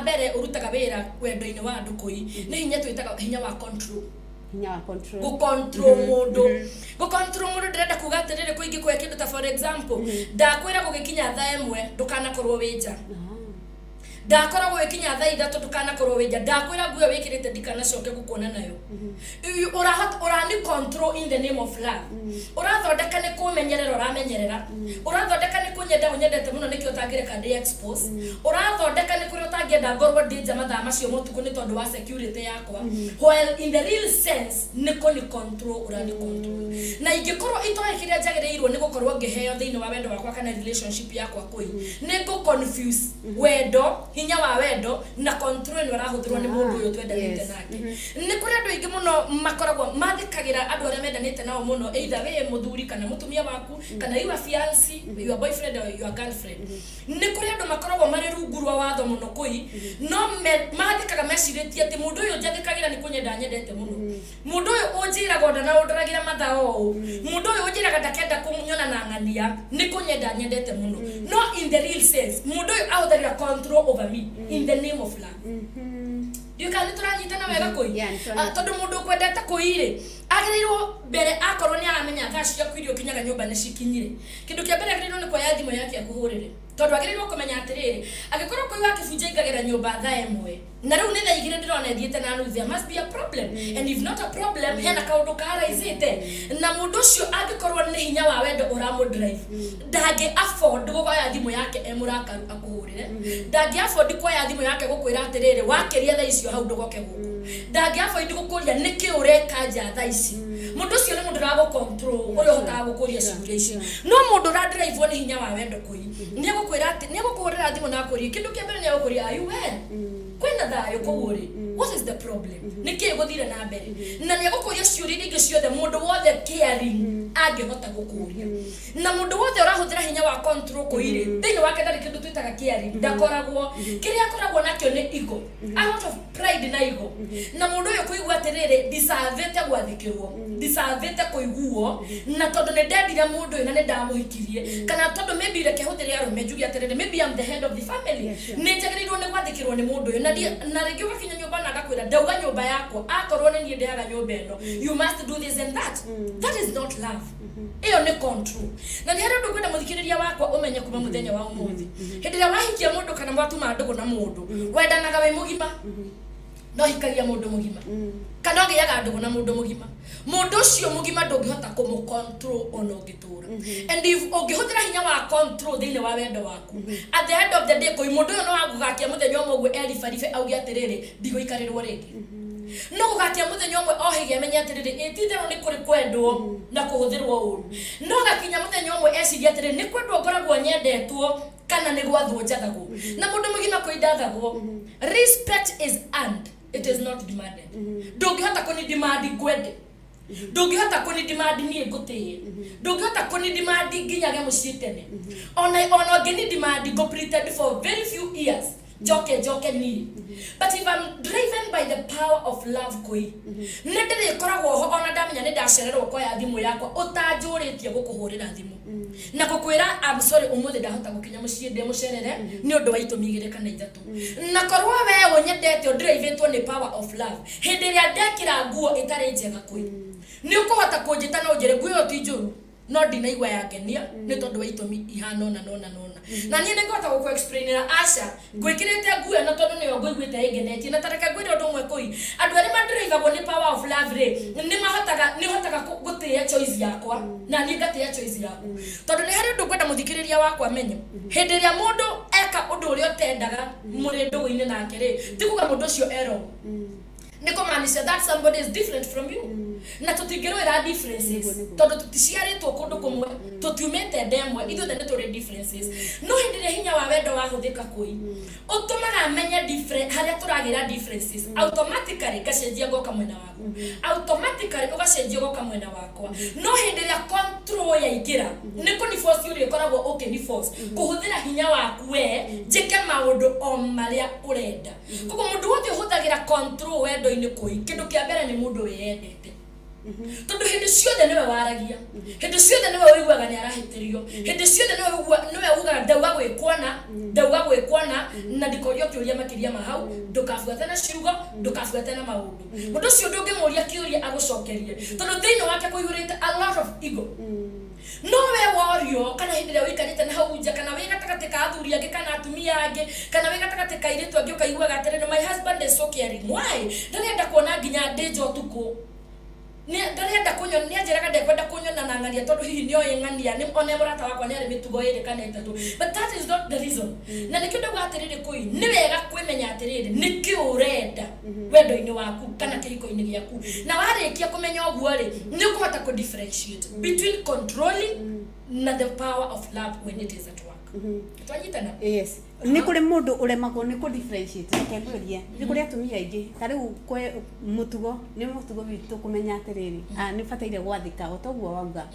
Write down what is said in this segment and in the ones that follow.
mbere urutaga wira wendo-ini wa andu koi ni hinya twitaga hinya wa control go control mundu ndirenda kuga atiriri kuingi kwa kindu ta for example ndakwira gugikinya thaa imwe ndukanakorwo winja ndakoragwo ikinya thaa ithatu ndukanakorwo winja ndakwira nguo wikirite ndikanacoke gukuona nayo urani control in the name of love urathondeka ni kumenyerera uramenyerera urathondeka ni kunyenda unyendete muno nikio utangireka ndi expose urathondeka ni kuria utangienda ngorwo ndinja mathaa macio mutuku ni tondu wa security yakwa while in the real sense niko ni control urani control na ingikorwo itoe kiria njagirirwo ni gukorwo ngiheo thiini wa wendo wakwa kana relationship yakwa koi ni go confuse wendo hinya wa wendo na control ni warahuthirwo ni mundu uyu twendanite nake ni kuri andu ingi muno makoragwo mathikagira andu aria mendanite nao muno either we muthuri kana mutumia waku kana your fiancé your boyfriend or your girlfriend ni kuri andu makoragwo mari rungu rwa watho muno koi no mathikaga meciritie ati mundu uyu njathikagira ni kunyenda nyendete muno mundu uyu unjiraga ndana undaragira mathao mundu uyu unjiraga ndakenda kunyona na ngania ni kunyenda nyendete muno no in the real sense mundu uyu ahuthagira control over me in the name of love you can turanyitana wega koi tondu mundu kwendete kuire agirirwo mbere akorwo ni aramenya thaa cia kwirio kinyaga nyumba ni cikinyire kindu kia mbere agirirwo ni kuoya thimu yake akuhurire tondu agirirwo kumenya atiriri agikorwo koi wake bunja ingagera nyumba thaa imwe na riu ni thaa igire ndirona thiete na nuthu there must be a problem and if not a problem hena kaundu karaizite na mundu ucio agikorwo ni hinya wa wendo uramu drive ndangi afford gukoya thimu yake emurakaru akuhurire ndangi afford kuoya thimu yake gukwira atiriri wakiria thaa icio hau ndugoke guku ndangi afford gukuria niki ureka nja thaa ici mundu ucio ni mundu rago control uri hotaga gukuria ciuria ici no mundu ra drive ni hinya wa wendo koi ni gukwira ati ni gukurira thimu na kuria kindu kia mbere ni gukuria are you well kwenda thayo kuuri what is the problem niki guthire na mbere na ni gukuria ciuria ingi ciothe mundu wothe caring angihota gukuria na mundu wothe urahuthira hinya wa control kuiri thini wake ndari kindu twitaga caring ndakoragwo kiria akoragwo nakio ni ego a lot of pride na ego na mundu uyu kuigua atiriri disavete gwathikirwo disavete kuiguo na tondu ni ndendire mundu na ni ndamuhikirie kana tondu maybe reke huthire arume njugi atiriri maybe I'm the head of the family ni njagirirwo ni gwathikirwo ni mundu na ringi ugakinya nyumba na agakwira ndauga nyumba yako akorwo ni nie ndeaga nyumba eno you must do this and that that is not love iyo ni control na ni hero ndugwenda muthikiriria wakwa umenye kuma muthenya wa umuthi hindira wahikia mundu kana mwatuma ndugu na mundu wendanaga we mugima no hikagia mundu mugima kana ngiyaga ndugu na mundu mugima mundu ucio mugima ndungihota kumu control ona ungitura and if ungihuthira hinya wa control thini wa wendo waku at the end of the day koi mundu uyu no agugakia muthenya umwe elifarife augia atiriri ndiguikarirwo ringi no gugatia muthenya umwe ohige amenye atiriri itithero ni kuri kwendwo na kuhuthirwo uru no gakinya muthenya umwe eciria atiriri ni kwendwo ngoragwo nyendetwo kana ni gwathwo njathagwo na mundu mugima koindathagwo respect is earned it is not demanded ndungihota kuni demand gwende ndungihota kuni demand nie ngutie ndungihota kuni demand nginyage mucitene ona ngeni demand go pretend for very few years joke ni but if I'm driven by the power of love koi ndiri koragwo ho ona ndamenya ni ndacererwo kwa thimu yakwa utanjuritie gukuhurira thimu na gukwira I'm sorry umuthi ndahota gukinya mucie ndi mucerere ni undu wa itumi igire kana ithatu na korwo we unyendete drivetwo ni power of love hindi ria ndekira nguo itari njega koi ni ukuhota kunjita no njire nguo yo ti njuru no ndinaigwa yakenia ni tondu wa itumi ihana ona na nie ningota guku explainira Asha gwikirite nguo na tondu ni ngoiguite ingenetie na tareka gwire undu umwe koi andu ari mandiraigagwo ni power of love ri ni hotaga gutia choice yakwa na ni ngatia choice yaku tondu ni hari undu kwenda muthikiriria wakwa menye hindi ria mundu eka undu uria utendaga muri ndugu-ini nake ri tikuga mundu ucio ero niko maanisha that somebody is different from you na tutigirwira differences tondu tuticiaritwo kundu kumwe tutiumete ndemwe ithuothe ni turi differences no hindire hinya wa wendo wahuthika koi utumaga menye different haria turagira differences automatically gacenjia goka mwena waku automatically ugacenjia goka mwena wakwa no hindire control ya igira niko ni force uri koragwo okay ni force kuhuthira hinya waku we njike maundu o maria urenda kuko mundu wothe huthagira control wendo ini koi kindu kia mbere ni mundu weyendete tondu hindi ciothe niwe waragia hindi ciothe niwe wiguaga ni arahitirio hindi ciothe niwe uga ndauga gwikwana na ndikorio kiuria makiria ma hau ndukabuata na ciugo ndukabuata na maundu mundu cio ndungimuria kiuria agucokerie tondu thiini wake kuihurite a lot of ego no we wario kana hindi ria wikarite na hau nja kana we gatakate ka athuri angi kana atumia angi kana we gatakate ka iritu angi ukaiguaga atiriri my husband is so caring why ndarenda kuona nginya ndejo tuku ni ndarenda kunyona ni ajiraga ndekwenda kunyona na ngania tondu hihi nio yengania ni one murata wakwa ni ari mitugo iri kana itatu but that is not the reason na nikio ndauga atiriri koi ni wega kwimenya atiriri niki urenda wendo-ini waku kana kiriko-ini giaku na warikia kumenya oguo ri ni ukuhota ku differentiate between controlling na the power of love when it is at work. Twanyitana? Yes. Ni kuri mundu uremagwo ni ku differentiate kemburia ni kuri atumia ingi tariu kwe mutugo ni mutugo witu kumenya atiriri ni fataire gwathika otoguo wauga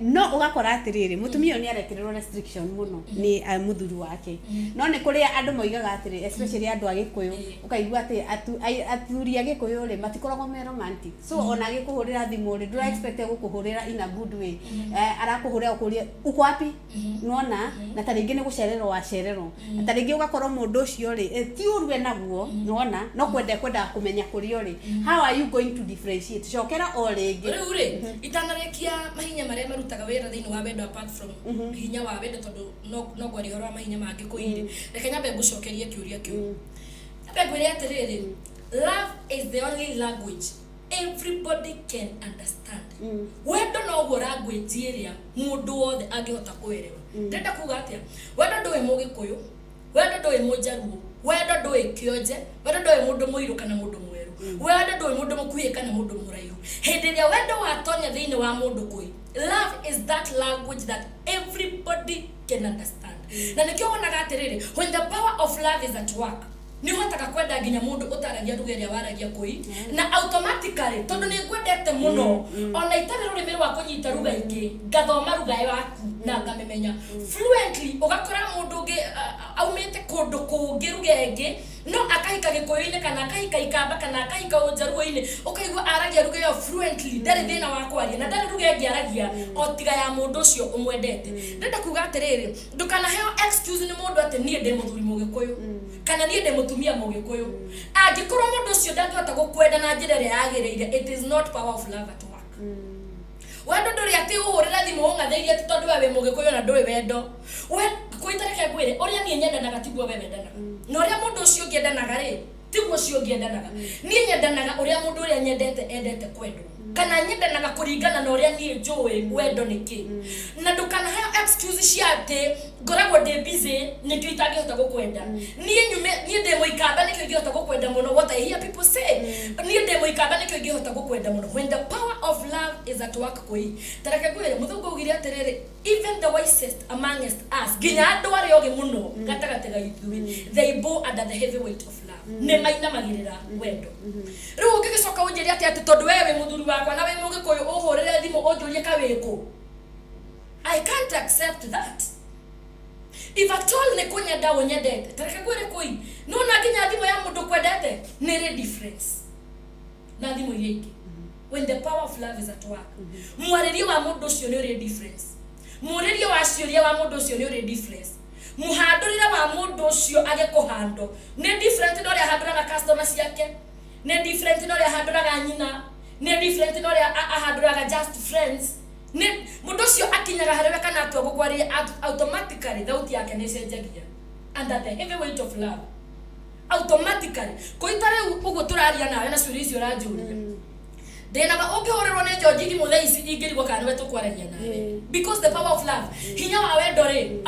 no ugakora atiriri mutumia ni arekererwo restriction muno ni muthuri wake no ni kuri andu moigaga atiriri especially andu agikuyu ukaigua ati athuri agikuyu ri matikoragwo me romantic so ona agikuhurira thimu ri ndura expect gukuhurira in a good way arakuhurira ukuria uko wapi nona na taringi ni gucererwo cerero ataringi ugakorwo mundu ucio ri ti urwe naguo nona no kwenda kumenya kuri ori how are you going to differentiate cokera o ringi uri itanarekia mahinya maria marutaga wira thiini wa wendo apart from hinya wa wendo tondu no gwari horo mahinya mangi kuiri reke nyambe ngucokerie kiuria kiu nyambe gwire atiriri love is the only language everybody can understand wendo no go language iria mundu wothe angihota kuelewa ndenda kuga atia wendo ndui mugikuyu wendo ndui mujaruo wendo ndui kionje wendo ndui mundu muiru kana mundu mweru wendo ndui mundu mukuye kana mundu muraihu hindi ria wendo watonya thiini wa mundu kui love is that language that everybody can understand na nikio wonaga atiriri when the power of love is at work ni hotaka kwenda nginya mundu utaragia rugeria waragia koi na automatically tondu ni ngwendete muno ona itare rurimi rwa kunyita ruga ingi ngathoma ruga yaku na ngamemenya fluently ugakora mundu ngi aumite kundu kungi ruga ingi no akahika gikoyo-ini kana akahika ikamba kana akahika unjaruo-ini ukaigua aragia ruga yo fluently ndari thina wa kwaria na ndari ruga ingi aragia otiga ya mundu ucio umwendete ndenda kuga atiriri ndukana heo excuse ni mundu ati nie ndi muthuri mugikuyu kana nie ndi mutumia mugikuyu angikorwo mundu ucio ndangihota gukwenda na njira ria yagiriire it is not power of love at work wendo nduri ati uhurira thimu ungatheirie ati tondu wewe mugikuyu na nduri wendo we kuitareke ngwire uria nie nyendanaga tiguo wewe ndanaga na uria mundu ucio ngiendanaga ri tiguo ucio ngiendanaga nie nyendanaga uria mundu uria nyendete endete kwendwo kana nyendanaga kuringana na uria nie njui wendo niki na ndukana ha excuse cia ati ngoragwo ndi busy nikio itangihota gukwenda nie ndi muikamba nikio ingihota gukwenda muno what I hear people say nie ndi muikamba nikio ingihota gukwenda muno when the power of love is at work koi tareke gwire muthungu ugire atiriri even the wisest amongst us ginya andu ari ogi muno gatagate ga ithui they bow under the heavy weight of love ne maina magirira wendo riu ungigicoka unjiri ati tondu wewe muthuri wakwa na we mugikuyu uhurire thimu unjurie kawiku I can't accept that. If at all ne kunyenda unyendete tareke gwire koi no na ginya thimu ya mundu kwendete ni re difference na thimu yiki when the power of love is at work mwaririo wa mundu ucio ni re difference muririo wa ciuria wa mundu ucio ni re difference muhandurira wa mundu ucio age kuhando ni different no ria handuraga customer ciake ni different no ria handuraga nyina ni different no ria ahanduraga just friends ni mundu ucio akinyaga hariwe kana atwa gukwaria automatically thauti yake ni cenjagia under the heavy weight of love automatically koitare ugo turaria nawe na ciuria icio ranjuria Then aba ukihorerwo ni George ndi muthaici ingirigwo kana we tukwaragia nawe because the power of love hinya wa wendo ri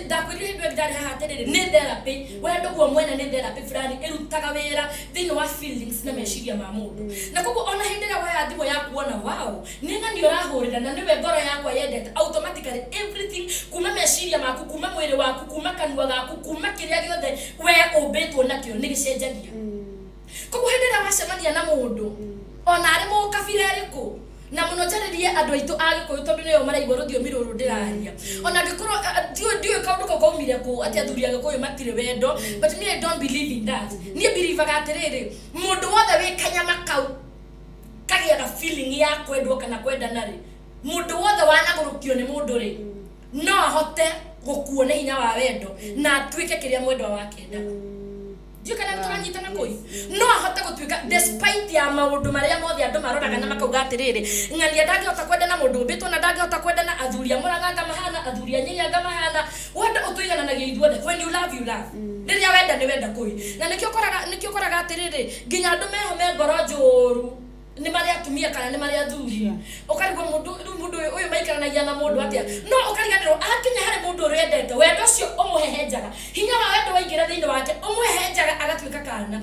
ndakwirire ndwe ndari hahatirire ni therapy wendo guo mwene ni therapy fulani irutaga wira thini wa feelings na meciria ma mundu na koguo ona hindi ria waya thimo ya kuona wow ni ngani urahurira na niwe ngoro yakwa yendete automatically everything kuma meciria maku kuma mwiri waku kuma kanua gaku kuma kiria giothe we ubetwo nakio ni gicenjagia koguo hindi ria wacemania na mundu ona ari mu kabira riku na muno jaririe andu aitu agikuyu tondu niyo maraigwa ruthiomi ruru ndiraria ona ngikoro dio kaundu ko kaumire ku ati athuri agikuyu matire wendo but me I don't believe in that ni believe atiriri mundu wothe wi kanyama kau akagia ga feeling ya kwendwo kana kwendana ri mundu wothe wanagurukio ni mundu ri no ahote gukuona hinya wa wendo na atwike kiria mwendwa wake endaga Dio kana turanyitana koi no ahote gutwika despite ya maundu maria mothe andu maroraga na makauga atiriri ng'ania ndangihota kwendana mundu mbitwo na ndangihota kwendana athuria muraganga mahana athuria nyenyaga mahana wenda utuigananagia ithuothe when you love riria wenda ni wenda koi na nikio koraga atiriri nginya andu meho me ngoro njuru ni mari atumia kana ni mari athuri ukarigwo mundu uyu maikaranagia na mundu atia no ukariganirwo akinya hari mundu urendete wendo ucio umuhehenjaga hinya wa wendo waingira thiini wake umuhehenjaga agatwika kana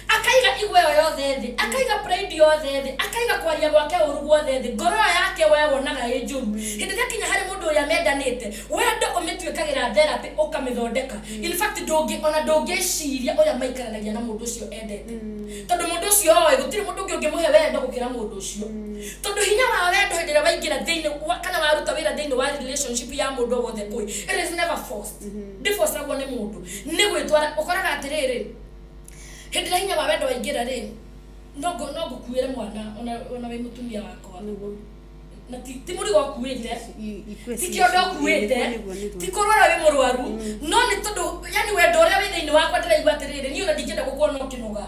akaiga igwe yothe thi akaiga pride yothe thi akaiga kwaria gwake uru gwothe thi ngoro yake we wonaga ĩ njuru hindi kinya hari mundu uria mendanite wendo umitwikagira therapy ukamithondeka in fact ndungiciria uria maikaranagia na mundu ucio endete tondu mundu ucio gutiri mundu ungimuhe wendo gukira mundu ucio tondu hinya wa wendo hindira waingira thiini kana waruta wira thiini wa relationship ya mundu wothe koi it is never forced divorce nagwo ni mundu ni gwitwara ukoraga atiriri hindira hinya wa wendo waingira ri no ngukuire mwana ona we mutumia wakwa na ti muri gokuite ti kiondo kuite ti korora we murwaru no ni tondu yani wendo uria wi thiini wakwa ndiraigua atiriri ni ona ndingenda gukuona ukinoga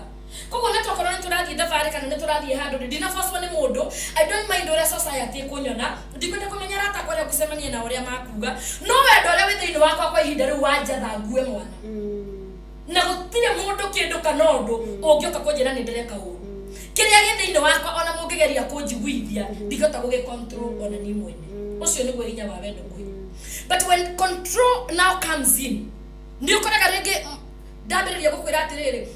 koguo netwakorwo nĩ tũrathiĩ thabarĩ kana nĩ tũrathiĩ handũ ndina force nĩ mũndũ I don't mind ũrĩa society ĩkũnyona ndikwenda kũmenya arata ũrĩa gũcemania na ũrĩa makuga no wendo ũrĩa wĩ thĩinĩ wakwa kwa ihinda rĩu wanjatha ngue mwana na gũtirĩ mũndũ kĩndũ kana ũndũ ũngĩũka kũnjĩra nĩ ndĩreka ũru kĩrĩa gĩ thĩinĩ wakwa ona mũngĩgeria kũnjiguithia ndingĩhota gũgĩcontrol ona niĩ mwene ũcio nĩguo hinya wa wendo mũhiũ but when control now comes in nĩ ũkoraga rĩngĩ ndambĩrĩria gũkwĩra atĩrĩrĩ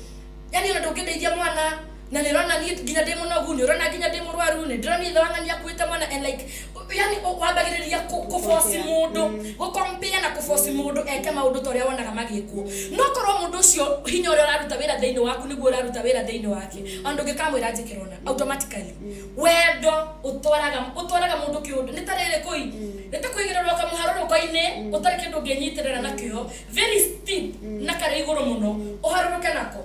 yani ona ndũngĩndeithia mwana na nĩrona niĩ nginya ndĩ mũnogu nĩrona nginya ndĩ mũrwaru nĩndĩrona ithe wanga nĩakuĩte mwana and like yani wambagĩrĩria kũforce mũndũ gũcompare na kũforce mũndũ eke maũndũ ta ũrĩa wonaga magĩkwo no korwo mũndũ ũcio hinya ũrĩa ũraruta wĩra thĩinĩ waku nĩguo ũraruta wĩra thĩinĩ wake ona ndũngĩkamwĩra njĩkĩrona automatically wendo ũtwaraga mũndũ kĩũndũ nĩ ta rĩrĩ koi nĩ ta kũigĩrĩrwo kamũharũrũko-inĩ ũtarĩ kĩndũ ũngĩnyitĩrĩra nakĩo very steep na karĩ igũrũ mũno ũharũrũke nako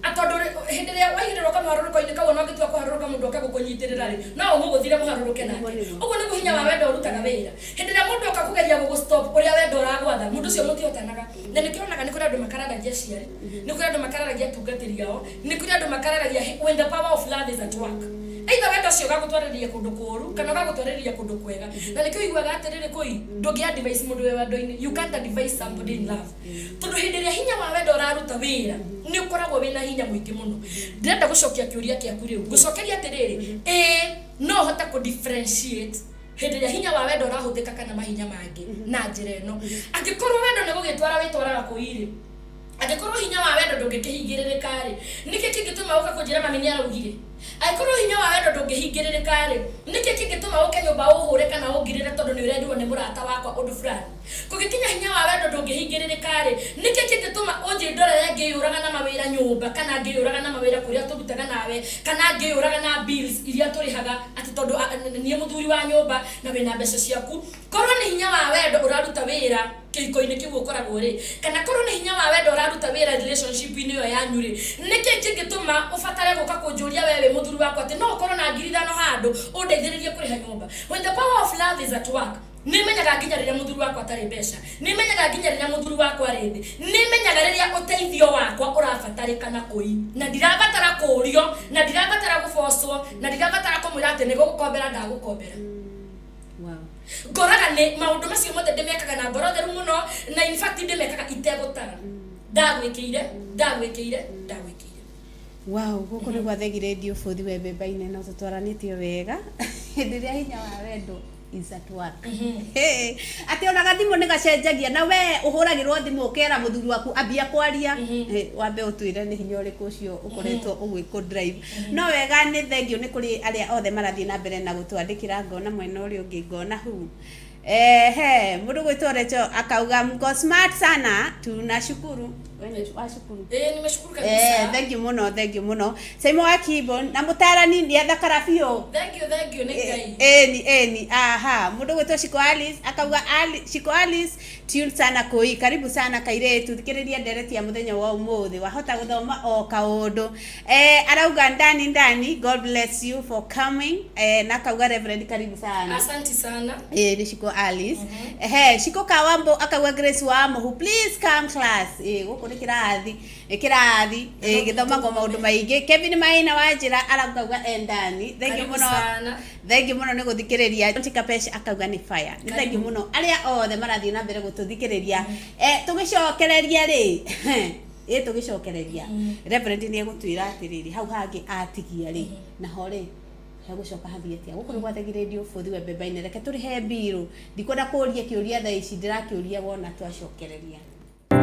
atondu hindi ria waigirwo kamũharũrũko-inĩ kau ona ũngĩtua kũharũrũka mũndũ oke gũkũnyitĩrĩra rĩ no ũmũgũthire mũharũrũke nake ũguo nĩguo hinya wa wendo ũrutaga wĩra hindi ria mũndũ oka kũgeria gũgũstop ũrĩa wendo ũragwatha mũndũ ũcio mũtihotanaga na nĩkĩronaga nĩ kũrĩ andũ makararagia ciari nĩ kũrĩ andũ makararagia tungatĩri ao nĩ kũrĩ andũ makararagia when the power of love is at work either wendo ũcio ũgagũtwarĩria kũndũ kũũru kana ũgagũtwarĩria kũndũ kwega na nĩkĩo iguaga atĩrĩrĩ koi ndũngĩ-advise mũndũ wĩ wendo-inĩ you can't advise somebody in love tondũ hĩndĩ ĩrĩa hinya wa wendo ũraruta wĩra nĩ ũkoragwo wĩna hinya mũingĩ mũno ndĩrenda gũcokia kĩũria kĩaku rĩu ngũcokeria atĩrĩrĩ no hote kũ-differentiate hĩndĩ ĩrĩa hinya wa wendo ũrahũthĩka kana mahinya mangĩ na njĩra ĩno angĩkorwo wendo nĩ gũgĩtwara wĩtwaraga kũirĩ angĩkorwo hinya wa wendo ndũngĩkĩhingĩrĩrĩka rĩ nĩkĩ kĩngĩtũma ũka kũnjĩra mami nĩ araugire angĩkorwo hinya wa wendo ndũngĩhingĩrĩrĩka rĩ nĩkĩ kĩngĩtũma ũke nyũmba ũhũre kana ũngirĩre tondũ nĩ ũrendirwo nĩ mũrata wakwa ũndũ fulani kũngĩkinya hinya wa wendo ndũngĩhingĩrĩrĩka rĩ nĩkĩ kĩngĩtũma ũnjĩ ndorere ngĩyũraga na mawĩra nyũmba kana ngĩyũraga na mawĩra kũrĩa tũrutaga nawe kana ngĩyũraga na bills iria tũrĩhaga atĩ tondũ niĩ mũthuri wa nyũmba na wĩna mbeca ciaku korwo nĩ hinya wa wendo ũraruta wĩra kĩhiko-inĩ kĩu ũkoragwo rĩ kana korwo nĩ hinya wa wendo ũraruta wĩra relationship-inĩ ĩyo yanyu rĩ nĩkĩ kĩngĩtũma ũbatare gũka kũnjũria wewe mũthuri wakwa atĩ no ũkorwo na 5,000 handũ ũndeithĩrĩrie kũrĩha nyũmba when the power of love is at work nĩmenyaga nginya rĩrĩa mũthuri wakwa atarĩ mbeca nĩmenyaga nginya rĩrĩa mũthuri wakwa arĩ thĩ nĩmenyaga rĩrĩa ũteithio wakwa ũrabatarĩkana kũi na ndirabatara kũũrio na ndirabatara gũbocwo na ndirabatara kũmwĩra atĩ nĩgũgũkombera ndagũkombera ngoraga nĩ maũndũ macio mothe ndĩmekaga na ngoro theru mũno na in fact ndĩmekaga itegũtara ndagwĩkĩire wow gũkũ nĩ gwathegire ndio bũthi wembemba-inĩ no tũtwaranĩtio wega hĩndĩ ĩrĩa hinya wa wendo is at work atĩ ona gathimũ nĩ gacenjagia na we ũhũragĩrwo thimũ ũkera mũthuri waku ambia kwaria wambe ũtwĩre nĩ hinya ũrĩkũ ũcio ũkoretwo ũgĩkũ drive no wega nĩ thengio nĩ kũrĩ arĩa othe marathiĩ na mbere na gũtwandĩkĩra ngona mwena ũrĩa ũngĩ ngona huu mũndũ gwĩtwo Recho akauga mko smart sana tunashukuru wewe washukuru nimeshukuru kabisa thank you muno Saimo wa Kibo na mutarani ni athakara bio thank you Nikai eni aha mundu gwetwo Shiko Alice akauga Shiko Alice tune sana koi karibu sana kairetu thikiriria ndereti ya muthenya wa umuthi wahota guthoma o kaundu arauga ndani God bless you for coming na kauga Reverend karibu sana asante sana ni Shiko Alice Shiko Kawambo akauga Grace wa Mohu please come class guko ni kirathi githoma ngo maundu maingi Kevin Maina Wanjira arauga endani thank you muno ni guthikiriria Tikapesh akauga ni fire thank you muno aria othe marathi na mbere gututhikiriria tugicokereria ri tugicokereria Reverend ni egutwira atiriri hau hangi atigia ri na hore gucoka hathiatia guku ni gwathegi radio fothi we bebaine reke turi he biru ndikwenda kuria kiuria tha ici ndirakiuria wona twacokereria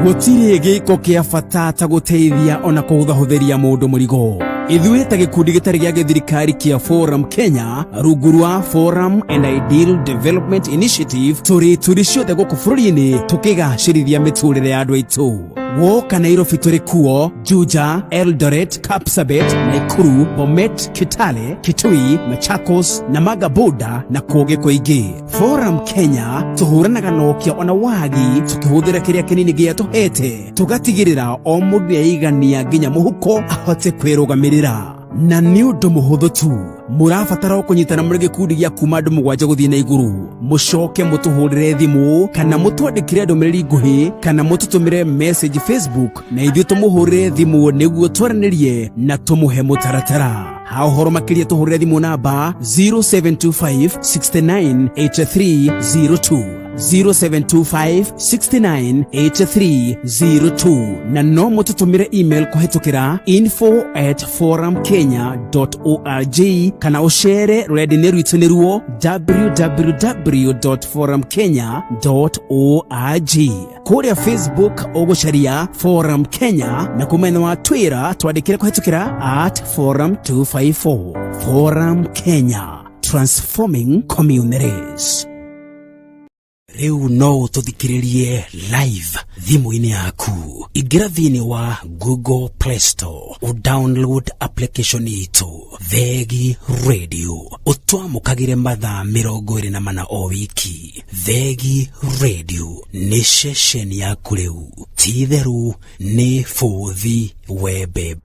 gutiri giko kia bata ta guteithia ona kuhuthahutheria mundu murigo ithuĩ ta gikundi gitari gia githirikari kia Forum Kenya rungu rwa Forum and Ideal Development Initiative turi ciothe guku bururi-ini tukigacirithia miturire ya andu aitu woka Nairobi turi kuo Juja Eldoret Kapsabet Nakuru Bomet Kitale Kitui Machakos na Magaboda na kuge kuingi Forum Kenya tuhuranaga nokia ona wagi tukihuthira kiria kinini gia tuhete tugatigirira o mundu yaigania nginya muhuko ahote kwirugamirira na ni undu muhuthu tu murabatara kunyitana muri gikundi gia kuma andu 7 guthii na iguru mucoke mutuhurire thimu kana mutwandikire ndumiriri nguhi kana mututumire message Facebook na ithuĩ tumuhurire thimu niguo twaranirie na tumuhe mutaratara ha uhoro makiria tuhurire thimu namba 0725 69 8302 0725698302 na no mututumire email kuhitukira info@forumkenya.org kana ushare rurenda-ini rwitu niruo www.forumkenya.org kuria Facebook ugucaria Forum Kenya na kumena wa Twitter twandikire kuhitukira @forum254 Forum Kenya, transforming communities. Riu no tuthikiririe live thimu-ini yaku ingira thiini wa Google Play Store download application itu Thegi Radio utwamukagire mathaa 24 o wiki. Thegi Radio ni session yaku riu titheru ni futhi webe.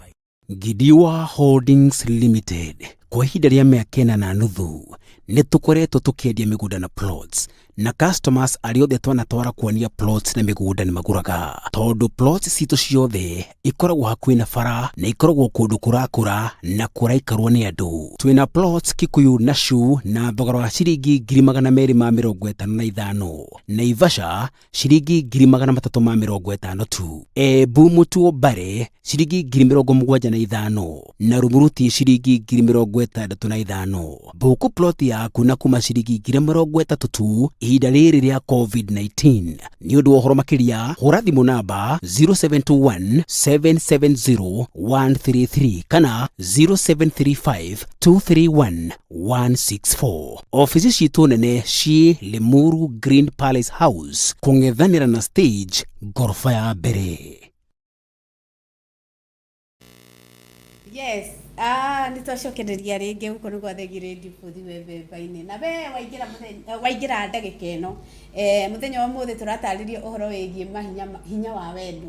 Gidewa Holdings Limited kwa ihinda ria miaka 4.5 nitukoretwo tukiendia migunda na plots na customers ariothe twanatwara kuonia plots na migunda ni maguraga tondu plots citu ciothe ikoragwo hakuhi na bara na ikoragwo kundu kurakura na kuraikarwo ni andu. Twina plots Kikuyu na Shu na thogora wa ciringi 255 Naivasha ciringi 350 tu, Embu Mutuo Bare ciringi 75 na Rumuruti ciringi 65. Buku plot yaku na kuma ciringi 30 tu ihinda riri ria COVID-19. Ni undu wa uhoro makiria hura thimu namba 0721 770 133 kana 0735 231 164. Ofisi citu nene ci Limuru Green Palace House kungethanira na stage gorofa ya mbere. Yes, nitwacokereria ringi guko ni Thegi Radio futhi webe-baine na we waingira ndagika ino muthenya wa muthi turataririe uhoro wigie hinya wa wendo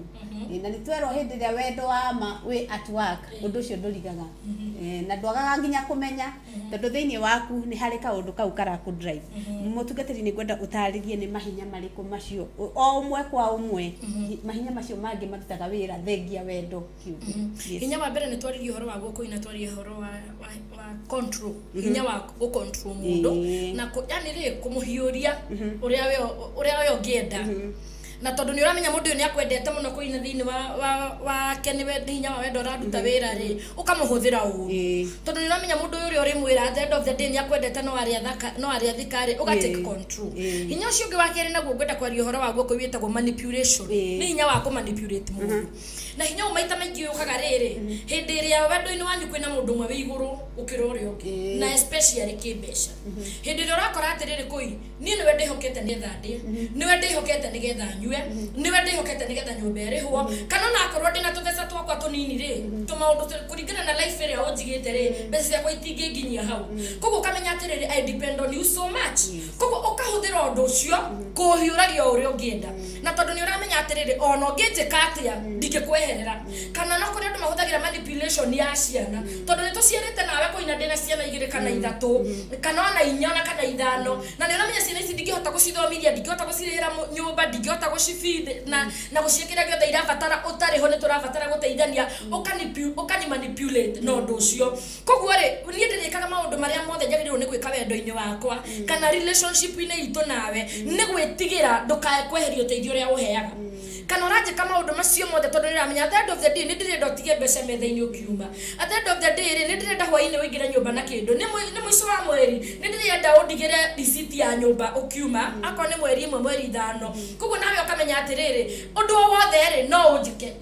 na nitwerwo hindi ria wendo wa ma we at work undu ucio ndurigaga na ndwagaga nginya kumenya tondu thiini waku ni hari kaundu kau karaku drive mutungatiri ni kwenda utaririe ni mahinya mariku macio o umwe kwa umwe mahinya macio mangi marutaga wira thengia wendo kiugo. Hinya wa mbere ni twaririe uhoro wa guko ina twaririe uhoro wa control hinya wa go control mundu na yani ri kumuhiuria uria we ungienda na tondu ni uramenya mundu ni akwendete muno kuina thiini wa keniwe hinya wa wendo raduta wira ri ukamuhuthira uru tondu ni uramenya mundu uria uri mwira at the end of the day ni akwendete no aria thikari uga take control. Hinya ucio ungi wa keri naguo ngwenda kwaria uhoro wa guko witagwo manipulation ni hinya wa ku manipulate mundu na hinya umaita maingi ukaga riri hindi iria wendo-ini wanyu kwina mundu mwe wi iguru ukira uria ungi na especially kibesha hindi iria urakora atiriri koi ni niwe ndihokete ni thandi niwe ndihokete ni getha nyu inyue niwe ndihokete nigetha nyumba irihwo kana na akorwo ndina tubeca twakwa tunini ri tumaundu kuringana na life area onjigite ri mbeca ciakwa itinginginyia hau koguo kamenya atiriri I depend on you so much koguo ukahuthira undu ucio kuhiuragia uria ungienda na tondu ni uramenya atiriri ono nginjika atia ndingikweherera kana no kuri andu mahuthagira manipulation ya ciana tondu ni tuciarite nawe kuina ndina ciana 2 kana 3 kana ona 4 kana 5 na ni uramenya ciana ici ndingihota gucithomithia ndingihota gucirihira nyumba ndingihota gucifeed na guciikira giothe irabatara utariho ni turabatara guteithania ukani manipulate no ndu ucio koguo ri ni ndirikaga maundu maria mothe njagiriirwo ni gwika wendo-ini wakwa kana relationship-ini itu nawe ni gwitigira ndukae kweheria uteithio uria uheaga kana urajika maundu macio mothe tondu niramenya at the end of the day ni ndirenda utige mbeca metha-ini ukiuma at the end of the day ni ndirenda hwaini uingire nyumba na kindu ni mwico wa mweri ni ndirenda undigire receipt ya nyumba ukiuma akwa ni mweri 1 mweri 5 koguo nawe ukamenya atiriri undu wothe ri no unjike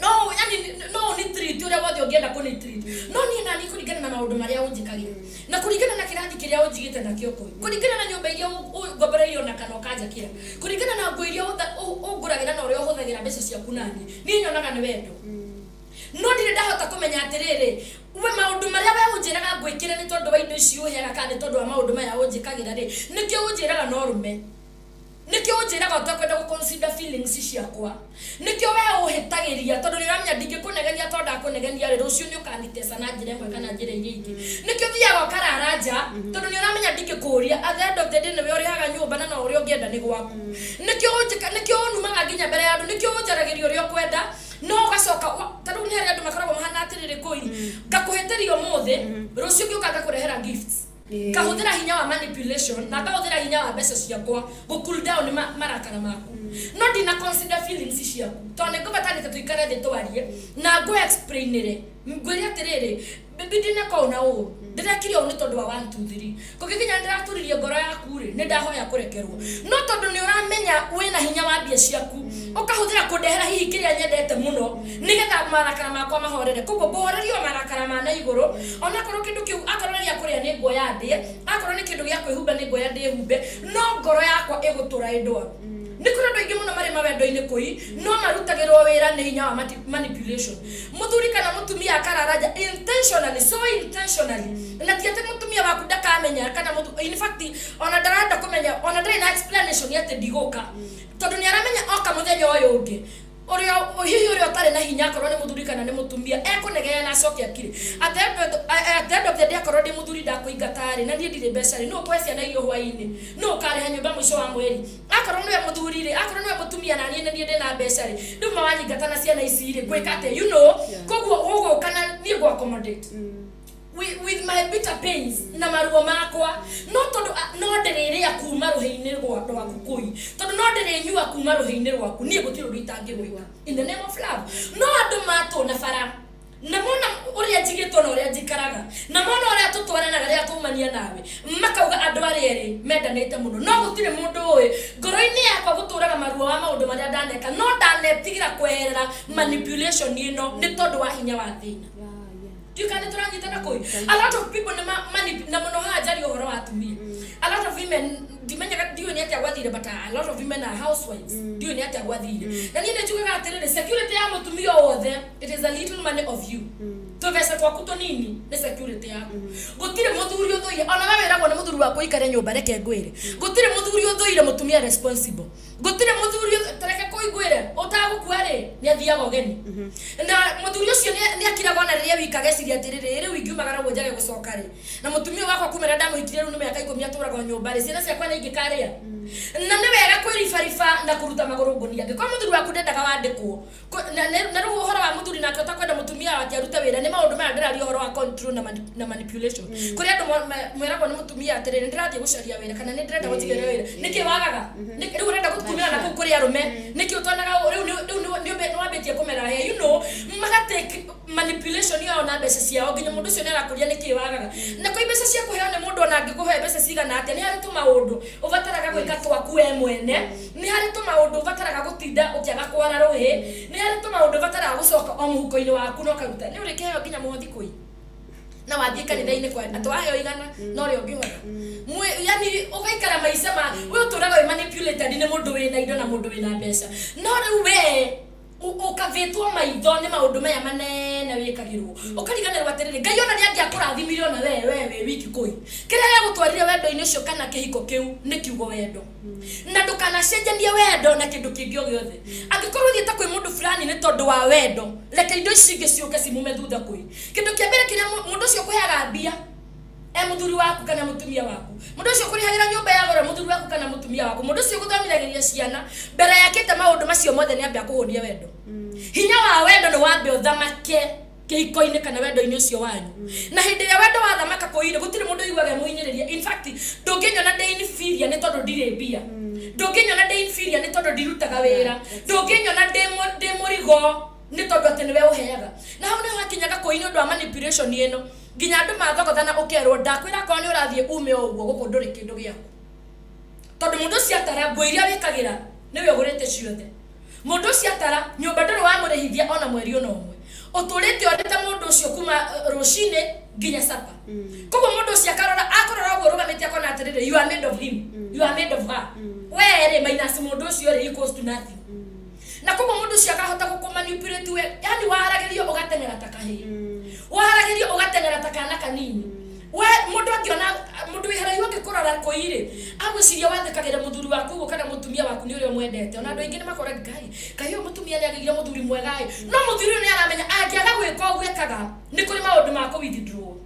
no yani no ni treat uria wothe ungienda ku ni treat no ni nani kuringana na maundu maria unjikagira na kuringana na kirathi kiria unjigite na kio koi kuringana na nyumba iria ugombereirio na kana ukanja kira kuringana na nguo iria unguragira na uria uhuthagira mbeca ciaku nani ni nyonaga ni wendo no ndire ndahota kumenya atiriri we maundu maria we unjiraga ngwikire ni tondu wa indo ici uheaga kana ni tondu wa maundu maya unjikagira ri nikio unjiraga no rume nikio unjiraga utakwenda gu consider feelings ciakwa nikio we uhitagiria tondu niramenya ndingikunegenia tondu akunegenia ri rucio ni ukanitesa na njira imwe kana njira iria ingi nikio thiaga kararanja tondu niramenya ndingikuria at the end of the day niwe urihaga nyumba na no uria ungienda ni gwaku nikio numaga nginya mbere ya andu nikio unjaragiria uria ukwenda no gacoka tondu ni hari andu makoragwo mahana atiriri kuiri ngakuheterio mothe rucio ngiuka ngakurehera gifts kahuthira hinya wa manipulation na kahuthira hinya wa mbeca ciakwa go cool down marakara maku no dina consider feelings ciaku tondu ngubatanite tuikare thi twarie na go explain ire ngwiri atiriri bibi dina kona u ndirekire ni tondu wa 1 2 3 kugikinya ndiraturirie ngoro yaku ri ni ndahoya kurekerwo no tondu ni uramenya wina hinya wa mbia ciaku ukahuthira kundehera hihi kiria nyendete muno nigetha marakara makwa mahorere koguo bohorerio marakara ma na iguru ona korwo kindu kiu akorwo ria kuria ni ngoya ndie akorwo ni kindu gia kwihumba ni ngoya ndie humbe no ngoro yakwa igutura indwa ni kuri andu aingi muno mari mawendo-ini koi no marutagirwo wira ni hinya wa manipulation muthuri kana mutumia akararaja intentionally na tiate mutumia waku ndakamenya kana in fact ona ndarenda kumenya ona ndari na explanation yete ndiguka tondu ni aramenya oka muthenya uyu ungi uria utari na hinya akorwo ni muthuri kana ni mutumia ekunegea na acoke akire at the end of the day akorwo ndi muthuri ndakuingatari na ndie ndire mbeca ri no kwesya na iyo hwaini no kareha nyumba mwisho wa mweri akorwo niwe muthuri ri akorwo niwe mutumia na ndie ndina mbeca ri ndu mawanyingata na ciana ici ri gwika ate koguo ugo kana ni go accommodate with my bitter pains na maruo makwa no tondu no ndiriria kuma ruhi-ini rwaku koi tondu no ndirinyua kuma ruhi-ini rwaku nie gutiro ritangi gwika in the name of love no andu mato na bara na mona uria njigitwo na uria njikaraga na mona uria tutwaranaga ria tumania nawe makauga andu arieri mendanite muno no gutire mundu uyu ngoro-ini yakwa guturaga maruo wa maundu maria ndaneka no ndanetigira kweherera manipulation ino ni tondu wa hinya wa thina you can turangita na koi a lot of people na mono hajari uhoro wa atumia a lot of women dimenya dio ni atia gwathire but a lot of women are housewives dio ni atia gwathire na niĩ njugaga atiriri security ya mutumia wothe it is a little money of you to vesa kwa kuto nini ni security yaku gutire muthuri uthuire ona we wiragwo ni muthuri wa kuikare nyumba reke ngwire gutire muthuri uthuire mutumia responsible gutire muthuri tareke kuigwire utagukua ri ni athiaga ugeni na muthuri ucio ni akiragwo na riria wikaga ciria atiriri ri wingiumagara wonjage gucoka ri na mutumia wakwa kumera ndamuhitire ru ni miaka 10 aturaga nyumba ri ciana ciakwa ni ingikaria na ni wega kwiribariba na kuruta maguru ngunia ngikwa muthuri waku ndendaga wandikwo na ru uhoro wa muthuri nake utakwenda mutumia wake aruta wira ni maundu maya ndirari uhoro wa control na manipulation kuri andu mwiragwo ni mutumia atiriri ndirathie gucaria wira kana ni ndirenda gutigera wira niki wagaga niki ru urenda gutumira na kuri arume niki utwanaga riu wambitie kumera he magate manipulation yao na mbeca ciao nginya mundu ucio ni arakuria niki wagaga na koi mbeca cia kuheo ni mundu ona ngikuhe mbeca cigana atia ni hari tu maundu ubataraga gwika twaku we mwene ni hari tu maundu ubataraga gutinda ukiaga kwara ruhi ni hari tu maundu ubataraga gucoka o muhuko-ini waku no karuta ni urikeheo nginya muhothi koi na wathie kanitha-ini kwa atwayo igana no ri ungihora yani ugaikara maisha ma we uturaga manipulated ni mundu wina indo na mundu wina mbeca no ri we ukavitwo maitho ni maundu maya manene wikagirwo ukariganirwo atiriri Ngai ona ni angiakurathimirio na wewe wiki koi kiria gutwarire wendo-ini ucio kana kihiko kiu ni kiugo wendo na ndukanacenjanie wendo na kindu kingi o giothe angikorwo thieta kwi mundu fulani ni tondu wa wendo reke indo ici ingi ciuke cimume thutha koi kindu kia mbere kiria mundu ucio kuheaga mbia muthuri waku kana mutumia waku mundu ucio kurihagira nyumba ya goro muthuri waku kana mutumia waku mundu ucio guthomithagĩria ciana mbere yakite maundu macio mothe ni ambia kuhunia wendo hinya wa wendo ni wambe uthamake kihiko-ini kana wendo-ini ucio wanyu na hindi ya wendo wathamaka kuire gutire mundu igwaga muinyiriria in fact ndunginyona ndi inferior ni tondu ndire mbia ndunginyona ndi inferior ni tondu ndirutaga wira ndunginyona ndi murigo ni tondu ati niwe uheaga na hau ni hakinyaga kuine undu wa manipulation ino nginya andu mathogothana ukerwo ndakwira ko ni urathie ume uguo guku nduri kindu giaku tondu mundu ciatara nguo iria wikagira niwe ugurite ciothe mundu ciatara nyumba nduri wa murehithia ona mweri ona umwe uturite orete mundu ucio kuma rucine nginya sapa koguo mundu ucio akorora uguo rugamite akona atiriri you are made of him you are made of her were minus mundu ucio ri equals to nothing na koguo mundu ucio akahota gukumanipulate we yani waharagirio ugatengera takahi waharagirio ugatengera takana kanini we mundu angiona mundu wiharaiu angikurora kuire agwiciria wathikagira muthuri waku kana mutumia waku ni uria mwendete ona andu aingi ni makora Ngai uyu mutumia ni agigira muthuri mwega no muthuri ni aramenya angiaga gwika uguo ekaga ni kuri maundu ma ku withdraw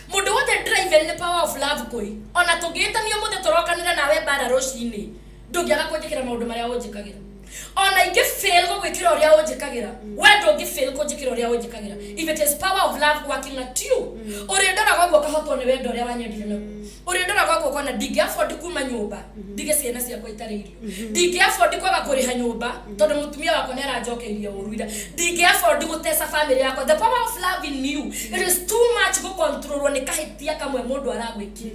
mundu wothe driven ni power of love koi ona tungitanio muthe turokanira nawe bara rucini ndungiaga kunjikira maundu maria unjikagira ona ingi fail go gwikira uria unjikagira we ndungi fail kunjikira uria unjikagira if it is power of love working at you uri ndora gwa kahotwo ni wendo uria wanyendire naguo uri ndora gwa kona ndingi afford kuma nyumba ndige ciana ciakwa itari irio ndingi afford kwaga kuriha nyumba tondu mutumia wako ni aranjokeirie uruira ndingi afford gutesa family yako the power of love in you it is too much go control ni kahitia kamwe mundu aragwikira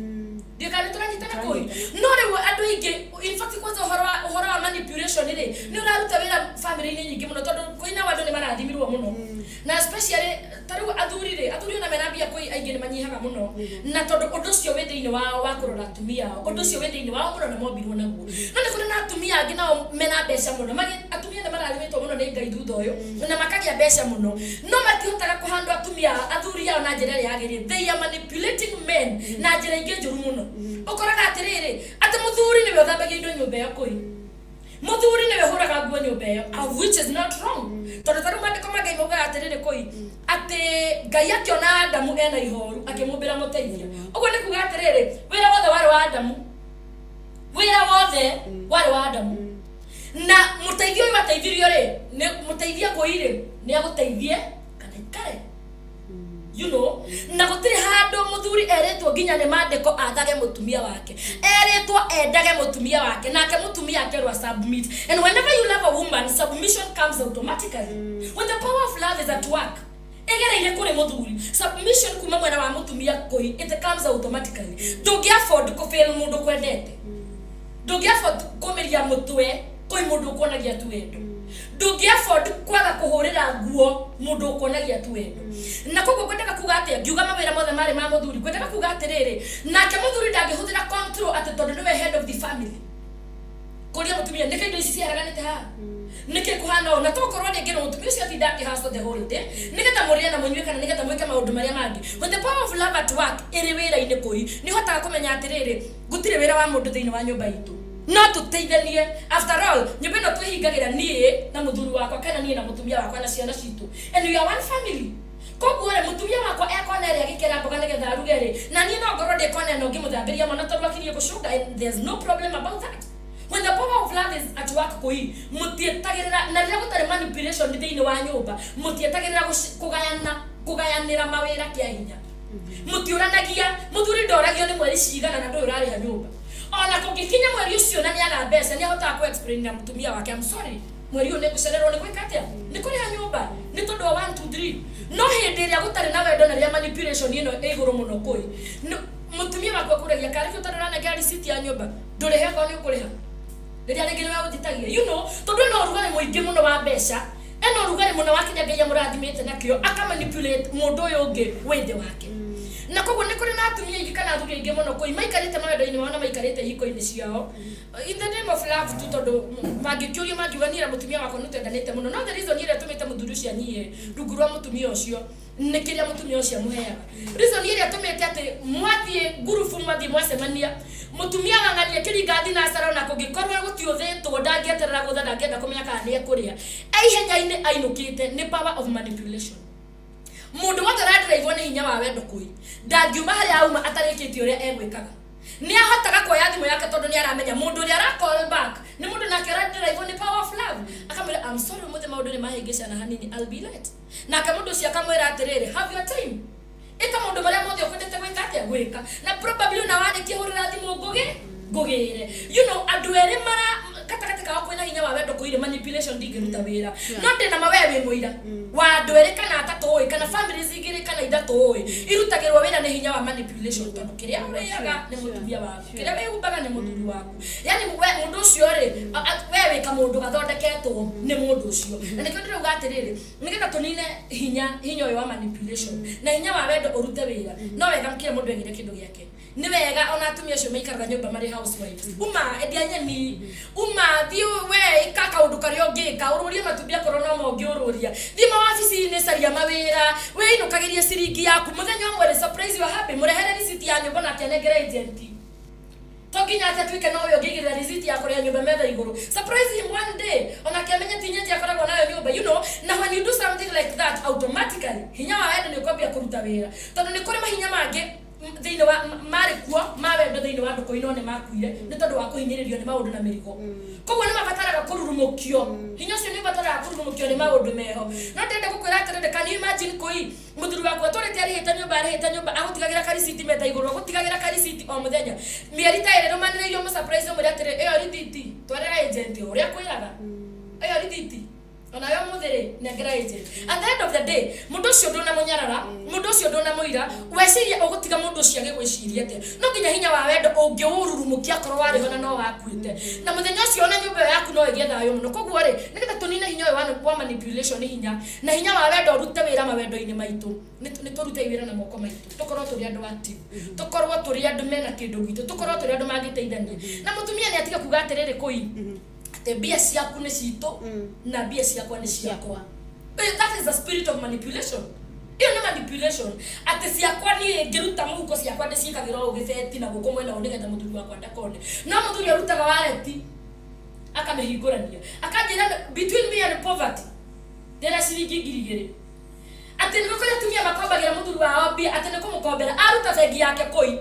ndikani turanyitana koi no riu andu ingi in fact kwanza uhoro wa manipulation ni uraruta wira family nyingi muno tondu koina wandu ni marathimirwo muno na especially tariu athuri na menambia koi aingi ni manyihaga muno na tondu undu cio we thiini wao wa kurora atumia undu cio we thiini wao muno na mombirwo naguo no ni kuri na atumia angi nao mena mbeca muno atumia ni mararimitwo muno ni Ngai thutha uyu na makagia mbeca muno no matihotaga kuhandwa atumia athuri yao na njira ria yagiri they are manipulating men na njira ingi njuru muno ukoraga atiriri ati muthuri niwe uthambagia indo nyumba ya koi muthuri niwe huraga nguo nyumba iyo which is not wrong tondu taru mandiko mangai mauga atiriri koi ati Ngai akiona Adamu ena ihoru akimumbira muteithia uguo ni kuga atiriri wira wothe wari wa Adamu na muteithio uyu ateithirio ri ni muteithia kuire ni aguteithie kana ikare you know na gutiri handu muthuri eretwo nginya ni mandiko athage mutumia wake eretwo endage mutumia wake nake mutumia akerwa submit and whenever you love a woman submission comes automatically when the power of love is at work egereire kuri muthuri submission kuma mwena wa mutumia koi it comes automatically ndungi afford ku fail mundu kwendete ndungi afford kumiria mutwe koi mundu kuonagia tu wendo ndungi afford kwaga kuhurira nguo mundu kuonagia tu wendo na koguo kwendeka kuga atia ngiuga mawira mothe mari ma muthuri kwendeka kuga atiriri nake muthuri ndangihuthira control ati tondu niwe head of the family kuria mutumia nike indo ici ciaraganite ha nike kuhana na tokorwo ni ngiro mutumia ucio athinda akihaso the whole day nigetha murie na munywe kana nigetha mwike maundu maria mangi when the power of love at work iri wira-ini koi ni hotaga kumenya atiriri gutire wira wa mundu thiini wa nyumba itu no tuteithanie after all nyumba ino twihingagira nie na muthuri wakwa kana nie na mutumia wakwa na ciana citu and we are one family koguo re mutumia wakwa ekona ri agikera mboga nigetha arugere na nie no ngorwo ndikona no ngimuthambiria mwana tondu akirie gucunga there's no problem about that when the power of love is at work koi mutietagirira na ria gutare manipulation thiini wa nyumba mutietagirira kugayanira mawira kia hinya mutiuranagia muthuri ndoragio ni mweri cigana na ndu urariha nyumba ona kungikinya mweri ucio na niaga mbeca ni ahota ku explain na mutumia wake I'm sorry mweri uyu ni gucererwo ni gwika atia ni kuriha nyumba ni tondu wa 1 2 3 no hindi ria gutare na wendo na ria manipulation ino iguru muno koi mutumia wake kuragia kari tondu rana gari receipt ya nyumba ndurihe ko ni ukuriha riria ringi ni wa gutitagia you know tondu no rugari muingi muno wa mbeca eno rugari muno wake nyageya murathimete nakyo akamanipulate mundu uyu ungi withe wake na koguo ni kuri na atumia ingi kana athugi ingi muno koi maikarite mawendo-ini mao na maikarite hiko-ini ciao in the name of love tu tondu mangikiuria mangiuganira mutumia wako nitwendanite muno no the reason ire tumite muthuri ucio anyie rungu rwa mutumia ucio ni kiria mutumia ucio muheaga reason ire tumite ati mwathie gurufu mwathie mwacemania mutumia wang'ania kiringathi na acara na kungikorwo gutiuthitwo ndangieterera gutha ndangienda kumenya kana ni ekuria aihenya-ini ainukite ni power of manipulation mundu wothe radrive ni hinya wa wendo kui ndangiuma haria auma atarikitio uria egwikaga ni ahotaga kuoya thimu yake tondu ni aramenya mundu uria ara call back ni mundu nake radrive ni power of love akamwira I'm sorry muthe maundu ni mahingicana hanini I'll be late nake mundu ucio akamwira atiriri have your time eka mundu maria mothe ukwendete gwika atia gwika na probably una wandiki hurira thimu ngugire you know andu eri mara katakati kao kwina hinya wa wendo kuire manipulation ndingiruta wira no ndina mawewe muira wa andu eri kana atatu kana families igiri kana ithatu irutagirwo wira ni hinya wa manipulation tondu kiria uriaga ni mutumia waku kiria wihumbaga ni muthuri waku yani mundu ucio ri wewe ka mundu gathondeketwo ni mundu ucio na nikio ndirauga atiriri nigetha tunine hinya uyu wa manipulation na hinya wa wendo urute wira no wega mkire mundu egire kindu giake ni wega ona atumia acio maikaraga nyumba mari housewives endia nyeni thiu we ikaka undu kario ngika ururie matumbia korona mo ngiururia thima wabici-ini caria mawira we inukagirie ciringi yaku muthenya umwe surprise you happy murehere receipt ya nyumba na tianengere agent toginya ati twike no yo ngigirira receipt ya kuria nyumba metha iguru surprise him one day ona kiamenya tinya akoragwo nayo nyumba you know na when you do something like that automatically hinya wa wendo ni ukwambia kuruta wira tondu ni kuri mahinya mangi thiini wa mari kuo mawendo thiini wa nduko ino ni makuire ni tondu wa kuhinyiririo ni maundu na mirigo koguo ni mabataraga kururumukio hinya cio ni bataraga kururumukio ni maundu meho no ndende gukwira atirinde can you imagine koi muthuri waku atorete arihite nyumba agutigagira karisiti metha iguru agutigagira karisiti o muthenya mieri ta ire rumaniririo mu surprise muri atire eyo rititi twarera agent uria kwiraga eyo rititi ona yo muthiri nengera agent at the end of the day mundu ucio ndona munyarara mundu ucio ndona muira weciria ugutiga mundu ucio agigwiciria ate no nginya hinya wa wendo ungiururumukia korwo wari hona no wakuite na muthenya ucio ona nyumba yaku no igie thayo muno koguo ri nigetha tunine hinya wa manipulation hinya na hinya wa wendo urute wira mawendo-ini maitu ni turute wira na moko maitu tukorwo turi andu active tukorwo turi andu mena kindu gitu tukorwo turi andu mangiteithania na mutumia ni atiga kuga atiriri koi mbia ciaku ni citu na mbia ciakwa ni ciakwa that is the spirit of manipulation iyo ni manipulation ati ciakwa ni ngiruta muhuko ciakwa ndicikagira ugifeti na guko mwena unigetha muthuri wakwa ndakone no muthuri arutaga wareti akamehingurania akanjira between me and poverty ndera ciringi ngiri igiri ati ni gukora tumia makombagira muthuri wao mbia ati ni kumukombera aruta bengi yake koi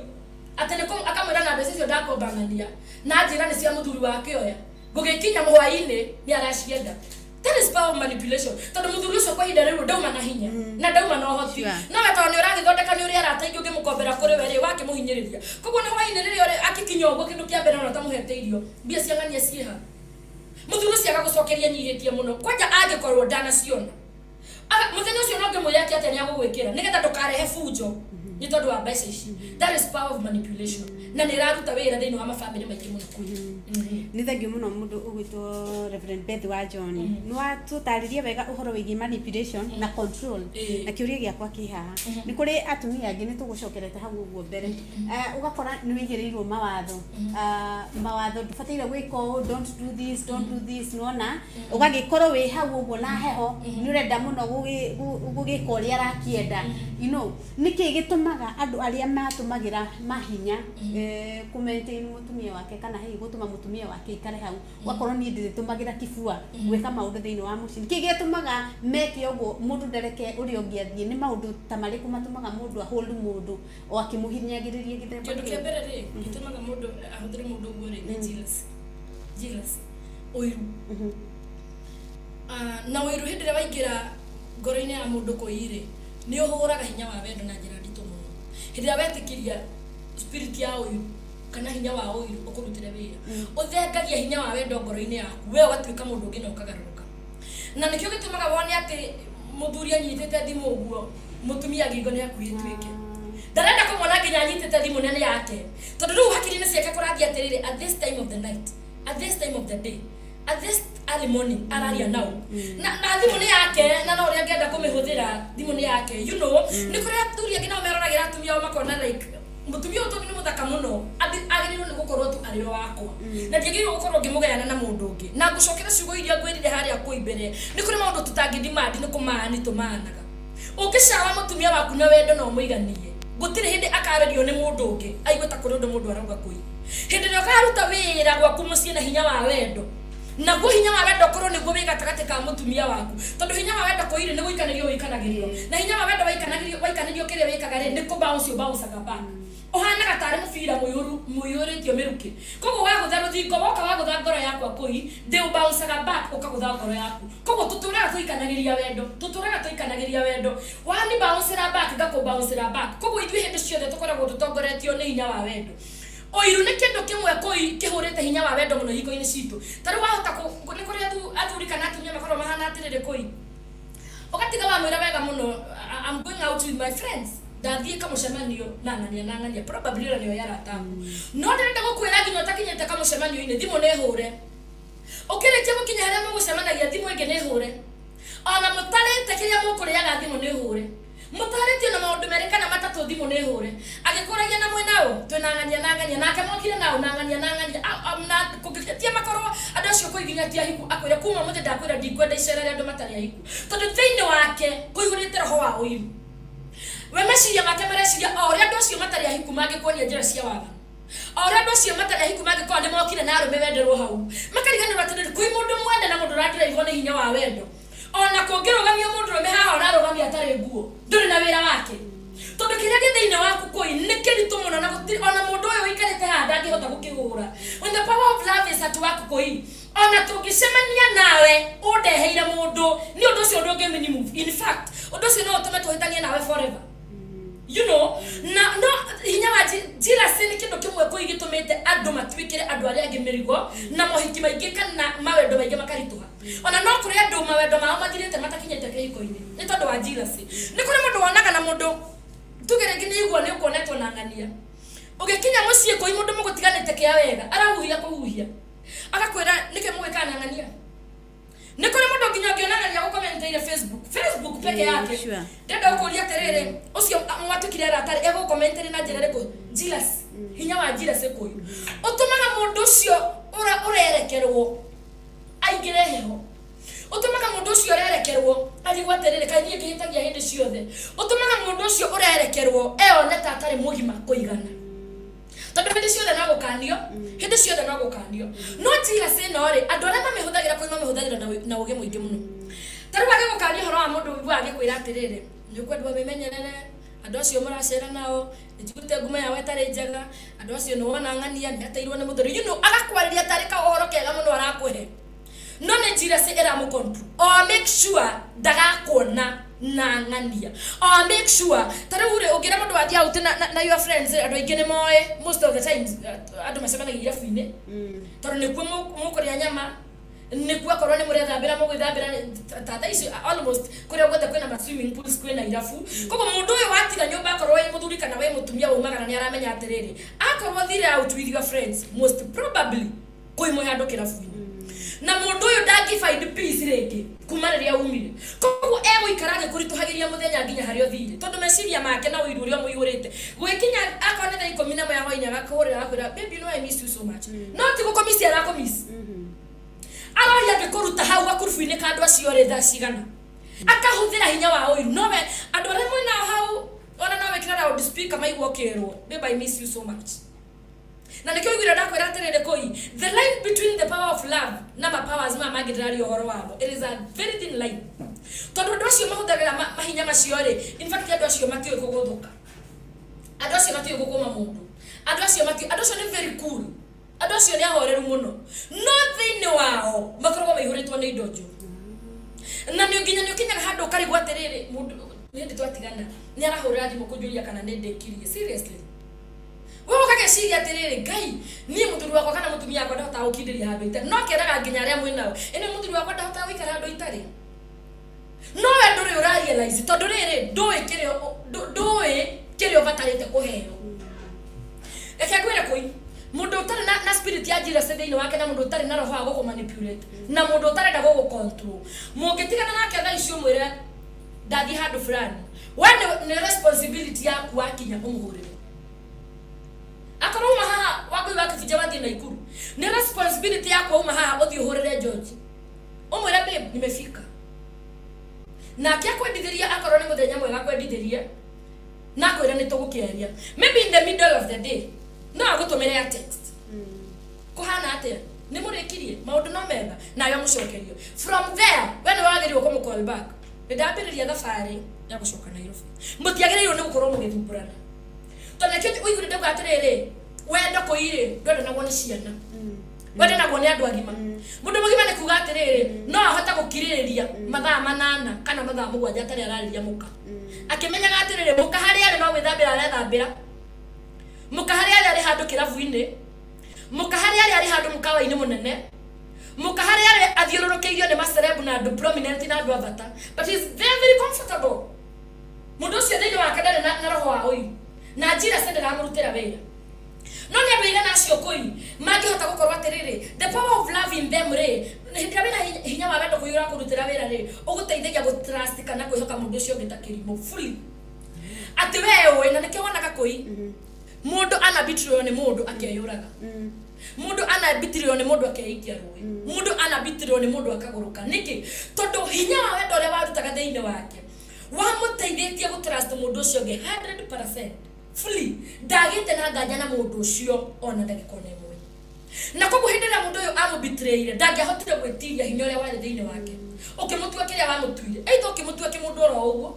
ati ni akamwira na mbeca icio ndakombangania na njira ni cia muthuri wake oya gugikinya muhwai-ini ni aracienda that is power manipulation tondu muthuri ucio kwa hinda riu ndauma na hinya na ndauma na uhoti no weto ni uragithondeka ni uri arateithio ngimukombera kuri weri wake muhinyiriria koguo ni hwai-ini riri akikinya uguo kindu kia mbere na tamuhete irio mbia cia ng'ania ciha muthuri ucio agagucokeria nyihitie muno kwanja angikorwo ndanaciona muthenya ucio no ngimwira ati atĩa ni agugwikira nigetha ndukarehe bunjo ni tondu wa mbeca ici that is power of manipulation na ni raruta wira thiini wa mafamily maingi muno ni thengiu muno mundu ugwitwo Reverend Beth wa John ni watutaririe wega uhoro wigi manipulation na control na kiuria giakwa kihaha ni kuri atumia angi ni tugucokerete hau uguo mbere ugakora ni wigirirwo mawatho ndubataire gwika don't do this nona ugagikorwo wi hau uguo na heho ni urenda muno gugika uria arakienda you know niki gitumaga andu aria matumagira mahinya ku maintain mutumia wake kana hei gutuma mutumia wake ikare hau wakorwo ni nditumagira kifua gwika maundu thiini wa mucini kigitumaga meke uguo mundu ndereke uri ungiathie ni maundu ta mariku matumaga mundu hold mundu o akimuhinyagiriria githemba kindu kia mbere ri gitumaga mundu ahuthire mundu uguo ri ni jealous oiru na oiru hindire waingira ngoro-ini ya mundu kuiri ni uhuraga hinya wa wendo na njira nditu muno hindire wetikiria spirit ya oiru kana hinya wa oiru ukurutire wira uthengagia hinya wa wendo ngoro-ini yaku we ugatuika mundu ungi na ukagaruruka na nikio gitumaga wone ati muthuri anyitite thimu uguo mutumia ngingo ni akuitwike ndarenda kumwona nginya anyitite thimu nene yake tondu riu hakiri-ini ciake kurathia atiriri at this time of the night at this time of the day at this early morning araria nao na thimu ni yake na no ria ngenda kumihuthira thimu ni yake you know ni kuria turia ngina meraragira atumia makona like mutumia uto ni muthaka muno agiriro ni gukorwo tu ariro wakwa na ndigirwo gukorwo ngimugayana na mundu ungi na ngucokera ciugo iria ngwirire haria ku imbere ni kuri maundu tutangi demand ni kumani tumanaga ukishawa mutumia waku na wendo no muiganie gutire hindi akarerio ni mundu ungi aigweta kuri undu mundu arauga kui hindi rio karuta wira gwaku mucii na hinya wa wendo na go hinya wa wendo korwo ni gubi gatagate ka mutumia waku tondu hinya wa wendo koire ni guikanagirio wikanagirio na hinya wa wendo waikanagirio kiria wikaga ri ni ku bounce back ohana gatare mufira muyuritio miruki kogo wagutha ruthingo woka wagutha ngoro yakwa kui they bounce back ukagutha ngoro yaku kogo tuturaga tuikanagiria wendo wani bounce back ngako bounce back kogo ithui hindi ciothe tukoragwo tutongoretio ni hinya wa wendo oiru ni kindu kimwe koi kihurite hinya wa wendo muno hiko-ini citu tari wahota ni kuri athuri kana atumia makorwo mahana atiriri koi ukatiga wa mwira wega muno I'm going out with my friends ndathie kamucemanio nangania probably ira niyo yaratamu no ndenda gukwira nginya utakinyete kamucemanio ine thimu ne hure ukirikia mukinya haria mugucemanagia thimu ingi ne hure ona mutarite kiria mukuriaga thimu ne hure mutaritio na maundu merikana matatu thimu ne hure agikuragia na mwenao twinangania nake mokire nao nangania amna kugitia makoro andu acio kuiginyatia hiku akwira kuma muthe ndakwira ndikwenda icerere andu matari hiku tondu thiini wake kuihurite roho wa uiru we meciria make mareciria oria andu acio matari hiku mangikuonia njira cia watha oria andu acio matari hiku mangikorwo ni mokire na arume wenderwo hau makariganirwo atiri kui mundu mwende na mundu radiraivwo ni hinya wa wendo ona kungirugamia mundu rume haha orarugamia atari nguo nduri na wira wake tondu kiria githiini waku koi ni kiritu muno na gutiri ona mundu uyu wikarite haha ndangihota gukihura when the power of love is at work koi ona tungicemania nawe undeheire mundu ni undu ucio ndungimini move in fact undu ucio no utume tuhitanie nawe forever you know no hinya wa jira sini kindu kimwe koi gitumite andu matwikire andu aria angi mirigo na mohiki maingi kana mawendo maingi makarituha ona no kuri andu mawendo mao mathirite matakinyete kihiko-ini ni tondu wa jealousy ni kuri mundu wonaga na mundu tugere ngini igwa ni ukonetwo na ngania ugikinya mucii koi mundu mugutiganite kia wega arahuhia kuhuhia akakwira nike mweka na ngania ni kuri mundu nginya ngionangania gukomenteire Facebook peke yake ndenda ukuria terere ucio mwatukire ratari ego commentere na njira riko jealous hinya wa jealous koi utumaga mundu ucio urerekerwo aingire heho utumaga mundu ucio urerekerwo arigwa terere kaini ngihitagia hindi ciothe utumaga mundu ucio urerekerwo eone ta atari mugima kuigana tondu hindi ciothe no gukanio no jealous ino ri andu aria mamihuthagira koi mamihuthagira na uge muingi muno taru wage gukanio horo wa mundu wibu agikwira atiriri ni kwendwa bimenyerere andu acio muracera nao njigurite ngume yawe tari njega andu acio no wona ngania ni atairwo ni muthuri you know agakwariria tarika uhoro kega muno arakuhe no ni jealousy era mu control or make sure ndagakuona na ngania or make sure tari ure ugira mundu wathia out na your friends andu aingi ni moe most of the times andu macemanagia irabu-ini tondu nikuo mukuria nyama nikuo korwo ni murethambira mugwithambira tata icio almost kuria gwothe kwina swimming pools kwina irabu kogo mundu uyu watiga nyumba akorwo wi muthuri kana wi mutumia umagana ni aramenya atiriri akorwo thire out with your friends most probably koi mwe handu kirabu-ini na mundu uyu ndangi find peace ringi kuma riria umire koguo egwikarage kurituhagiria muthenya nginya hario thire tondu meciria make na uiru uria muihurite gwikinya akone thaa 11 ya hwainyi agakurira akwira baby no I miss you so much no ti gukomisi arakomiss aroria ngikuruta hau akurubu-ini kandu acio ri thaa cigana akahuthira hinya wa uiru no we andu aria mwina hau ona nawe kira loud speaker maigua kirwo baby I miss you so much na nikio igwira ndakwira atiriri koi the line between the power of love na ma powers magirari ohoro wabo it is a very thin line tondu andu acio mahuthagira mahinya macio ri in fact andu acio matioi kuguthuka andu acio matioi gukuma mundu andu acio ni very cool andu acio ni ahoreru muno no thiini wao makorwo maihuritwo ni indo njuru na ni ukinyaga handu ukarigwa atiriri mundu hindi twatigana ni arahurira thimu kunjuria kana ni ndekirie seriously wewe ukageciria atiriri ngai ni muthuri wakwa kana mutumia wakwa ndahota gukindiria handu itari no keraga nginya aria mwinao ene muthuri wakwa ndahota guikara handu itari no we nduri urarealize tondu riri ndui kirio batarite kuheo reke ngwire koi mundu utari na spirit ya jealousy thĩinĩ wake na mundu utari na roho wa gũkũ manipulate na mundu utarenda gũkũ control mũngĩtigana nake thaa icio mwĩre ndathi handũ fulani wewe ni responsibility yaku akinya ũmũhũrĩre akorwo uma haha wagũ wake kĩja wathi na ikuru ni responsibility yako uma haha ũthiĩ ũhũrĩre George ũmwĩre babe nimefika na kia kwendithĩria akorwo nĩ mũthenya mwega kwendithĩria na kwĩra nĩ tũgũkĩaria maybe in the middle of the day no agũtũmĩre ya text kuhana atĩa nĩ mũrĩkirie maũndũ no mega na yo mũcokerio from there when wagĩrĩirwo kũmũ call back ndambĩrĩria thabarĩ ya gũcoka Nairobi mũtiagĩrĩirwo nĩ gũkorwo mũgĩthumbũrana tondũ kĩndũ ũigũrĩ ndauga atĩrĩrĩ wenda kũirĩ ndwenda naguo nĩ ciana wenda naguo nĩ andũ agima mũndũ mũgima nĩ kuga atĩrĩrĩ no ahote gũkirĩrĩria mathaa 8 kana mathaa 7 atarĩ ararĩria mũka akĩmenyaga atĩrĩrĩ mũka harĩa arĩ no gwĩthambĩra arethambĩra mũka harĩa arĩ handũ kĩrabu-inĩ mũka harĩa arĩ handũ mũkawa-inĩ mũnene mũka harĩa arĩ athiũrũrũkĩirio nĩ macerebu na andũ prominent na andũ avata but he is very very comfortable mũndũ ũcio thĩinĩ wake ndarĩ na roho wa ũiru na njĩra cendĩramũrutĩra wĩra no nĩ andũ aigana acio kũi mangĩhota gũkorwo atĩrĩrĩ the power of love in them rĩ hĩndĩ ĩrĩa wĩna hinya wa wendo kũiyũra kũrutĩra wĩra rĩ ũgũteithagia gũtrust kana kwĩhoka mũndũ ũcio ũngĩ ta kĩrimũ fully atĩ wewe na nĩkĩo wonaga kũi mundu ana betrayal ni mundu akeyuraga mundu ana betrayal ni mundu akeikia rũĩ mundu ana betrayal ni mundu akaguruka niki tondu hinya wa wendo ũrĩa warutaga thĩinĩ wake wamũteithĩtie gũtrust mundu ũcio ũngĩ 100% fully ndagĩte na nganja na mundu ũcio ona ndagĩka ona ĩmwe na koguo hĩndĩ ĩrĩa mundu ũyũ amũbetrayire ndangĩahotire gwĩtiria hinya ũrĩa warĩ thĩinĩ wake ũkĩmũtua kĩrĩa wamũtuire either ũkĩmũtua kĩmũndũ oro ũguo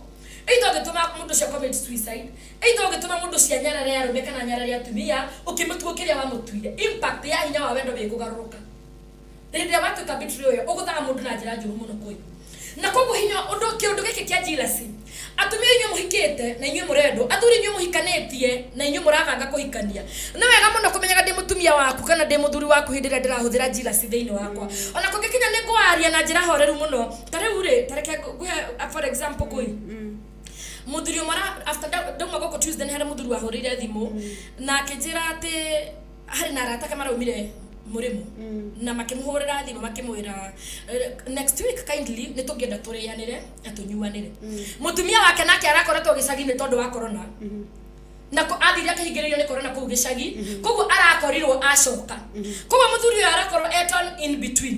either ũgĩtũma mũndũ ũcio commit suicide either ũgĩtũma mũndũ ũcio nyarare ya arũme kana nyarare ya atumia ũkĩmũtua kĩrĩa wamũtuire impact ya hinya wa wendo wĩkũgarũrũka hĩndĩ ĩrĩa watuĩka betrayal ũyũ ũgũthaga mũndũ na njĩra njũru mũno kũi na koguo hinya kĩũndũ gĩkĩ kĩa jealousy atumia inyuĩ mũhikĩte na inyuĩ mũrendwo athuri inyuĩ mũhikanĩtie na inyuĩ mũrabanga kũhikania nĩ wega mũno kũmenyaga ndĩ mũtumia waku kana ndĩ mũthuri waku hĩndĩ ĩrĩa ndĩrahũthĩra jealousy thĩinĩ wakwa ona kũngĩkinya nĩ ngwaria na njĩra horeru mũno ta rĩu rĩ tareke ngũhe for example kũi muthuri umara after ndauma gũkũ Tuesday nĩ harĩ muthuri wahũrĩire thimũ na akĩnjĩra atĩ harĩ na arata maraumire mũrĩmo na makĩmũhũrĩra thimũ makĩmwĩra next week kindly nĩ tũngĩenda tũrĩanĩre na tũnyuanĩre mũtumia wake nake arakoretwo gĩcagi-inĩ tondũ wa corona na athire akĩhingĩrĩrio nĩ corona kũu gĩcagi koguo arakorirwo acoka koguo mũthuri ũyũ arakorwo eton in between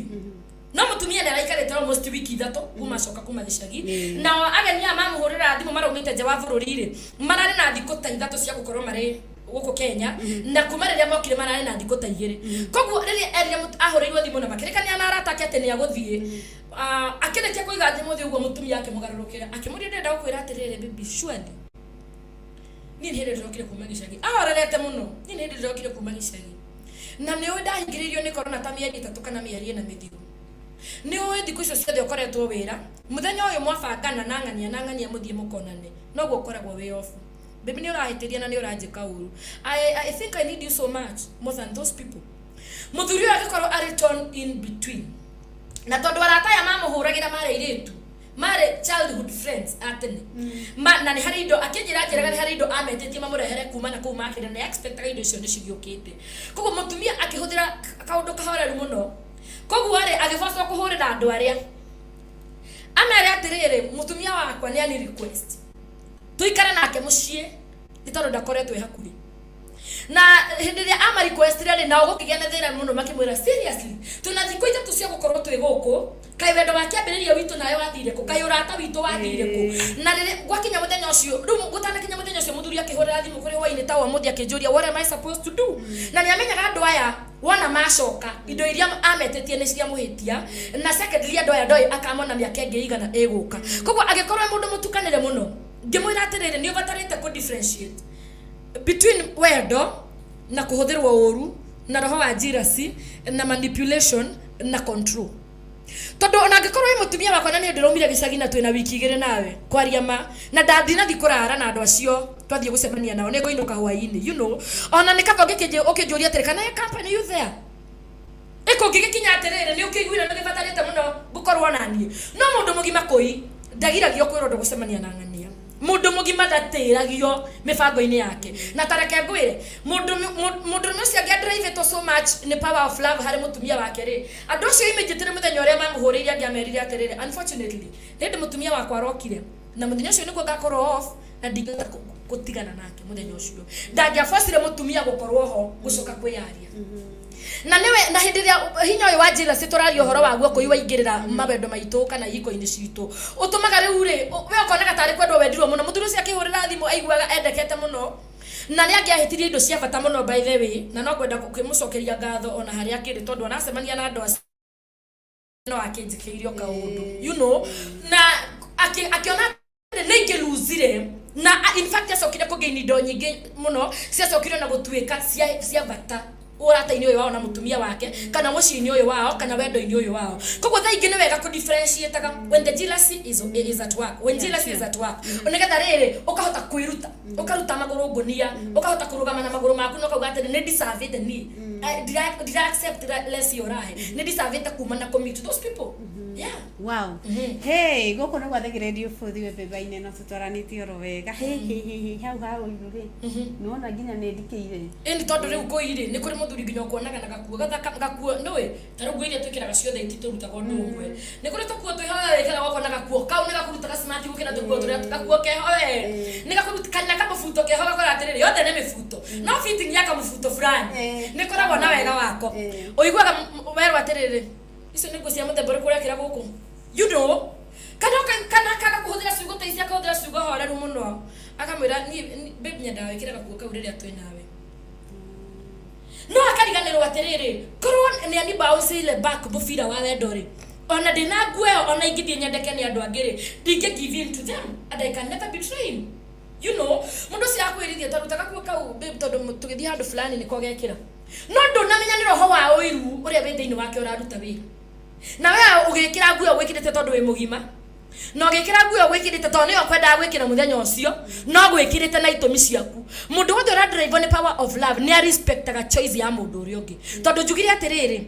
no mutumia nĩ araikarĩte almost wiki 3 kuma acoka kuma gĩcagi na ageni aya mamũhũrĩra thimũ maraumĩte nja wa bũrũri rĩ mararĩ na thikũ ta 3 cia gũkorwo marĩ gũkũ Kenya na kuma rĩrĩa mokire mararĩ na thikũ ta 2 koguo rĩrĩa ahũrĩirwo thimũ na makĩrĩkania na arata ake atĩ nĩ agũthiĩ akĩrĩkia kũiga thimũ thĩ ũguo mũtumia akĩmũgarũrũkĩra akĩmũria ndĩrenda gũkwĩra atĩrĩrĩ baby surely niĩ nĩ hĩndĩ ndĩrokire kuma gĩcagi ahorerete mũno niĩ nĩ hĩndĩ ndĩrokire kuma gĩcagi na nĩ ũĩ ndahingĩrĩirio nĩ corona ta mĩeri 3 kana mĩeri 4 mĩthiru nĩ ũĩ thikũ icio ciothe ũkoretwo wĩra mũthenya ũyũ mwabangana na ng'ania mũthiĩ mũkonane noguo ũkoragwo wĩ off baby nĩ ũrahĩtĩria na nĩ ũranjĩka ũru I think I need you so much more than those people mũthuri ũyũ agĩkorwo arĩ torn in between na tondũ arata aya mamũhũragĩra marĩ airĩtu marĩ childhood friends atene na nĩ harĩ indo akĩnjĩra njĩraga nĩ harĩ indo ametĩtie mamũrehere kuma na kũu makĩrĩa na expectaga indo icio nĩ cigĩũkĩte koguo mũtumia akĩhũthĩra kaũndũ kahoreru mũno koguo arĩ agĩbacwo kũhũrĩra andũ arĩa amere atĩrĩrĩ mũtumia wakwa nĩ ani request tuikare nake mũciĩ nĩ tondũ ndakoretwo hakuhĩ na hĩndĩ ĩrĩa ama request rĩ na ũgũkĩgĩa na thĩna mũno makĩmwĩra seriously tuna thikũ 3 cia gũkorwo twĩ gũkũ kaĩ wendo wa kĩambĩrĩria witũ nawe wathire kũ kaĩ ũrata witũ wathire kũ na rĩrĩa gwakinya mũthenya ũcio rĩu gũtanakinya mũthenya ũcio mũthuri akĩhũrĩra thimũ kũrĩ hwaĩ-inĩ ta ũmũthĩ akĩnjũria what am I supposed to do na nĩ amenyaga andũ aya wona macoka indo iria ametĩtie nĩ cia mũhĩtia na secondly andũ aya ndoĩ akamona mĩaka ĩngĩ igana ĩgũka koguo agĩkorwo mũndũ mũtukanĩre mũno ngĩmwĩra atĩrĩrĩ nĩ ũbatarĩte kũ differentiate between wendo na kuhũthĩrwo ũru na roho wa jealousy na manipulation na control tondu ona angĩkorwo wĩ mũtumia wakwa na nĩ ndĩraumire gĩcagi na twĩna wiki 2 nawe kwaria ma na ndathinathi kũrara na andũ acio twathiĩ gũcemania nao nĩ ngũinũka hwaĩ-inĩ you know ona nĩ kaba ũkĩnjũria atĩrĩ kana company you there ĩkũ ngĩgĩkinya atĩrĩrĩ nĩ ũkĩiguire nĩ gĩbatarĩte mũno gũkorwo na niĩ no mũndũ mũgima kũi ndagiragio kwĩrwo ndũ gũcemania na ng'ania mundu mugima ndatiragio mibango-ini yake na tareke ngwire mundu ucio angĩ drive so much ni power of love hari mutumia wake ri andu ucio imejitire muthenya uria mamuhuriire angiamerire atiriri unfortunately ndi mutumia wakwa arokire na muthenya ucio niguo ngakorwo off na ndingata gutigana nake muthenya ucio ndangiabocire mutumia gukorwo ho gucoka kwiyaria na niwe na hindi ria hinya uyu wa njira citurario horo waguo kuiwaingirira mabendo maitu kana iko-ini citu utumaga riu ri we ukonaga tari kwendwo wendirwo muno muthuri ucio akihurira thimu aiguaga endekete muno na ni angiahitirie indo cia bata muno by the way na no kwenda kukimucokeria ngatho ona haria akiri tondu anacemania na andu no akinjikiirio kaundu you know na akiona ningi luzire na in fact acokire kugaini indo nyingi muno ciacokire na gutuika cia bata urata-ini uyu wao na mutumia wake kana muciini uyu wao kana wendo-ini uyu wao koguo tha ingi ni wega ku differentiate when the jealousy is at work when jealousy is at work onegetha riri ukahota kwiruta ukaruta maguru ngunia ukahota kurugama na maguru maku no kauga atiri ni deserve it ni did I accept that less yorahe ni deserve it kuma na commit those people yeah wow hey goko no gwathegererio futhi we beba-ine no tutwaranitio ro wega hey hau iruri nona nginya ni ndikire ni tondu riu kuiri ni kuri muthuri nginya kuonaga na gakuo ndui tarugu iria twikiraga ciothe ititurutaga undu umwe ni kuri tukuo twihoya wikira goko na gakuo kau ni gakurutaga smart gukira tukuo turia gakuo keho we ni gakurutana kama futo keho gakora atiriri yothe ni mifuto no fitting yaka mufuto fulani ni koragwo na wega wako uiguaga werwa atiriri icio nĩ cia mũthemba ũrĩkũ ũrekĩra gũkũ you know kana kaga kũhũthĩra ciugo ta ici akahũthĩra ciugo horeru mũno akamwĩra babe nyendaga wĩkĩre gakuo kau rĩrĩa twĩ nawe no akariganĩrwo atĩrĩrĩ korwo nĩ ani bounce ile back mũbira wa wendo rĩ ona ndĩna nguo ĩyo ona ingĩthiĩ nyendeke nĩ andũ angĩ rĩ ndingĩ give in to them and I can never betray him you know mũndũ ũcio akwĩrithia tondũ gakuo kau babe tondũ tũgĩthiĩ handũ fulani nĩko gekĩra no ndũnamenya nĩ roho wa ũiru ũrĩa wĩ thĩinĩ wake ũraruta wĩra na wewe ugikira nguo gwikirite tondu wi mugima no gikira nguo gwikirite tondu niyo kwenda gwikira muthenya ucio no gwikirite na itumi ciaku mundu wothe ura drive on power of love ni respectaga choice ya mundu uri ungi tondu njugire atiriri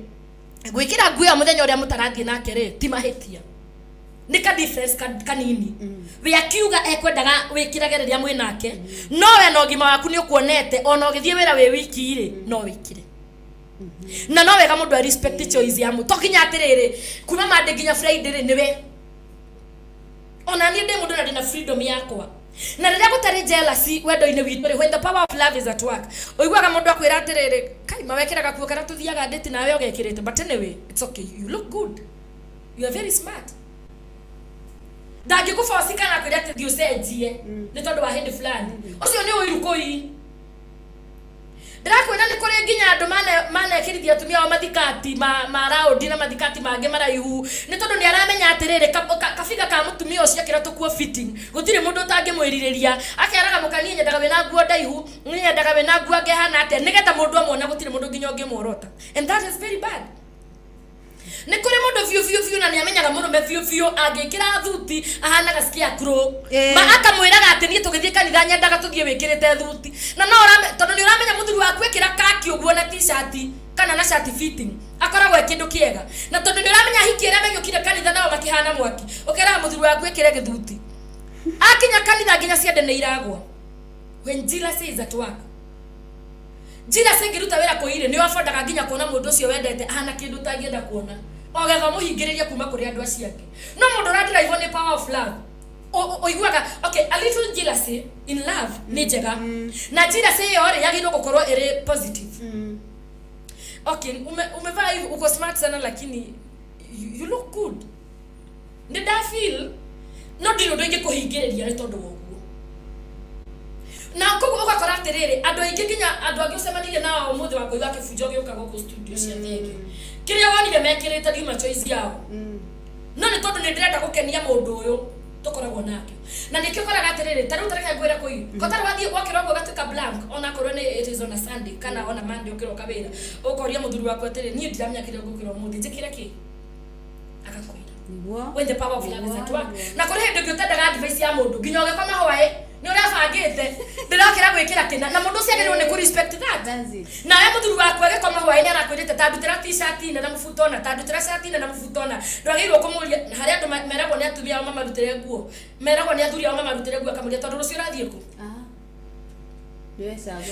gwikira nguo muthenya uria mutarathie nake ri ti mahitia ni ka difference kanini we akiuga ekwendaga wikirage riria mwi nake no we no gima waku ni ukuonete ona ugithie wira wi wiki ri no wikire na no wega mundu respect choice ya mundu tokinya atiriri kuma mande nginya Friday ri niwe ona ni ndi mundu na ndina freedom yakwa na riria gutari jealousy wendo-ini witu ri when the power of love is at work uiguaga mundu akwira atiriri kai mawekiraga kuo kana tuthiaga date nawe ugekirite but anyway it's okay you look good you are very smart ndangikuforce kana kwira ati thio cenjie ni tondu wa hindi fulani ucio ni uiru koi ndirakwira ni kuri nginya andu manekirithia atumia wa mathikati ma round na mathikati mangi maraihu ni tondu ni aramenya atiriri kabiga ka mutumia ucio akira tukuo fitting gutire mundu utangimwiririria akeraga mukani nyendaga wina nguo ndaihu nyendaga wina nguo ngehana ate nigetha mundu amwona gutire mundu nginya ungimworota and that is very bad ni kuri mundu fiu na ni amenyaga murume fiu angikira thuti ahanaga scarecrow ma akamwiraga ati ni tugithie kanitha nyendaga tuthie wikirite thuti na no tondu ni uramenya muthuri waku ikira kaki uguo na t-shirt kana na shirt fitting akoragwo kindu kiega na tondu ni uramenya hiki ira menyukire kanitha nao makihana mwaki ukera muthuri waku ikire githuti akinya kanitha nginya ciende ni iragwa when jealousy is at work jealousy ngiruta wira kuire ni wafondaga nginya kuona mundu ucio wendete ahana kindu tangienda kuona ogetha muhingiriria kuma kuri andu acio angi no mundu ra drive ni power of love oiguaga okay a little jealousy in love ni njega na jealousy yo ri yagirwo gukorwo iri positive okay umevaa hivi uko smart sana lakini you look good did I feel no ndino ndingi kuhingiriria ri tondu woguo na koguo ugakora atiriri andu aingi nginya andu angi ucemanirie nao muthi wa kuiga kifunjo giuka guku studio cia thenge kiria wonire mekirite thima choice yao no ni tondu ni ndirenda gukenia mundu uyu tukoragwo nake na nikio koraga atiriri taru tareka ngwira koi kotara wathie gwakira gwo gatuka blank ona korwo ni it is on a Sunday kana ona Monday ukiroka wira ukoria muthuri wako atiriri ni ndiramenya kire ngukira muthi njikira ki akakwira when the power of love is at work na kore hindi ngiotendaga advice ya mundu nginya ugekoma hwae ni uraba bangite ndirakira gwikira kina na mundu ciagirwo ni ku respect that na ya muthuru waku agikoma hwaini arakwirite tandutira t-shirt ina na mufutona tandutira shirt ina na mufutona ndwagirwo kumuria hari andu meragwo ni atumia mama marutire nguo meragwo ni athuri mama marutire nguo akamuria tondu rucio rathie ku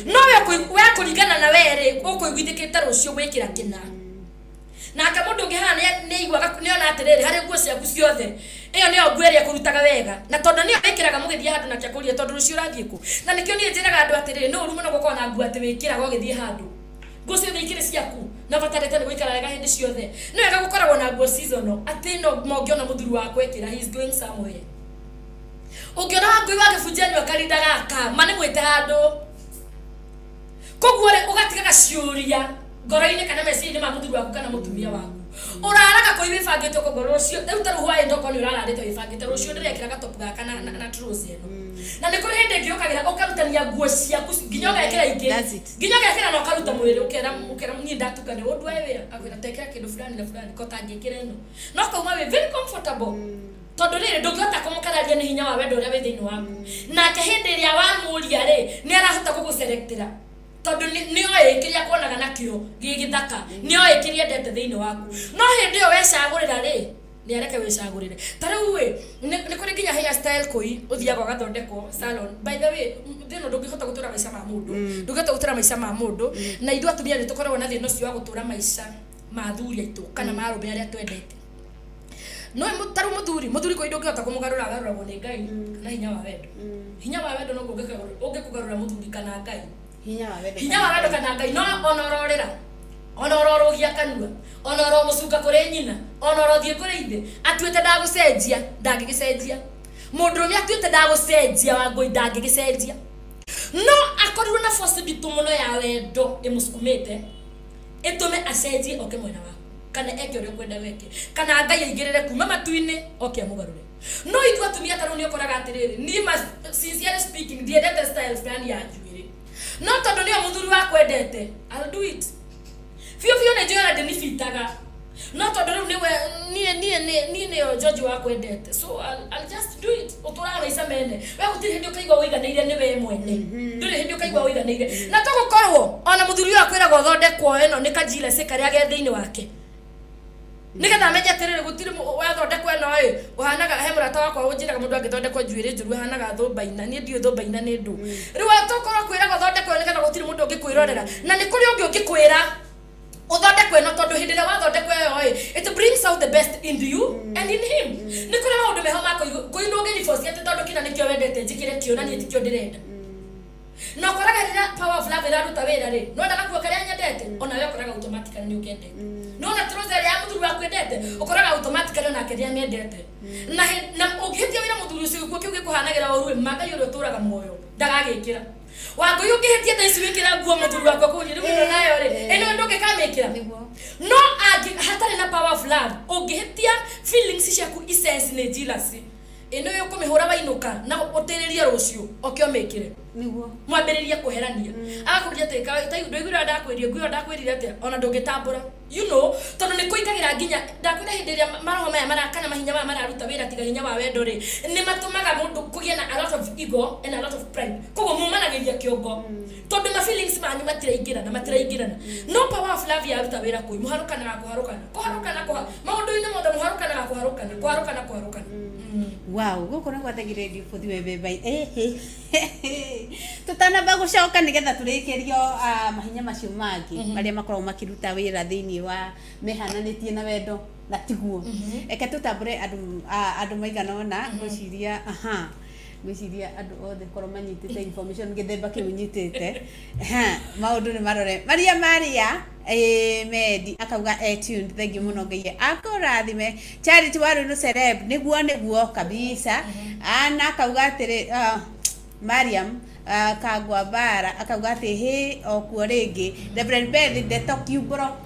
no we kuringana na were ukuiguithikite rucio gwikira kina na aka mundu ngihana ni igwaga ni ona atiriri hari nguo ciaku ciothe iyo ni ogweria kurutaga wega na tondu ni wikiraga mugithie handu na kyakuria tondu rucio rathie ku na nikio ni njiraga andu atiriri no rumo no gukona na nguo ati wikiraga ugithie handu nguo ciothe ikire ciaku na batarete ni gwikara wega hindi ciothe ni wega gukoragwo na nguo seasonal ati no mongiona muthuru wa kwikira he is going somewhere ungiona ngui wa gibunjani wakarinda gaka mane mwite handu koguo ugatigaga ciuria ngoro-ini kana meciria ma muthuru waku kana mutumia waku uraraga ko ibangite ko ngoro cio riu taru hwae ndoko ni urararite ibangite rucio ndirekira gatopu gaka na trouser eno na ni kuri hindi ngiokagira ukarutania nguo ciaku nginyoga ekira ingi nginyoga ekira no karuta mwiri ukera ni ndatukane undu wewe akwira tekera kindu fulani na fulani ko tangikira eno no ko we very comfortable tondu riri ndungihota kumukararia ni hinya wa wendo uria wi thiini waku nake hindi iria wamuria ri ni arahota guguselectira tondu ni oikiria kuonaga nakio gigithaka ni oikiria ndete thiini waku no hindi yo wecagurira ri ni areke wecagurire tariu we ni kuri nginya hair style koi uthiaga gathondekwo salon by the way thino ndungihota gutura maica ma mundu ndungihota gutura maica ma mundu na ithu atumia ni tukoragwo na thino cio wa gutura maica ma thuri aitu kana ma rumbe aria twendete no mutaru muthuri ko ndungihota kumugarura agaruragwo ni Ngai kana hinya wa wendo no ungikugarura muthuri kana Ngai hinya wa wendo kana Ngai no ona ororogia kanua ona oromucunga kuri nyina ona orothie kuri ithe atuite ndagucenjia ndangigicenjia mundurume atuite ndagucenjia wa Ngui ndangigicenjia no akorirwo na force nditu muno ya wendo imusukumite itume acenjie oke mwena waku kana eke uria kwenda weke kana Ngai aigirire kuma matu-ini oke mugarure no ithu atumia taru ni ukoraga atiriri ni sincerely speaking ndiendete style fulani ya njuiri no tondu ni muthuri wa kwendete I'll do it fio ne jora de nifitaga no tondu riu ni George wa kwendete so I'll just do it utura maica mene we gutiri hindi ukaigwa wiganeire ni we mwene nduri hindi ukaigwa wiganeire na tugukorwo ona muthuri wa kwira gothondekwo eno ni kajile sikaria ge thiini wake nikatha menye atiriri gutiri wathondekwo eno uhanaga he murata wakwa unjiraga mundu angithondekwo njuiri njuru hanaga thumbaina ni ndio thumbaina ni ndu riu atukorwo kwira gothondekwo nikatha gutiri mundu ungikwirorera na ni kuri ungi ungikwira uthondekwe no tondu hindi ria wathondekwe yo it brings out the best in you and in him ni kuri maundu meho mako kuindu ngeni force ati tondu kina nikio wendete njikire kio na ni tikio ndirenda no koraga rira power of love iraruta wira ri no ndaga kuo karia nyendete ona we koraga automatically ni ukende no na trouser ya muthuru wa kwendete ukoraga automatically na keria miendete na ugihitia wira muthuru ucio kuo kiu gikuhanagira oru manga yoro turaga moyo ndagagikira Wako yuki hetia ta isiwekira nguo muthuru wako kuri riu ino nayo ri eno ndoke kamekira no hatari na power of love ungihetia feelings ciaku essence ni jealousy eno yo kumihura bainuka na uteriria rucio okio mekire niguo mwambiriria kuherania agakuria teka ta ndo igura ndakwiria nguo ndakwirire ate ona ndungitambura you know tondu ni kuingagira nginya ndakwira hindiria maroho maya marakana mahinya maya mararuta wira tiga hinya wa wendo ri ni matumaga mundu kugia na a lot of ego and a lot of pride koguo mumanagiria kiongo tondu ma feelings manyu matiraingirana no power of love ya ruta wira kui muharukana maundu-ini mothe muharukana kuharukana wow gukora gwathagire radio futhi webe bai tutanamba gucoka nigetha turikirio mahinya macio mangi maria makoragwo makiruta wira thiini wa mehananitie na wendo na tiguo eke tutambure andu maigana ona gwiciria andu othe korwo manyitite information githemba kiu nyitite maundu ni marore Maria Medi akauga tuned thank you muno Ngai akorathime Charity waru no celeb niguo kabisa ana akauga atiri Mariam kagwa bara akauga ati he okuo ringi Reverend Beth the talk you bro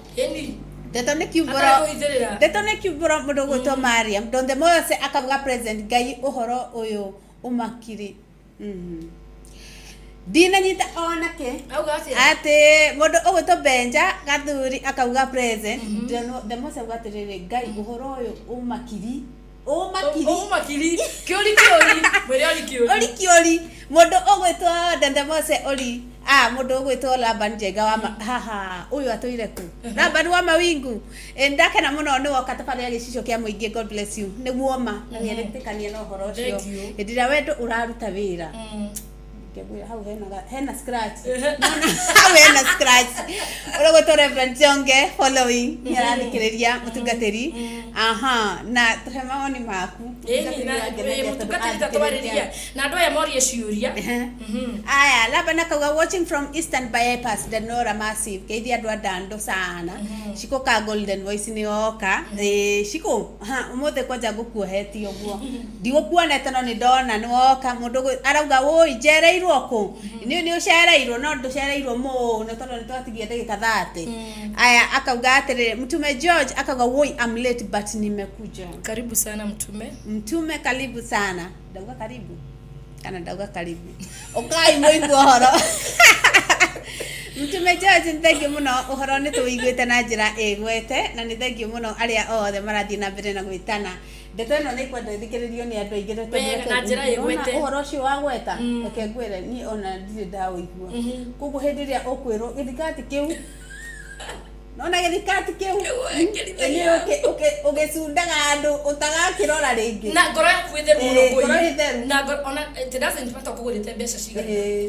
Detone kiburo mundu gwitwo Mariam donde mose akauga present Ngai uhoro uyu umakiri Dina nyita onake ati mundu ugwitwo Benja Gathuri akauga present the mose gwatirire Ngai uhoro uyu umakiri kiori mundu ugwitwo Ndendemose Oli mundu ugwitwo Laban Njenga wa haha uyu atuire ku Laban wa Mawingu ndakena muno ni woka tafaria gicicio kia muingi. God bless you ni muoma na ni eretikania no horo cio ndira wendo uraruta wira hau hena scratch hau hena scratch urogo to Reverend Jonge following yaranikireria mutungatiri na tremoni maku mutungatiri tatwariria na ndo ya morie ciuria aya laba nakauga watching from Eastern Bypass Danora Massive keithia andu adando sana shiko ka Golden Voice ni oka shiko umuthe kwanja gukuoheti oguo ndigukuonete no ni ndona ni oka mundu arauga woi jereirwo ku ni ucereirwo no nducereirwo muno tondu ni twatigie ndagika 30 aya akauga atirire Mtume George akauga woi I'm late but nimekuja. Karibu sana Mtume karibu sana ndauga karibu kana ndauga karibu okai muigwo horo Mtume George nthengio muno uhoro ni tuiguite na njira igwete na ni thengio muno aria othe marathi na mbere na gwitana ndeto no ni kwenda thikiririo ni andu aigire tondu na njira igwete uhoro cio wa gweta reke ngwire ni ona ndire ndaũigua kugu hindi ria ukwirwo githikati kiu nona githikati kiu ugisundaga andu utagakirora ringi na ngoro yaku itheru muno koi na ona it doesn't matter kugurite mbeca cigana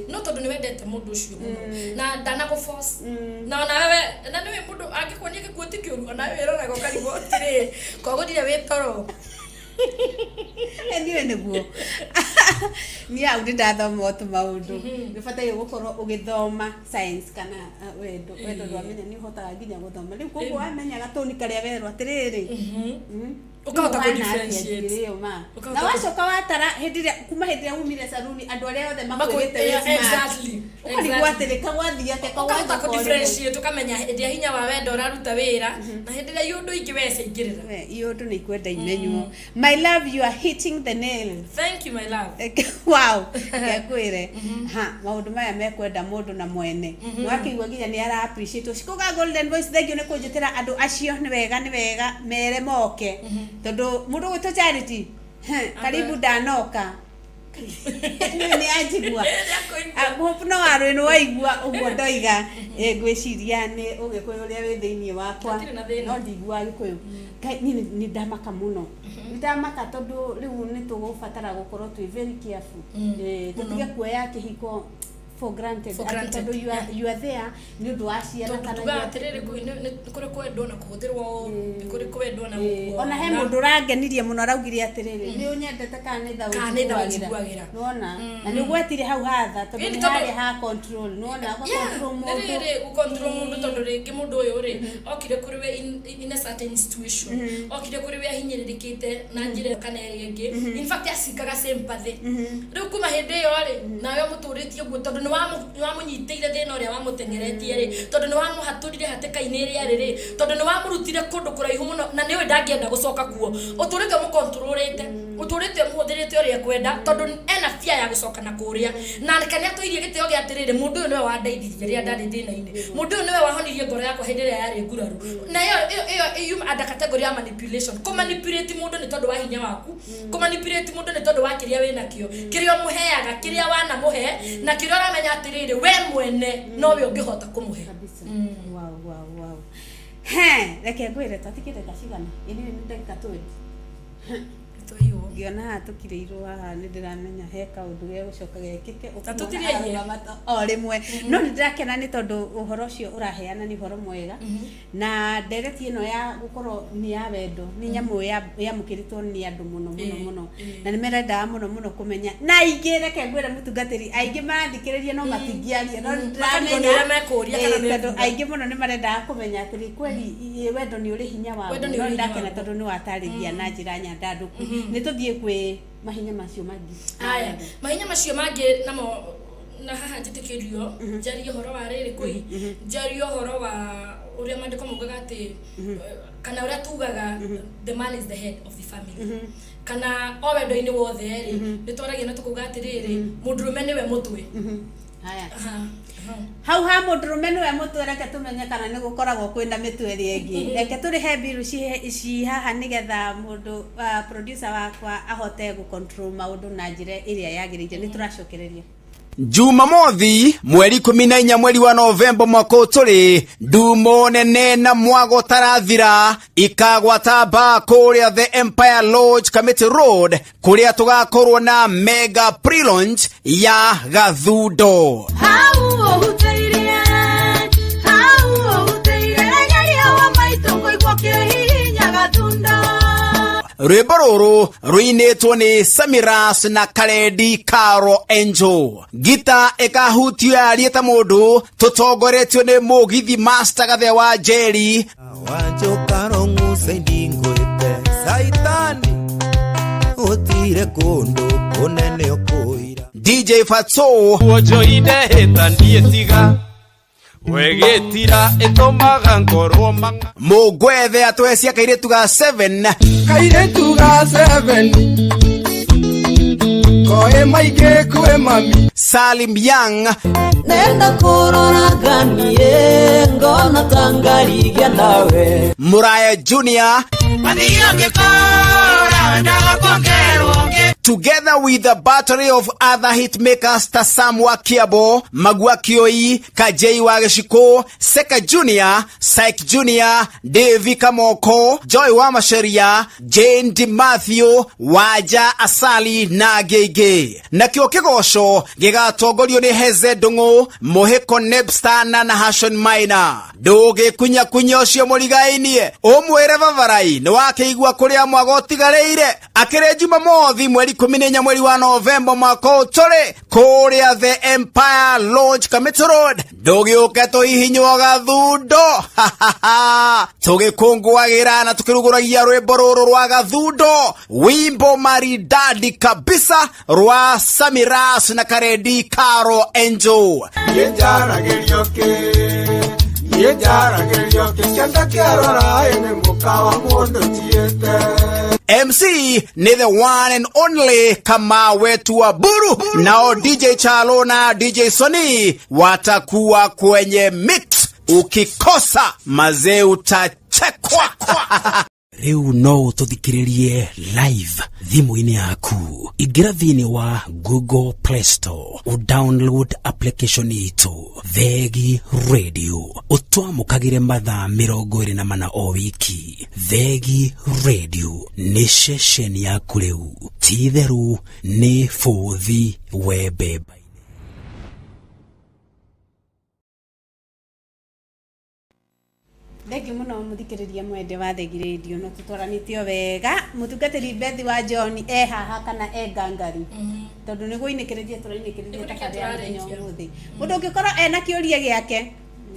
no tondu ni wendete mundu ucio muno na ndana go force na ona wewe na niwe mundu angikuonia gikuoti kiuru ona wewe roraga karibu tire kogo ndire witoro ndiwe niguo ni au ndathoma otu maundu nibatai gukorwo ugithoma science kana wendo rwamenya ni hotaga nginya guthoma riu koguo wamenya gatoni karia werwo atiriri ukahota ku differentiate na wacoka watara hindiria kuma hindiria umire saruni andu aria othe makwirite exactly ukagwatirika gwathia te ukahota ku differentiate ukamenya hindiria hinya wa wendo uraruta wira na hindiria yundu ingi wese ingirira yundu ni kwenda imenywo. My love, you are hitting the nail. Thank you my love. Wow yakwire maundu maya mekwenda mundu na mwene wakigwa nginya ni ara appreciate cikuga Golden Voice thengio ni kunjitira andu acio ni wega mere moke tondu mundu gwitwo Charity karibu ndanoka ni ajigwa hope no aru no waigua uguo ndoiga ngwiciria ni ugikuyu uria wi thiini wakwa no ndigua gikuyu ni ndamaka muno ndamaka tondu riu ni tugubatara gukorwo twi very careful tutige kuoya kihiko for granted tondu you are there ni undu wa ciana kana atiriri kuri kwendwo na kuhuthirwo kuri kwendwo na ona he mundu urangenirie muno araugire atiriri ni unyendete kana ni thauti nona na ni gwetire hau hatha tondu ni hari ha control nona control mundu control mundu tondu ringi mundu uyu ri okire kuri we in a certain situation okire kuri we hinyiririkite na njire kana ringi in fact asikaga sympathy riu kuma hindi yo ri nayo muturitie guo tondu ni wamunyitire thina uria wamutengeretie ri tondu ni wamuhaturire hateka-ini ria riri tondu ni wamurutire kundu kuraihu muno na niwe ndangienda gucoka kuo uturite mu controlite uturite muhuthirite uria kwenda tondu ena fia ya gucoka na kuria na kania tuirie gitio gia atiriri mundu niwe wandeithirie ria ndari thina-ini mundu niwe wahonirie ngoro yakwa hindi ria yari nguraru na iyo ada category ya manipulation kumanipulate mundu ni tondu wa hinya waku kumanipulate mundu ni tondu wa kiria wina kio kiria muheaga kiria wana muhe na kiria uramenya atiriri we mwene no we ungihota kumuhe kabisa. Wow reke ngwire twatikite kacigana ini ni ndagika 20 ngiona tukireirwo haha ni ndiramenya he kaundu ge gucoka gekike o rimwe no ni ndirakena ni tondu uhoro ucio uraheana ni uhoro mwega na ndereti ino ya gukorwo ni ya wendo ni nyamu ya mukiritwo ni andu muno na ni merenda muno kumenya na ingi reke ngwire mutungatiri aingi marathikiriria no matingiaria no ndiramenya tondu aingi muno ni marenda kumenya atiri kweli wendo ni uri hinya wa no ndakena tondu ni watariria na njira nyandanduku ni tuthie kwi mahinya macio mangi aya mahinya macio mangi namo na haha njitikirio njario horo wa riri kwi njario horo wa uria mandiko mugaga ati kana uria tugaga the man is the head of the family kana o wendo-ini wothe ri ni twaragia na tukuga atiriri mundurume niwe mutwe haya hau ha mũndũrũme nĩwe mũtwereke tũmenye kana nĩ gũkoragwo kwĩna mĩtweri ĩngĩ reke tũrĩhe mbiru ci haha nĩgetha mũndũ producer wakwa ahote gũ-control maũndũ na njĩra ĩrĩa yagĩrĩire. nĩ tũracokereria Jumamothi mweri 14 mweri wa Novemba mwaka tũrĩ ndumo nene na mwago tarathira ikagwata ba kũrĩa the Empire Lodge Committee Road kũrĩa tũgakorwo na mega pre-launch ya Gathundo. Rwĩmbo rũrũ rũinĩtwo nĩ Samiras na Karedi Karo Angel. Gita ĩkahutio yariĩ mũndũ tũtongoretio nĩ mũgithi Master Gathe wa Njeri. Wanjũkaro ng'ucaindi ngwĩte Saitani ũtire kũndũ kũnene ũkũira. DJ Fatso Wonjoine hĩta ndiĩ tiga wegetira etomaga ngorwo manga Mũgwethe atwecia kairĩtu ga 7 kairetu ga 7 koe maige kwe mami Salim Young nenda kurora ganie ngona tangarigia nawe Muraya Junior together with the battery of other hitmakers Tasam wa Kiabo, Magua Kioi, Kajei wa Geshiko, Seka Junior, Syke Junior, Davy Kamoko, Joy wa Masheria, Jane Di Matthew, Waja Asali na Gege. Na kio kigosho gĩgatongorio nĩ Heze Ndung'u, Mohiko Nebstar na Nahashon Maina. Ndũgĩ kunya ũcio mũrigainie ũmwĩre vavarai nĩ wakĩigua kũrĩa mwagotigarĩire akĩrĩ Jumamothi mweri 14 mweri wa Novemba mwaka tũrĩ kũrĩa the Empire Lodge Committee Road. Ndũgĩũke tũhihinywo Gathundo tũgĩkũngũagĩra na tũkĩrugũragia rwĩmbo rũrũ rwa Gathundo, wimbo maridadi kabisa rwa Samiras na Karedi Karo Angel. MC ni the one and only kama wetu wa Buru, nao DJ Chalo na DJ Sony watakuwa kwenye mix. Ukikosa mazee utachekwa. Riu no tuthikiririe live thimu-ini yaku. Ingira thini wa Google Play Store download application itu Thegi Radio utwamukagire mathaa 24 o wiki. Thegi Radio ni session yaku riu titheru ni futhi webe. Thegi muno muthikiriria mwende wa Thegi Radio no tutwaranitio wega mutungatiri Bethi wa John haha kana Gangari tondu ni guinikiriria turainikiria tabarĩra ya umuthi mundu ungikorwo ena kiuria giake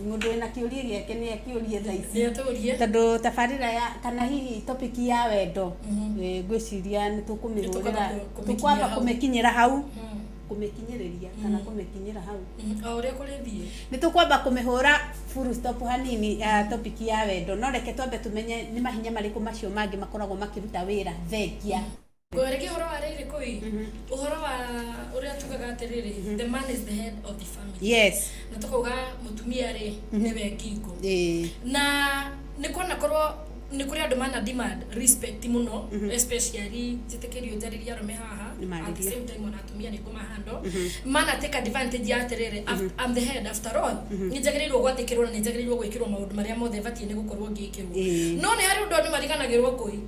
mundu ena kiuria giake ni akiurie thaici tondu tabarĩra ya kana hihi topic ya wendo ngwiciria ni tukumihurira tukwamba kumekinyira hau kumekinyiriria kana kumekinyira hau o uria kurithie ni tukwamba kumihura full stop hanini topic ya wendo no reke twambe tumenye ni mahinya mariku macio mangi makoragwo makiruta wira thengia gorege horo wa riri koi uhoro wa uria tugaga atiriri the man is the head of the family. Yes na tukoga mutumia ri niwe ngingo na nikona korwo ni kuri andu mana demand respect muno especially jitekerio jariria rome haha at the same time wanatumia ni kuma hando mana take advantage ya terere I'm the head after all ni jagĩrĩirwo gwathĩkĩrwo na ni jagĩrĩirwo gwĩkĩrwo maũndũ maria mothe batie ni gukorwo ngĩkĩrwo no ni hari undu mariganagĩrwo koi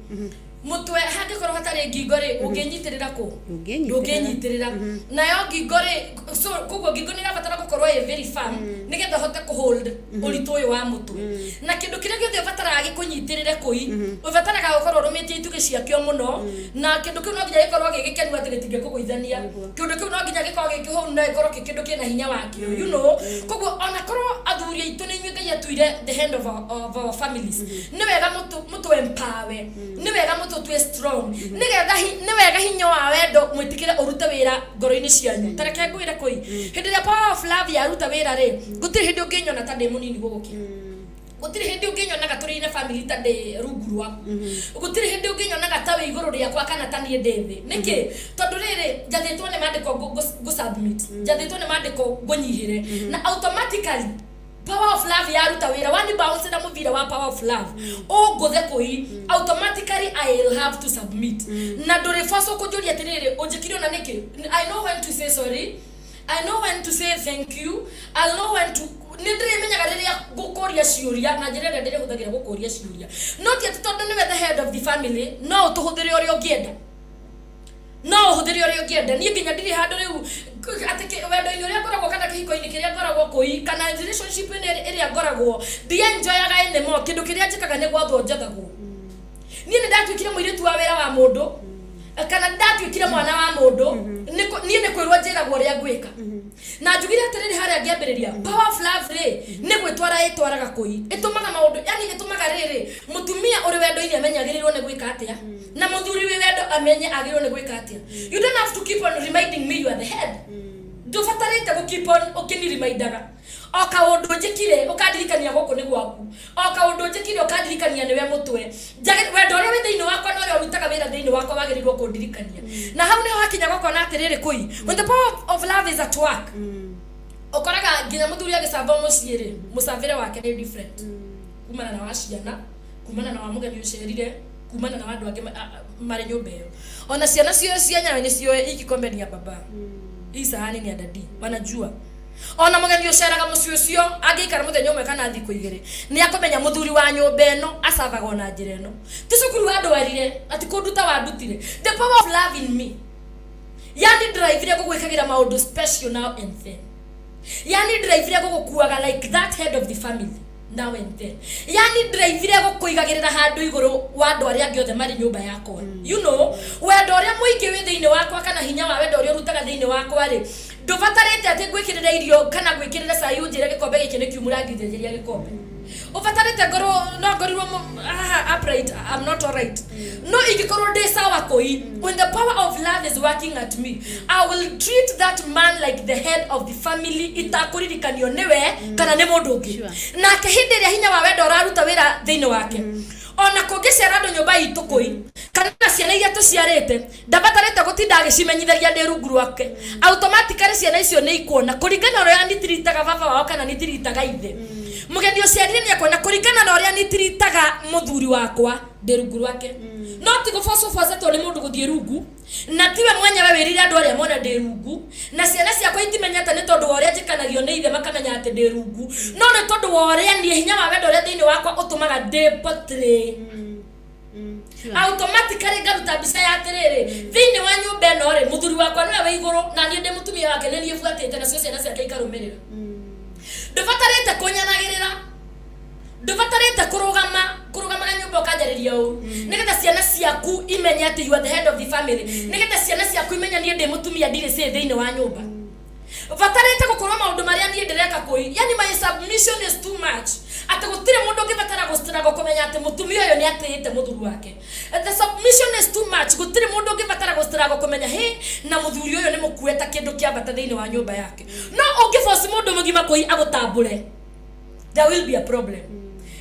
mutwe hangĩkorwo hatarĩ ngingo ri ũngĩnyitirĩra kũ ndũngĩnyitirĩra nayo ngingo ri so koguo ngingo ni irabatara gukorwo very firm nigetha hote ku hold ũritũ ũyũ wa mũtwe na kĩndũ kĩrĩa gĩothe ũbataraga gĩkũnyitĩrĩre koi ũbataraga gukorwo ũrũmĩtie itugĩ ciakĩo mũno na kĩndũ kĩu no nginya gĩkorwo gĩgĩkenu atĩ gĩtingĩkũgũithania kĩndũ kĩu no nginya gĩkorwo gĩkĩhũnu na gĩkorwo kĩndũ kĩna hinya wakĩo you know koguo ona korwo athuri aitũ nĩ inyuĩ Ngai atuire the hand of our families nĩ wega mũtũ empower nĩ wega mũtũ twe strong nigetha ni wega hinya wa wendo mwitikire urute wira ngoro-ini cianyu tareke ngwire koi hindi ya power of love ya ruta wira ri gutiri hindi unginyona ta ndi munini gugukia gutiri hindi unginyonaga turi ina family ta de rungu rwaku gutiri hindi unginyonaga ta we iguru riakwa kana ta nie ndethi niki tondu riri jathitwo ni mandiko go submit jathitwo ni mandiko gonyihire na automatically power of love yaruta wira wani bounce na muvira wa power of love o gothe koi automatically I will have to submit na dore faso kujuria atiriri unjikirio na niki I know when to say sorry, I know when to say thank you, I know when to nindire menyaga riria gukoria ciuria na njira ndire huthagira gukoria ciuria not yet tondu ni the head of the family no tuhuthire uri ungienda no huthire uri ungienda ni nginya ndiri handu riu atike wendo ini uri ngoragwo kana kihiko ini kiria ngoragwo koi kana relationship ini iri ngoragwo dia enjoyaga ene mo kindu kiria njikaga ni gwathwo njathagwo ni ndatwikire muiritu wa wera wa mundu kana ndatwikire mwana wa mundu ni ne kwirwo njiragwo ria ngwika na njugire atiriri haria ngiambiriria power of love ri ni gwitwara itwaraga koi itumaga maundu yani itumaga riri mutumia uri wendo ini amenyagirirwo ni gwika atia na muthuri wi wendo amenye agirwo ni gwika atia. You don't have to keep on reminding me you are the head. Do fatarite go keep on okini remindaga oka undu njikire ukadirikania goko ni gwaku oka undu njikire ukadirikania niwe mutwe wendo ria we thiini wakwa no ria urutaga wira thiini wakwa wagirirwo kundirikania na hau niho hakinya goko na atiriri kui when the power of love is at work okoraga nginya muthuri agisamba muciiri musavire wake ni different kumana na waciana kumana na wamugeni ucerire kumana na wandu angi mari nyumba iyo ona ciana cio cianyawe ni cio igikombe ni ya baba isahani ni ya dadi wanajua ona mugeni uceraga mucio cio angikara muthenya umwe kana thiku igiri ni akomenya muthuri wa nyumba eno acavaga ona njira eno ticukuru wa ndwarire ati kunduta wa ndutire the power of love in me yani drive ria gugwikagira maundu special now and then yani drive ria gugukuaga like that head of the family now and then yani drive ria gukuigagirira handu iguru wa ndu aria ngiothe mari nyumba yakwa you know wendo ria muingi wi thiini wakwa kana hinya wa wendo ria urutaga thiini wakwa ri ndubatarite ati gwikirira irio kana gwikirira cai unjire gikombe giki ni kiumura ngithiria gikombe ubatarite ngoro no ngorirwo upright I'm not alright no igikorwo ndi sawa koi when the power of love is working at me I will treat that man like the head of the family itakuririkanio niwe kana ni mundu ungi na kehinde ria hinya wa wendo raruta wira thiini wake ona kungicera andu nyumba itu koi kana ciana iria tuciarite ndabatarite gutinda agicimenyithagia ndi rungu rwake automatically ciana icio ni ikuona kuringana uria nitiritaga baba wao kana nitiritaga ithe mugeni uciarire ni akona kuringana na uria nitiritaga muthuri wakwa ndi rungu rwake no ti gufoca to ni mundu guthie rungu na tiwe mwenyewe wirire andu aria mona ndi rungu na ciana ciakwa itimenyata ni tondu uria njikanagio ni ithe makamenya ati ndi rungu no ni tondu uria ni hinya wa wendo uria thiini wakwa utumaga ndi potri automatically garuta bisa ya atiriri thiini wa nyumba eno ri muthuri wakwa niwe wi iguru na nie ndi mutumia wake ni nie fuatite na ciana ciake ikarumirira ndubatarite kunyanagirira ndubatarite kurugama na nyumba ukanjariria uru nigetha ciana ciaku imenya ati you are the head of the family nigetha ciana ciaku imenya nie ndi mutumia ndire ci thiini wa nyumba vatarite gukorwo maundu maria nie ndireka koi yani my submission is too much ati gutire mundu ngivatara gustirago kumenya ati mutumia uyu ni atite muthuri wake the submission is too much gutire mundu ngivatara gustirago kumenya he na muthuri uyu ni mukueta kindu kia bata thiini wa nyumba yake no ungiforce mundu mugima koi agutambure there will be a problem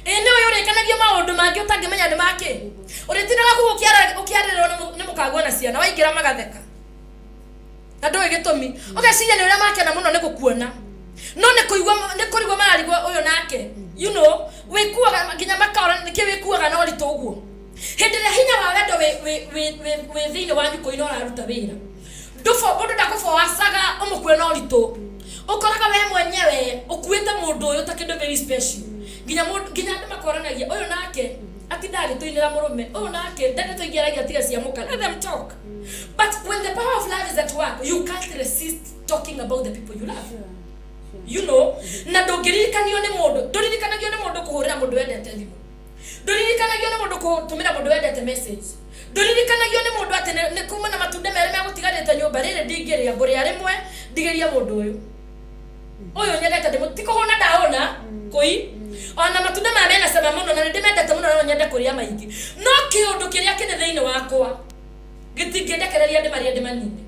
ene uyu rekanagio maundu mangi utangimenya ni make uritinaga ukiarira ni mukagwa na ciana waingira magatheka na ndoe gitumi ugeciria ni uria makena muno ni gukuona no ni kurigwa mararigwa uyu nake you know wikuaga nginya makora niki wikuaga no ritu uguo hindi ria hinya wa wendo we thiini wa nyuko ino raruta wira ndufo mundu ndakufoacaga umukue no ritu ukoraga we mwenyewe ukuite mundu uyu ta kindu very special nginya andu makoranagia uyu nake atindari tuinira murume uyu nake ndende tuingiragia tiga cia muka let them talk but when the power of love is at work you can't resist talking about the people you love you know na ndungirikanio ni mundu nduririkanagio ni mundu kuhurira mundu wendete thimu nduririkanagio ni mundu kutumira mundu wendete message nduririkanagio ni mundu ati ni kuma na matunda mere me gutigarite nyumba riri ndingiria mburi arimwe ndigeria mundu uyu nyendete ndimu tikuhona ndaona koi ona matunda ma mena sama muno na ndimendete muno no nyende kuria maingi no kiundu kiria kine thiini wakwa gitingendekereria ndi maria ndi manini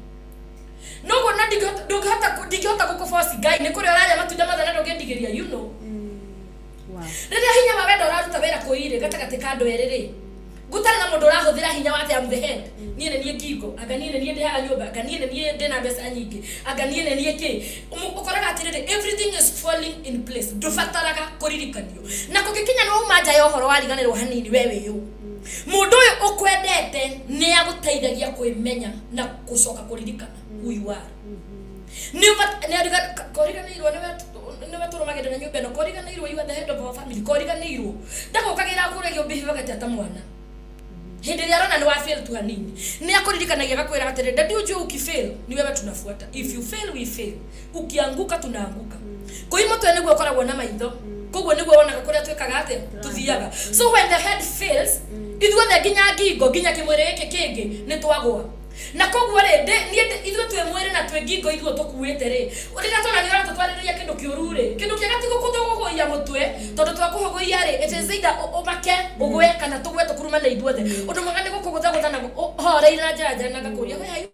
no gona ndingihota gukuforce guy ni kuri oranya matunda mathana ndungendigeria you know Rĩrĩa hinya wa wendo ũraruta wĩra kũire gatagatĩ ka andũ erĩ gũtarĩ na mũndũ ũrahũthĩra hinya wa I'm the head niĩ nĩ niĩ ngingo anga niĩ nĩ niĩ ndĩhaga nyũmba anga niĩ nĩ niĩ ndĩna mbeca nyingĩ anga niĩ nĩ niĩ kĩ ũkoraga atĩrĩrĩ everything is falling in place ndũbataraga kũririkanio na kũngĩkinya no uma nja ya ũhoro wariganĩrwo hanini we wĩyũ mũndũ ũyũ ũkwendete nĩ agũteithagia kwĩmenya na gũcoka kũririkana who you are koriganĩirwo nĩwe tũrũmagĩrĩra na nyũmba ĩno koriganĩirwo you are the head of our family koriganĩirwo ndagũkagĩra kũrĩa ũmbĩhĩva gatata mwana hindi ĩrĩa arona nĩ wa fail tu hanini nĩ akũririkanagia gakwĩra atĩrĩ ndadi ujue ukifail ni wewe tunafuata if you fail we fail ukianguka tunaanguka kũi mũtwe nĩguo ũkoragwo na maitho koguo nĩguo wonaga kũrĩa twĩkaga atĩa tuthiaga so when the head fails ithuothe nginya ngingo nginya kĩmwĩrĩ gĩkĩ kĩngĩ nĩ twagwa na koguo rĩ ithuĩ twĩ mwĩrĩ na twĩ ngingo ithuĩ tũkuĩte rĩ rĩrĩa twana nĩ ũratũtwarĩrĩria kĩndũ kĩũru rĩ kĩndũ kĩega ti gũkũhũhũia mũtwe tondũ twakũhũhũia rĩ it is either ũmake ũgwe kana tũgwe tũkurumane ithuothe ũndũ mwega nĩ gũkũgũthagũtha na horeire na njĩra na ngakũria we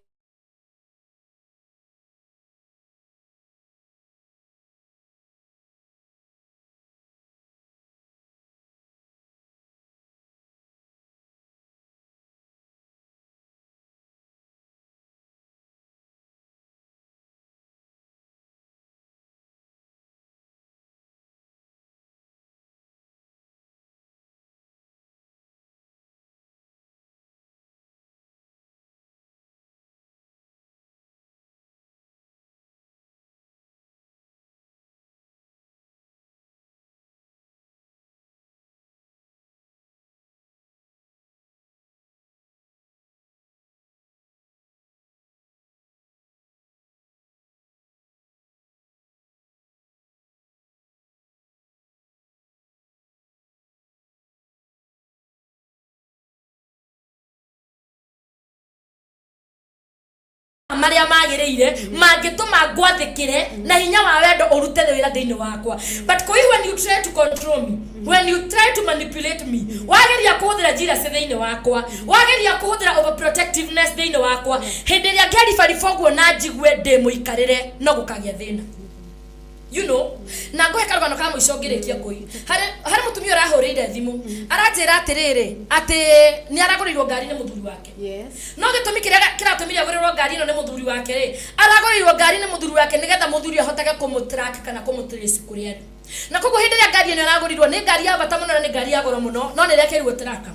maria magĩrĩire mangĩtũma ngwathĩkĩre na hinya wa wendo ũrute wĩra thĩinĩ wakwa but when you try to control me when you try to manipulate me wageria kũhũthĩra njĩra thĩinĩ wakwa wageria kũhũthĩra overprotectiveness thĩinĩ wakwa hĩndĩ ĩrĩa ngĩaribariboguo na njigue ndĩ mũikarĩre no gũkagĩa thĩna you know na ngohe karugano ka mũico ngĩrĩkia kũi harĩ mũtumia ũrahũrĩire thimũ aranjĩra atĩrĩrĩ atĩ nĩ aragũrĩirwo ngari nĩ mũthuri wake no gĩtũmi kĩrĩa kĩratũmire agũrĩrwo ngari ĩno nĩ mũthuri wake rĩ aragũrĩirwo ngari nĩ mũthuri wake nĩgetha mũthuri ahotage kũmũtrack kana kũmũtrace kũrĩa arĩ na koguo hĩndĩ ĩrĩa ngari ĩno ĩragũrĩirwo nĩ ngari ya bata mũno na nĩ ngari ya goro mũno no nĩ ĩrekeirwo tracker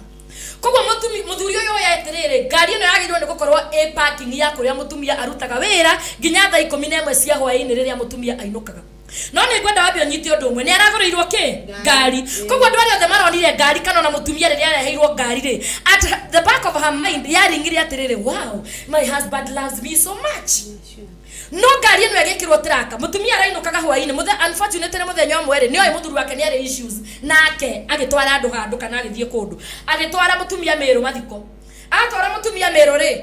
koguo mũthuri ũyũ oya atĩrĩrĩ ngari ĩno yagĩrĩirwo nĩ gũkorwo parking ya kũrĩa mũtumia arutaga wĩra nginya thaa 11 cia hwaĩ-inĩ rĩrĩa mũtumia ainũkaga no nĩ ngwenda wambe ũnyite ũndũ ũmwe nĩ aragũrĩirwo ngari koguo andũ arĩa othe maronire ngari kana na mũtumia rĩrĩa areheirwo ngari rĩ at the back of her mind yaringire atĩrĩrĩ wow my husband loves me so much no ngari ĩno ĩgĩkĩrwo tracker mũtumia arainũkaga hwaĩ-inĩ unfortunately mũthenya ũmwe rĩ nĩoĩ mũthuri wake nĩ arĩ issues nake agĩtwara andũ handũ kana agĩthiĩ kũndũ agĩtwara mũtumia Mĩrũ mathiko atwara mũtumia Mĩrũ rĩ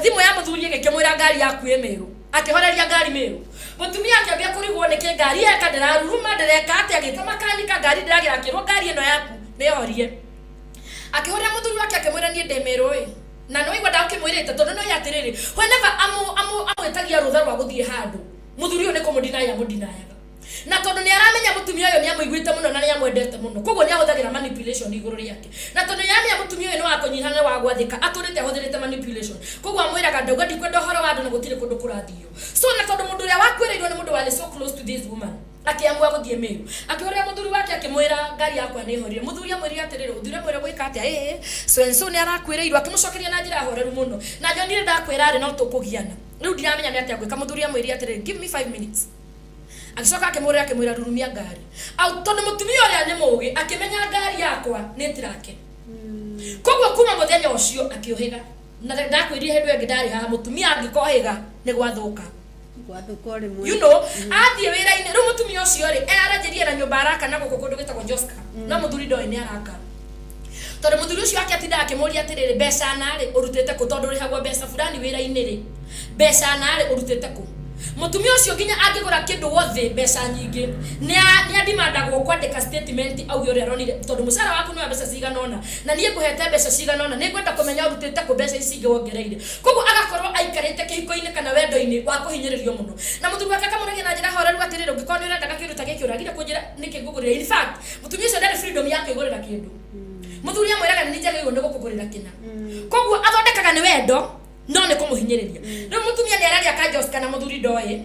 thimũ ya mũthuri ĩgĩkĩmwĩra ngari yaku ĩ Mĩrũ akĩhoreria ngari Mĩrũ mũtumia akĩambia kũrigwo nĩkĩ ngari yake ndĩraruruma ndĩreka atĩ agĩta makanika ngari ndĩragĩrakĩrwo ngari ĩno yaku nĩyorie akĩhoria mũthuri wake akĩmwĩra niĩ ndĩ Mĩrũ ĩ na no igwa ndakĩmwĩrĩte tondũ no yatĩrĩrĩ whenever amwĩtagia rũtha rwa gũthiĩ handũ mũthuri ũyũ nĩ kũmũdinaya mũdinayaga na tondũ nĩ aramenya mũtumia ũyũ nĩ amũiguĩte mũno na nĩ amwendete mũno koguo nĩ ahũthagĩra manipulation igũrũ rĩake na tondũ nĩ amenya mũtumia ũyũ nĩ wa kũnyihana wa gwathĩka atũrĩte ahũthĩrĩte manipulation koguo amwĩraga ndauga ndikwenda ũhoro wa andũ na gũtirĩ kũndũ kũrathio so na tondũ mũndũ ũrĩa wakwĩrĩirwo nĩ mũndũ warĩ so close to this woman akiamua gũthiĩ Mĩrũ akĩhoria mũthuri wake akĩmwĩra ngari yakwa nĩ horire mũthuri amwĩrire atĩrĩrĩ mũthuri amwĩra gwĩka atĩa so and so nĩ arakwĩrĩirwo akĩmũcokeria na njĩra horeru mũno na nyonire ndakwĩra arĩ no tũkũgiana rĩu ndiramenya nĩ atĩa gwĩka mũthuri amwĩrire atĩrĩrĩ give me 5 minutes agĩcoka akĩmwĩra rurumia ngari tondũ mũtumia ũrĩa nĩ mũũgĩ akĩmenya ngari yakwa nĩ tirake koguo kuma mũthenya ũcio akĩũhĩga na ndakwĩrire hĩndĩ ĩngĩ ndarĩ haha mũtumia angĩkohĩga nĩ gwathũka you know athiĩ wĩra-inĩ rĩu mũtumia ũcio rĩ aranjĩrie na nyũmba araka na gũkũ kũndũ gĩtagwo Joska no mũthuri ndoĩ nĩ araka tondũ mũthuri ũcio atinda akĩmũria atĩrĩrĩ mbeca narĩ ũrutĩte kũ tondũ rĩhagwo mbeca fulani wĩra-inĩ rĩ mbeca narĩ ũrutĩte kũ mũtumia ũcio nginya angĩgũra kĩndũ wothe mbeca nyingĩ nĩ adimandagwo kwandĩka statement auge ũrĩa aronire tondũ mũcara waku nĩ wa mbeca cigana ũna na niĩ ngũhete mbeca cigana ũna nĩ ngwenda kũmenya ũrutĩte kũ mbeca ici ingĩ wongereire koguo agakorwo aikarite kihiko-ini kana wendo-ini wa kuhinyiririo muno na muthuri wake akamuragia na njira horeru atirire ngikoni urendaga kindu ta giki uragire kunjira niki ngugurira in fact mutumia ucio ndari freedom yake igurira kindu muthuri amwiraga ni njagirwo ni gukugurira kina koguo athondekaga ni wendo no ni kumuhinyiriria riu mutumia ni araria kanjos kana muthuri ndoe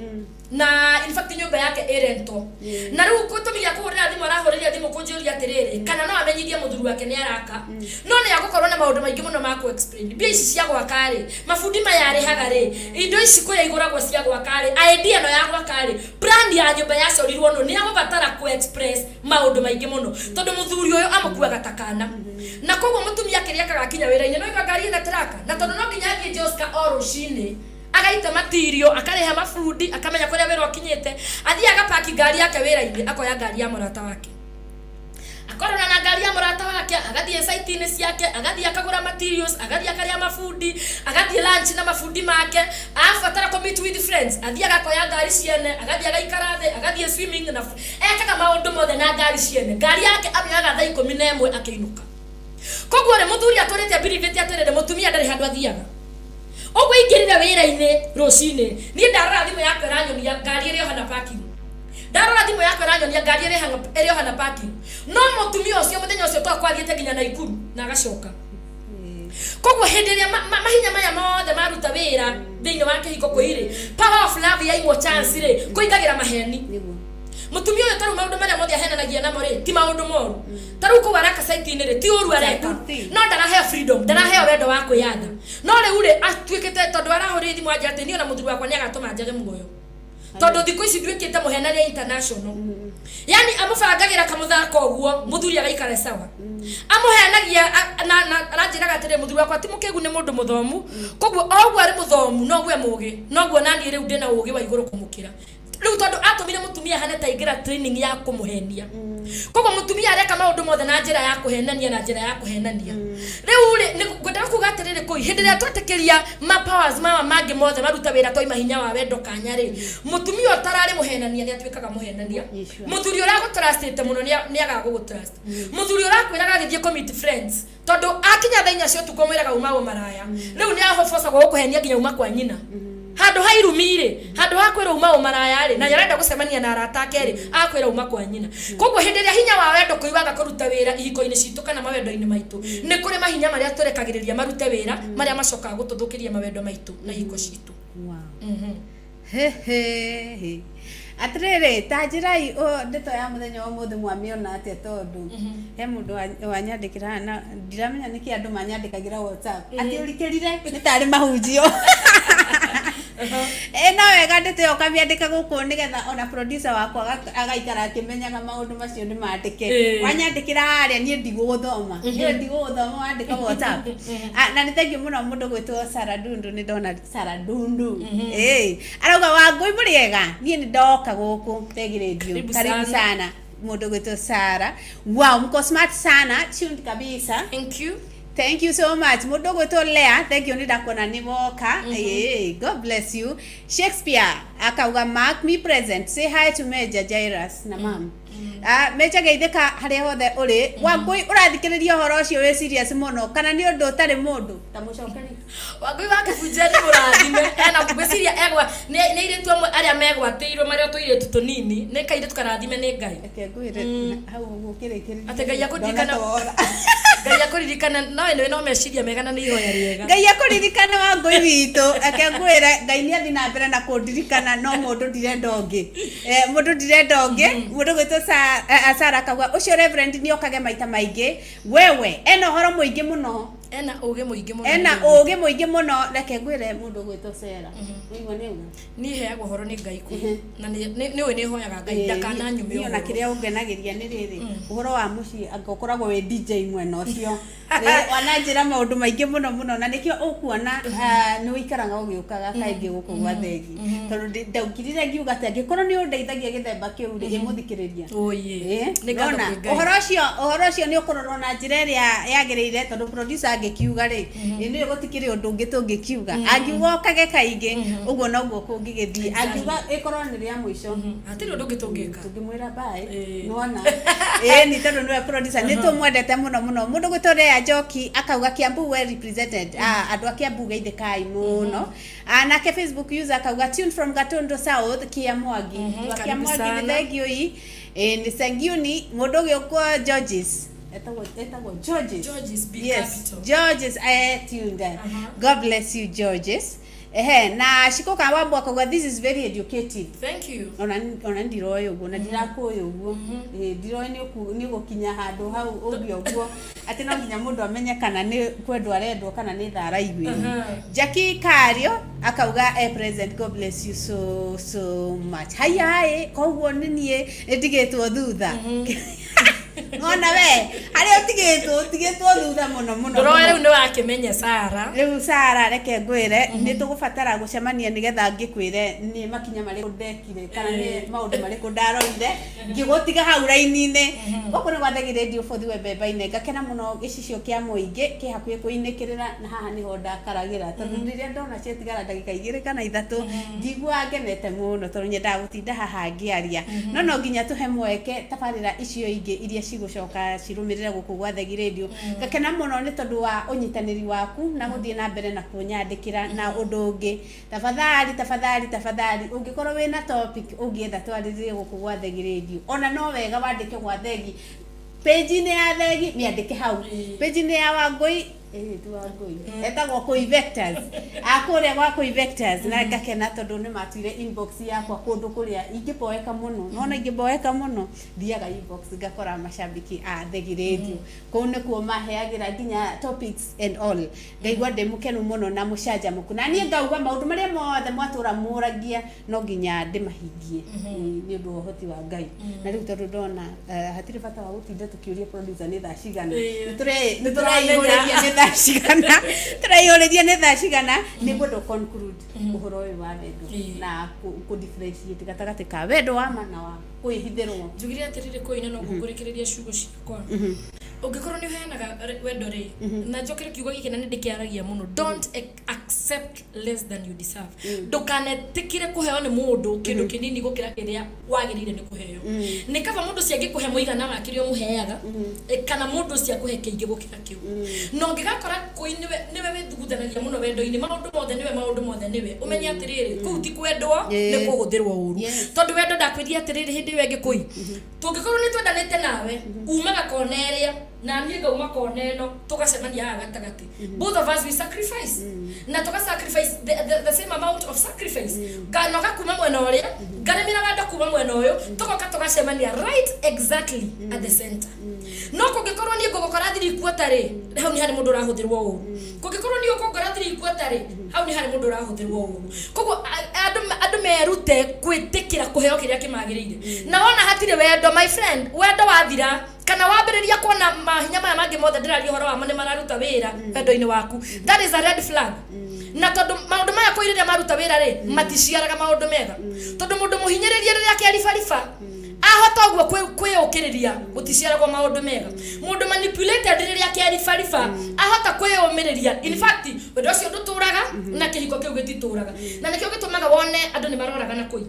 na in fact nyumba yake erento na riu kutumia kuhurira thimu arahuriria thimu kunjuria atiriri kana no amenyithie muthuri wake ni araka no ni agukorwo na maundu maingi muno ma ku explain bia ici cia gwakari mafundi mayari hagari indo ici kuya iguragwo cia gwakari idea no ya gwakari plan ya nyumba ya corirwo no ni agubatara ku express maundu maingi muno tondu muthuri uyu amukuaga takana na koguo mutumia kiria kagakinya wira-ini no igangari na traka na tondu no nginya ngi Joska orucini agaita material akareha mafundi akamenya kuria wira ukinyite athia agapaki ngari yake wira-ini akoya ngari ya murata wake akorana na ngari ya murata wake agathie site-ini ciake agathie akagura materials agathie akaria mafundi agathie lunch na mafundi make afatara ko meet with friends athia agakoya ngari ciene agathie agaikara thi agathie swimming na ekaga maundu mothe na ngari ciene ngari yake amyaga thaa 11 akiinuka koguo re muthuri atorete birivete aterere mutumia ndari handu athiaga ogwe ingirire wira-ini rucini ni ndarora thimu yake ranyonia ngari iri hana parking ndarora thimu yake ranyonia ngari iri hana parking no mutumia ucio muthenya ucio twakwathite nginya Naikuru na agacoka koguo hindi ria mahinya maya mothe maruta wira thiini wa kihiko kuiri power of love ya imo chance ri kuingagira maheni mutumia uyu taru maundu maria mothe ahenanagia namo ri ti maundu moru taru ku waraka site-ini ri ti uru areka no ndarahe freedom ndarahe wendo wa kwiyatha no riu ri atwikite tondu arahuri thimu anja ati niona muthuri wakwa ni agatuma njage muoyo tondu thiku ici ndwikite muhenania international yani amubangagira kamuthako uguo muthuri agaikara sawa amuheanagia na aranjiraga atire muthuri wakwa ti mukegu ni mundu muthomu koguo oguo ari muthomu no gwe mugi no gwe nani riu ndina ugi wa iguru kumukira riu tondu atumire mutumia hana ta igira training ya kumuhenia koguo mutumia areka maundu mothe na njira ya kuhenania na njira ya kuhenania riu ri ngwenda kuga atiriri koi hindi ria twetekeria ma powers mama mangi mothe maruta wira toi mahinya wa wendo kanya ri mutumia utarari muhenania ni atwikaga muhenania muthuri urago trustite muno ni agago trust muthuri urakwiraga githie commit friends tondu akinya thainya cio tukomwiraga umago maraya riu ni ahofosa gwo kuhenia nginya uma kwa nyina handu hairumire handu hakwira uma maraya ri na yarenda gucemania na arata ake ri akwira uma kwa nyina koguo hindi ria hinya wa wendo kuiwaga kuruta wira ihiko-ini citu kana mawendo-ini maitu ni kuri mahinya maria turekagiriria marute wira maria macokaga gututhukiria mawendo maitu na ihiko citu atiriri tajirai ndeto ya muthenya wa muthe mwamiona atia tondu he mundu wanyandikira na ndiramenya niki andu manyandikagira WhatsApp ati urikirire ni tari mahunjio na wega ndete okabiandika guku nigetha ona producer wakwa agaikara akimenyaga maundu macio ni mandike wanyandikira haria nie ndiguthoma nie ndiguthoma wandika WhatsApp na ni thank you muno mundu gwitwo Sarah Dundu ni ndona Sarah Dundu arauga Wangui muriega nie ni ndoka guku tegiredio karibu sana mundu gwitwo Sarah wow mko smart sana tuned kabisa thank you so much mundu gwitwo Lea thank you nindakona ni moka God bless you Shakespeare akauga mark me present say hi to Major Jairus na mam mecha geithika haria hothe uri Wangui urathikiriria horo ucio we serious muno kana ni undu utari mundu ta mucokani Wangui wake bujeni murathime ena gwiciria egwa ni ire tu aria megwatirwo maria tuire tutunini ni kaire tukarathime ni Ngai ake ngwire hau gukirikiria ate Ngai akuririkana Ngai akuririkana no meciria megana ni ihoya riega Ngai akuririkana Wangui witu ake ngwire Ngai ni athi na mbere na kundirikana no mundu ndirenda ungi mundu ndirenda ungi mundu gwitwo Sarah akauga ucio reverend ni okage maita maingi wewe ena horo muingi muno ena uge muingi muno reke ngwire mundu gwitwo Sarah niguo ni heagwo horo ni Ngai ku na ni we ni hoyaga Ngai ndakana nyume ona kiria ungenagiria ni riri uhoro wa muci agokoragwo we DJ mwena ucio wananjira maundu maingi muno na nikio ukuona ni uikaraga ugiukaga kaingi guku gwa thegi tondu ndaukirire ngiuga ati angikorwo ni undeithagia githemba kiu ri muthikiriria oye uhoro ucio ni ukurorwo na njira iria yagiriire tondu producer tiga ngikiuga ri ni gutikire undu ungi tungikiuga angiuga kage kaingi uguo noguo kungigithii angiuga ikorwo ni ria mwisho atiri undu ungi tungika tungimwira bye nona ni tondu niwe producer ni tumwendete muno mundu gwitorea Njoki akauga Kiambu well represented andu a Kiambu geithikai muno nake Facebook user akauga tuned from Gatondo South Kiamwagi Kiamwagi ni thengio ni Sengiuni mundu giuko Georges etagwo Georges big yes capital Georges tuned God bless you Georges na shikoka wambo akauga this is very educative thank you ona ndiroyo uguo na ndirakuyo uguo ndiroyo ni gukinya handu hau ubio uguo ati no nginya mundu amenye kana ni kwendwo arendwo kana ni thara igwi Jackie Kario akauga present God bless you so much hai koguo ninie ndigitwo thutha ngona we ari utigitwo thutha muno roe ni wakimenya Sara riu Sara reke ngwire ni tugubatara gucemania nigetha ngikwire ni makinya mari kundekire kana ni maundu mari kundaroire ngigutiga hau raini-ini goko ni gwathegi radio for the web baine ngakena muno gicicio kia muingi ki hakuye kuinikirira na haha niho ndakaragira tondu riria ndona cietigara ndagika 2 kana 3 ngigua ngenete muno tondu nyenda gutinda haha ngiaria no nginya tuhe mweke tabarira icio ingi iria cigucoka cirumirire guku gwathegi radio ngakena muno ni tondu wa unyitaniri waku na guthie na mbere na kunyandikira na undu ungi tafadhali ungikorwo wina topic ungienda twariririe guku gwathegi radio ona no wega wandike gwathegi page ni ya thegi miandike hau page ni ya Wangui etagwo Koi Vectors akore gwa Koi Vectors na ngakena tondu ni matwire inbox yakwa kundu kuria ingiboeka muno nona ingiboeka muno thiaga inbox ngakora mashabiki a Thegi Radio kune kuo maheagira nginya topics and all ngaigwa ndimukenu muno na mucanja muku na nie ngauga maundu maria mothe mwatura muragia no nginya ndimahingie ni undu hoti wa Ngai na riu tondu ndona hatire bata wa gutinda tukiuria producer ni thaa cigana ni turaiyuria turaiyuria ni thaa cigana ni gundo conclude uhoro uyu wa wendo na ku differentiate gatagati ka wendo wa mana wa kuihithirwo njugire atirire koina no gukurikiria ciugo ciakwa ungikorwo ni uheanaga wendo ri na njokere kiugo giki na ndikiaragia muno don't accept less than you deserve ndukanetikire kuheo ni mundu kindu kinini gukira kiria wagirire ni kuheo ni kaba mundu ciangi kuhe muigana wa kirio muheaga kana mundu cia kuhe kingi gukira kiu no ngigakora koiniwe niwe withugudanagia muno wendo-ini maundu mothe niwe umenya atiriri kuu ti kwendwo ni kuguthirwo uru tondu wendo ndakwiria atiriri hindi wengi koi tungikorwo ni twendanite nawe umaga koneria na nie ngauma koneno tugacemania haha gatagati both of us we sacrifice na tuga sacrifice the same amount of sacrifice no gakuma mwena uria ngaremira wendo kuma mwena uyu tugoka tugacemania right exactly at the center no kungikorwo ni ngugukora thiri kuotari hau ni hari mundu rahuthirwo uru kungikorwo ni ukungora thiri kuotari hau ni hari mundu rahuthirwo uru koguo andu merute kwitikira kuheo kiria kimagirire na wona hatire wendo my friend wendo wathira kana wambiriria kuona mahinya maya mangi mothe ndirari horo wa mane mararuta wira wendo-ini waku that is a red flag na tondu maundu maya koiriria maruta wira ri maticiaraga maundu mega tondu mundu muhinyiririe riria kiarifarifa ahota uguo kwiyukiriria guticiaragwo maundu mega mundu manipulated riria kiarifarifa ahota kwiyumiriria in fact wendo ucio nduturaga na kihiko kiu gitituraga na nikio gitumaga wone andu ni maroraga na koi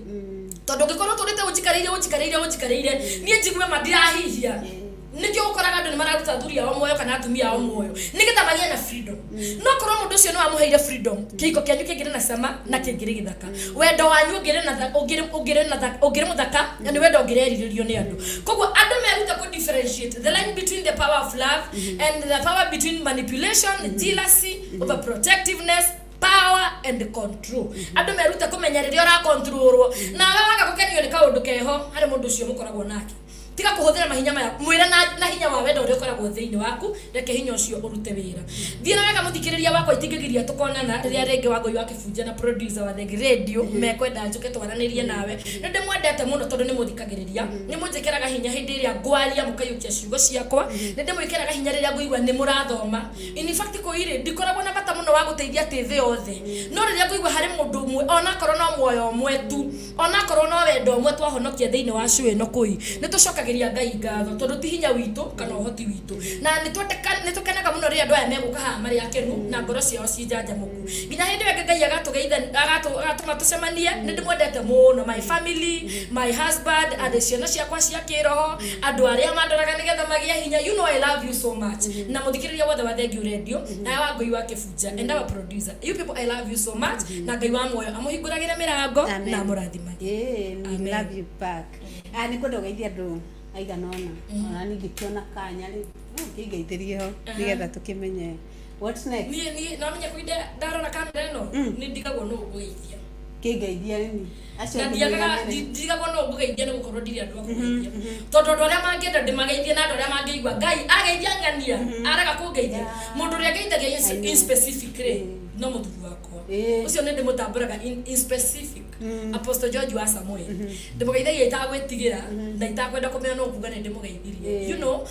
tondu ngikorwo turite ujikarire nie njigwe madirahihia nikio ukoraga andu ni mararuta thuri ao moyo kana atumia ao moyo nigetha magie na freedom no korwo mundu ucio ni wamuheire freedom kihiko kianyu kingire na sama na kingire githaka wendo wanyu ungire muthaka ni wendo ungireririo ni andu koguo andu meruta ku differentiate the line between the power of love and the power between manipulation, jealousy, overprotectiveness, power and control andu meruta kumenya riria ora controlwo na waga gukenio ni kaundu keho hari mundu ucio mukoragwo nake tiga kuhuthira mahinya maya mwira na hinya wa wendo uria ukoragwo thiini waku reke hinya ucio urute wira thiina wega muthikiriria wakwa itingigiria tukonana riria ringi Wangui wa Kibunja na producer wa Thegi Radio mekwenda njuke twaranirie nawe ndi mwendete muno tondu ni muthikagiriria ni munjikiraga hinya hindi iria ngwaria mukayukia ciugo ciakwa ndi mwikiraga hinya riria nguigwa ni murathoma in fact koire ndikoragwo na bata muno wa guteithia thi yothe no riria nguigwa hari mundu umwe ona korwo no muoyo umwe tu ona korwo no wendo umwe twahonokia thiini wa show ino koi ni tucokagiria gũcokeria Ngai ngatho tondũ ti hinya witũ kana ũhoti witũ na nĩ tũkenaga mũno rĩrĩa andũ aya megũka haha marĩ akenu na ngoro ciao cinjanjamũku nginya hĩndĩ ĩyo Ngai agatũma tũcemanie nĩ ndĩmwendete mũno my family my husband and ciana ciakwa cia kĩroho andũ arĩa mandoraga nĩgetha magĩe hinya you know I love you so much na mũthikĩrĩria wothe wa Thengiũ Radio na wa Ngui wa Kĩbunja and our producer you people I love you so much na Ngai wa muoyo amũhingũragĩre mĩrango na mũrathimage I love you back nĩ kwenda ũgeithia andũ aigana ona ningĩkiona kanya rĩ kĩngeithĩrie ho nĩgetha tũkĩmenye what's next niĩ no menye kũinde ndarora kamera ĩno nĩ ndigagwo no ũgeithia kĩngeithia nĩ acio ndigagwo no ũgeithia nĩ gũkorwo ndirĩ andũ a kũgeithia tondũ andũ arĩa mangĩenda ndĩmageithie na andũ arĩa mangĩigua Ngai ageithia ng'ania arega kũngeithia mũndũ ũrĩa ngeithagia in specific rĩ no mũthuri wakwa ucio nĩ ndĩmũtambũraga in specific Apostle George wa Samuel ndĩmũgeithagia itagwĩtigĩra na itakwenda kũmenya no kuga nĩ ndĩmũgeithirie you know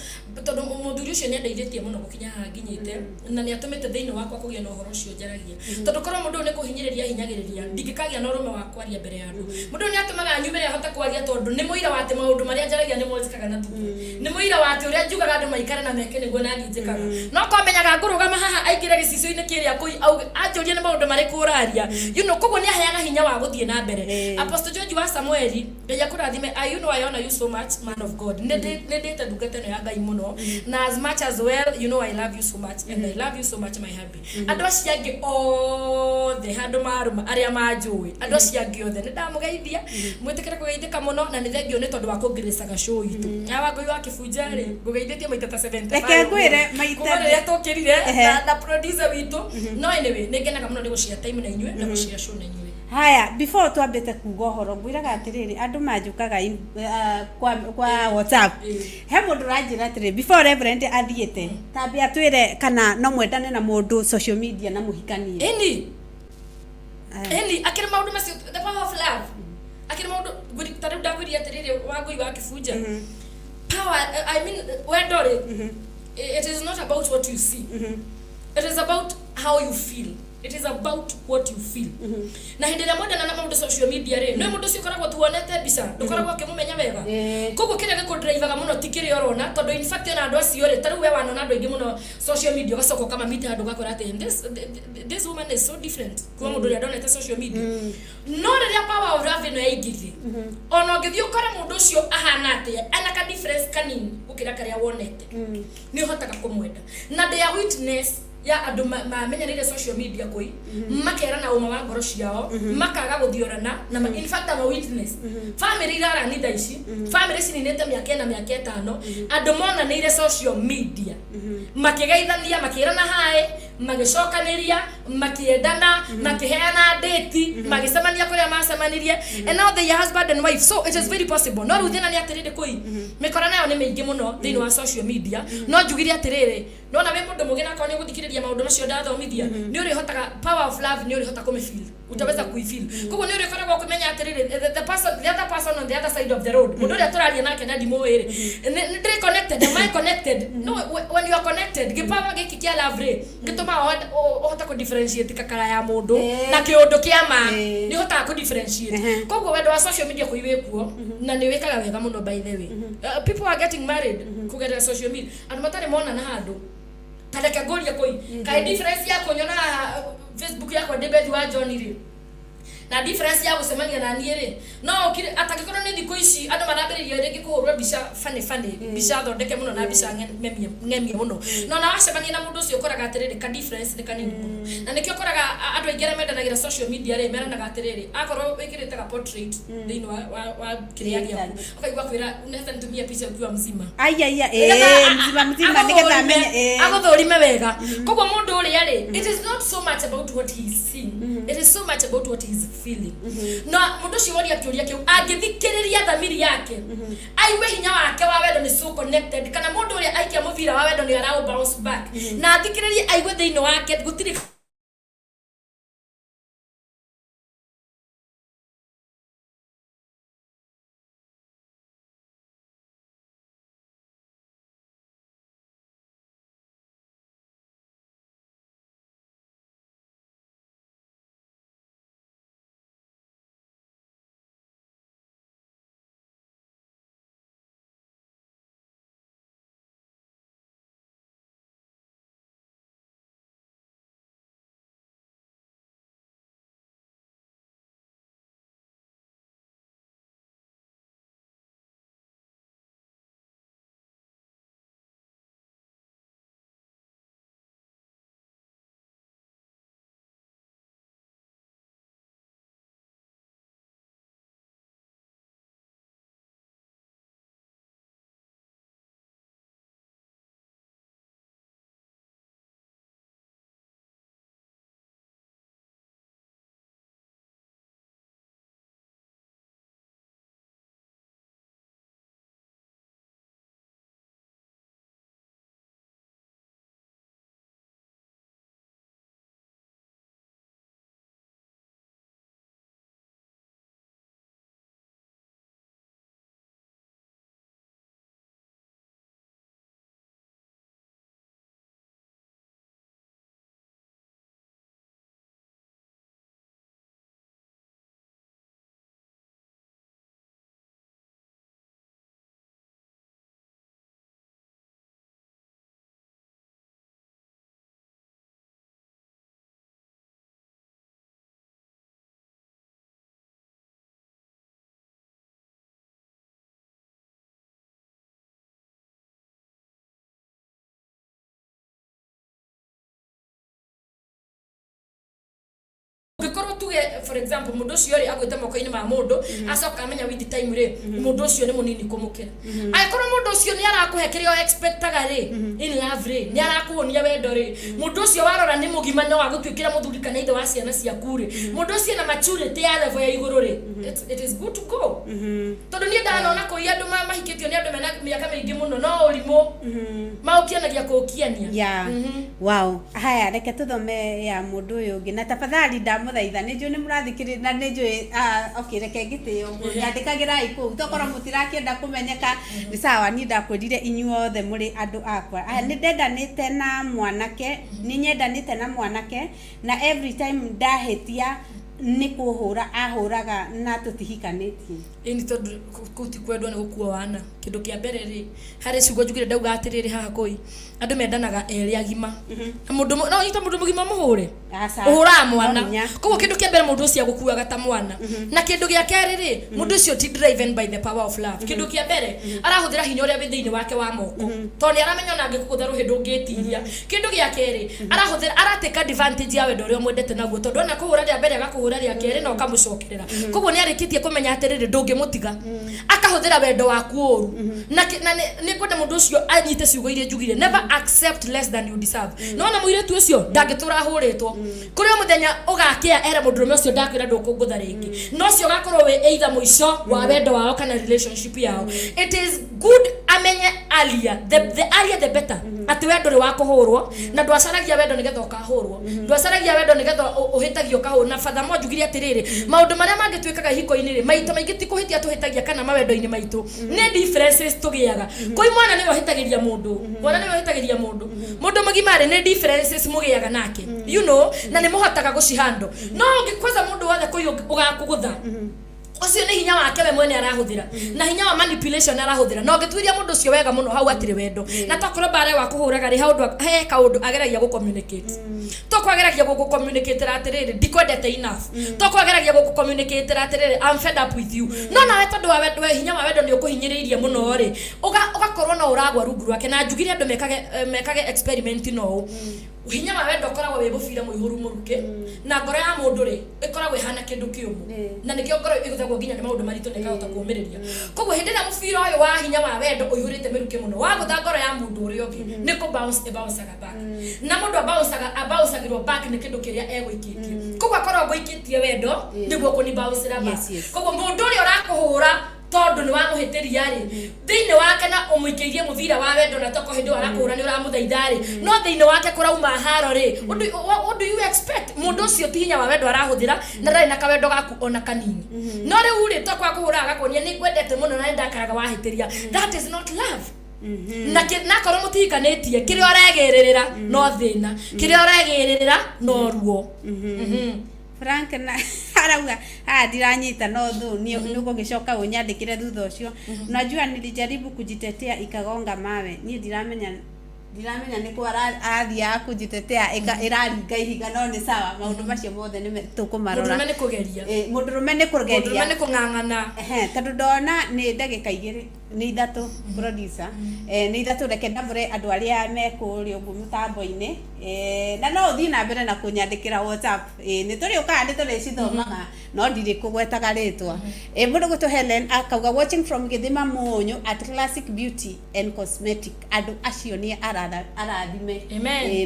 tondũ mũthuri ũcio nĩ endeithĩtie mũno gũkinya haha nginyĩte na nĩ atũmĩte thĩinĩ wakwa kũgĩa na ũhoro ũcio njaragia tondũ korwo mũndũ nĩ kũhinyĩrĩria hinyagĩrĩria ndingĩkagĩa na ũrũme wa kwaria mbere ya andũ mũndũ nĩ atũmaga nyumĩre ahote kwaria tondũ nĩ mũira wa atĩ maũndũ marĩa njaragia nĩ monjekaga na thumu nĩ mũira wa atĩ ũrĩa njugaga andũ maikare na meke nĩguo nani njĩkaga no komenyaga ngũrũgama haha aingĩre gĩcicio-inĩ kĩrĩa kũi anjũrie nĩ maũndũ marĩkũ ũraria you know koguo nĩ aheaga hinya wa gũthiĩ na mbere Apostle George wa Samuel Ngai akũrathime you know I honor you so much man of God nĩ ndĩte ndungata ĩno ya Ngai mũno na as much as well you know I love you so much and I love you so much my hubby andũ acio angĩ othe handũ marũma arĩa manjũĩ andũ acio angĩ othe nĩ ndamũgeithia mwĩtĩkĩre kũgeithĩka mũno na nĩ thengio nĩ tondũ wa kũngĩrĩcaga show itũ ya wa Ngui wa Kĩbunja rĩ ngũgeithĩtie maita ta 75 reke ngwĩre maita rĩrĩa tũkĩrire na producer witũ no anyway nĩ ngenaga mũno nĩ gũshare time na inyuĩ na gũshare show na inyuĩ haya before twambĩte kuga ũhoro ngwĩraga atĩrĩrĩ andũ manjũkaga kwa WhatsApp he mũndũ ũranjĩra atĩrĩrĩ before Reverend athiĩte tambe atwĩre kana no mwendane na mũndũ social media na mũhikanie eni akĩrĩ maũndũ macio the power of love akĩrĩ maũndũ tarĩu ndagwĩria atĩrĩrĩ wa Ngui wa Kĩbunja power I mean wendo rĩ it is not about what you see it is about how you feel it is about what you feel na hĩndĩ ĩrĩa mwendana na maũndũ social media rĩ nĩ mũndũ ũcio ũkoragwo tuonete mbica ndũkoragwo akĩmũmenya wega koguo kĩrĩa gĩkũndrivaga mũno ti kĩrĩa ũrona tondũ in fact ona andũ acio rĩ tarĩu we wanona andũ aingĩ mũno social media ũgacoka ũkamamita handũ ũgakora atĩ this woman is so different kuma mũndũ ũrĩa ndonete social media no rĩrĩa power of love ĩno yaingĩthie ona ũngĩthiĩ ũkore mũndũ ũcio ahana atĩa ena ka difference kanini gũkĩra karĩa wonete nĩ ũhotaga kũmwenda na they are witness ya andũ mamenyanĩire social media kũi makerana ũma wa ngoro ciao makaga gũthiorana na in fact ama witness family irarani thaa ici family cininĩte mĩaka 4 na mĩaka 5 andũ monanĩire social media makĩgeithania makĩrana haĩ magĩcokanĩria makĩendana makĩheana date magĩcemania kũrĩa macemanirie and now they are husband and wife so it is very possible no rĩu thĩna nĩ atĩrĩrĩ kũi mĩkora nayo nĩ mĩingĩ mũno thĩinĩ wa social media no njugire atĩrĩrĩ nona we mũndũ mũgĩ nakorwo nĩ gũthikĩrĩria maũndũ macio ndathomithia nĩ ũrĩhotaga power of love nĩ ũrĩhota kũmĩfeel utaweza kuifeel koguo nĩ ũrĩkoragwo kũmenya atĩrĩrĩ the other person on the other side of the road mũndũ ũrĩa tũraria nake na ndimũĩ rĩ nĩ connected am I connected no when you are connected gĩpawa gĩkĩ kĩa love rĩ gĩtũmaga ũhote kũ differentiate kakara ya mũndũ na kĩũndũ kĩa ma nĩ ũhotaga kũ differentiate koguo wendo wa social media kũiwĩkuo na nĩ wĩkaga wega mũno by the way people are getting married kũgerera social media andũ matarĩ monana handũ tareke ngoria kũi kaĩ difference yako nyona Facebook yako David wa John rĩ na difference ya gũcemania na niĩ rĩ no atangĩkorwo nĩ thikũ ici andũ marambĩrĩria rĩngĩ kũhũrwo mbica funny mbica thondeke mũno na mbica ngemie mũno no na wacemania na mũndũ ũcio ũkoraga atĩrĩrĩ ka difference nĩ kanini mũno na nĩkĩo ũkoraga andũ aingĩ arĩa mendanagĩra social media rĩ meranaga atĩrĩrĩ akorwo wĩkĩrĩte ka portrait thĩinĩ wa kĩrĩa gĩaku ũkaigua kwĩra unaweza nitumia picha ukiwa mzima mzima nĩgetha amenye agũthũrime wega koguo mũndũ ũrĩa rĩ it is not so much about what he is seeing it is so much about what he is feeling no mũndũ ũcio woria kĩũria kĩu angĩthikĩrĩria thamiri yake aigue hinya wake wa wendo nĩ so connected kana mũndũ ũrĩa aikia mũbira wa wendo nĩ ara bounce back na athikĩrĩrie aigue thĩinĩ wake gũtirĩ tuge for example mundu ucio ri agwite moko-ini ma mundu acoka amenya with time ri mundu ucio ni munini kumukira aikoro mundu ucio ni arakuhe kirio expectaga ri in love ri ni arakuonia wendo ri mundu ucio warora ni mugima no agutwikira muthuri kana ithe wa ciana ciaku ri mundu ucio na maturity ya level ya iguru ri it is good to go tondu ni ndana na kuia andu mahikitio ni andu mena miaka mingi muno no urimo maukianagia kukiania wow haya reke tuthome ya mundu uyu ngi na tafadhali ndamuthaitha ni njui ni murathikiri na ni njui okay reke ngitio yandikagirai ku tokora mutirakienda kumenyeka ni sawa ni ndakwirire inyuothe muri andu akwa ni ndendanite na mwanake ni nyendanite na mwanake na every time ndahetia ni kuhura ahuraga na tutihikanitie ini tondu kuti kwendwa ni gukua wana kindu kia mbere ri hari ciugo njugire ndauga atiriri haha koi andu mendanaga eri agima mundu no ita mundu mugima muhure uhura mwana koguo kindu kia mbere mundu ucio gukuaga ta mwana na kindu gia keri ri mundu ucio ti driven by the power of love kindu kia mbere arahuthira hinya uria withiini wake wa moko toni aramenya na ngikugutha ruhindu ngitiria kindu gia keri arahuthira arateka advantage ya wendo uria mwendete naguo tondu ona kuhura ria mbere agakuhura ria keri no kamucokerera koguo ni arikitie kumenya atiriri ndungimutiga akahuthira wendo waku uru na ni kwenda mundu ucio anyite ciugo iria njugire never accept less than you deserve no na muire tu ucio ndangitura huritwo kuri o muthenya ugakia era mundu ucio ndakwira ndukungutha ringi no cio gakorwo we either muico wa wendo wao kana relationship yao it is good amenye earlier the earlier the better ati wendo ri wakuhurwo na ndwacaragia wendo nigetha ukahurwo ndwacaragia wendo nigetha uhitagio kahuna fatha mo njugire atiriri maundu maria mangitwikaga hiko-ini ri maita maingi ti kuhitia tuhitagia kana mawendo-ini maitu ne differences tugiaga koi mwana ni wahitagiria mundu mwana ni wahitagiria mundu mugima ri ne differences mugiaga nake you know na ni muhotaga gucihando no ngikwaza mundu wothe koi ugakugutha ucio ni hinya wake we mwene arahuthira na hinya wa manipulation arahuthira no ngitwiria mundu ucio wega muno hau atire wendo na tokoro bare wa kuhuraga ri haundu he kaundu ageragia gu communicate toko ageragia gu communicate atiriri ndikwendete enough toko ageragia gu communicate atiriri I'm fed up with you no na we tondu wa wendo hinya wa wendo ni ukuhinyiriirie muno ri ugakorwo no uragwa rungu rwake na njugire andu mekage experiment no hinya wa wendo koragwo we bufira muihuru muruke na ngoro ya mundu ri ikoragwo ihana kindu kiumu na nikio ngoro iguthagwo nginya ni maundu maritu nikahota kuumiriria koguo hindi na mufira uyu wa hinya wa wendo uihurite miruke muno wagutha ngoro ya mundu uri ungi ni ku bounce back na mundu abouncagirwo back ni kindu kiria egwikitie koguo akorwo gwikitie wendo niguo kuni bounce back koguo mundu uri urakuhura tondu ni wamuhitiria ri thiini wake na umuikirie muthira wa wendo na toko hindi arakura ni uramuthaitha ri no thiini wake kurauma haro ri what do you expect mundu ucio ti hinya wa wendo arahuthira na ndari na kawendo gaku ona kanini no ri uri toko akuhura agakonia ni kwendete muno na ndakaraga wahitiria that is not love na korwo mutihikanitie kiria uregiririra no thina kiria uregiririra no ruo Frank na arauga ndiranyita no thu ni ugicoka unyandikire thutha ucio najua nilijaribu kujitetea ikagonga mawe ni ndiramenya ni kwa athia kujitetea iraringa ihiga no ni sawa maundu macio mothe ni tukumarora mundurume ni kugeria kungangana tondu ndona ni ndagika igiri ni ithatu producer ni ithatu reke ndamure andu aria mekuri ugu mutambo-ini na no uthii na mbere na kunyandikira WhatsApp ni turi uka ndi turi cithomaga no ndiri kugwetaga ritwa mundu gutu Helen akauga watching from Githima Munyu at Classic Beauty and Cosmetic andu acio ni arathime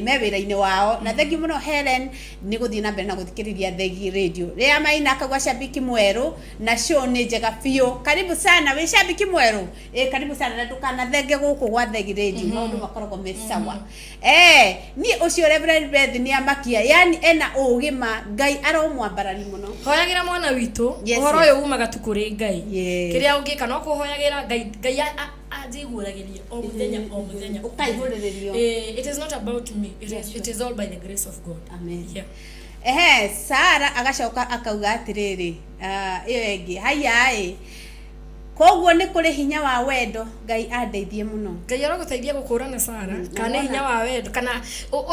me wira-ini wao na thengi muno Helen ni guthii na mbere na guthikiriria Thegi Radio ria maina akauga shabiki mweru na show ni njega biu karibu sana we shabiki mweru karibu sana na tukana thenge guku gwa Thegi Radio maundu makoragwo me sawa ni ucio Reverend Beth ni amakia yani ena ugima Ngai aromwambarani muno hoyagira mwana witu uhoro uyu umaga tukuri Ngai kiria ungika no kuhoyagira Ngai ajiguragiria o muthenya ukaihuririo it is not about me it is all by the grace of God amen Sara agacoka akauga atiriri iyo ingi haya koguo ni kuri hinya wa wendo Ngai andeithie muno Ngai aroguteithia gukura Sara kana hinya wa wendo kana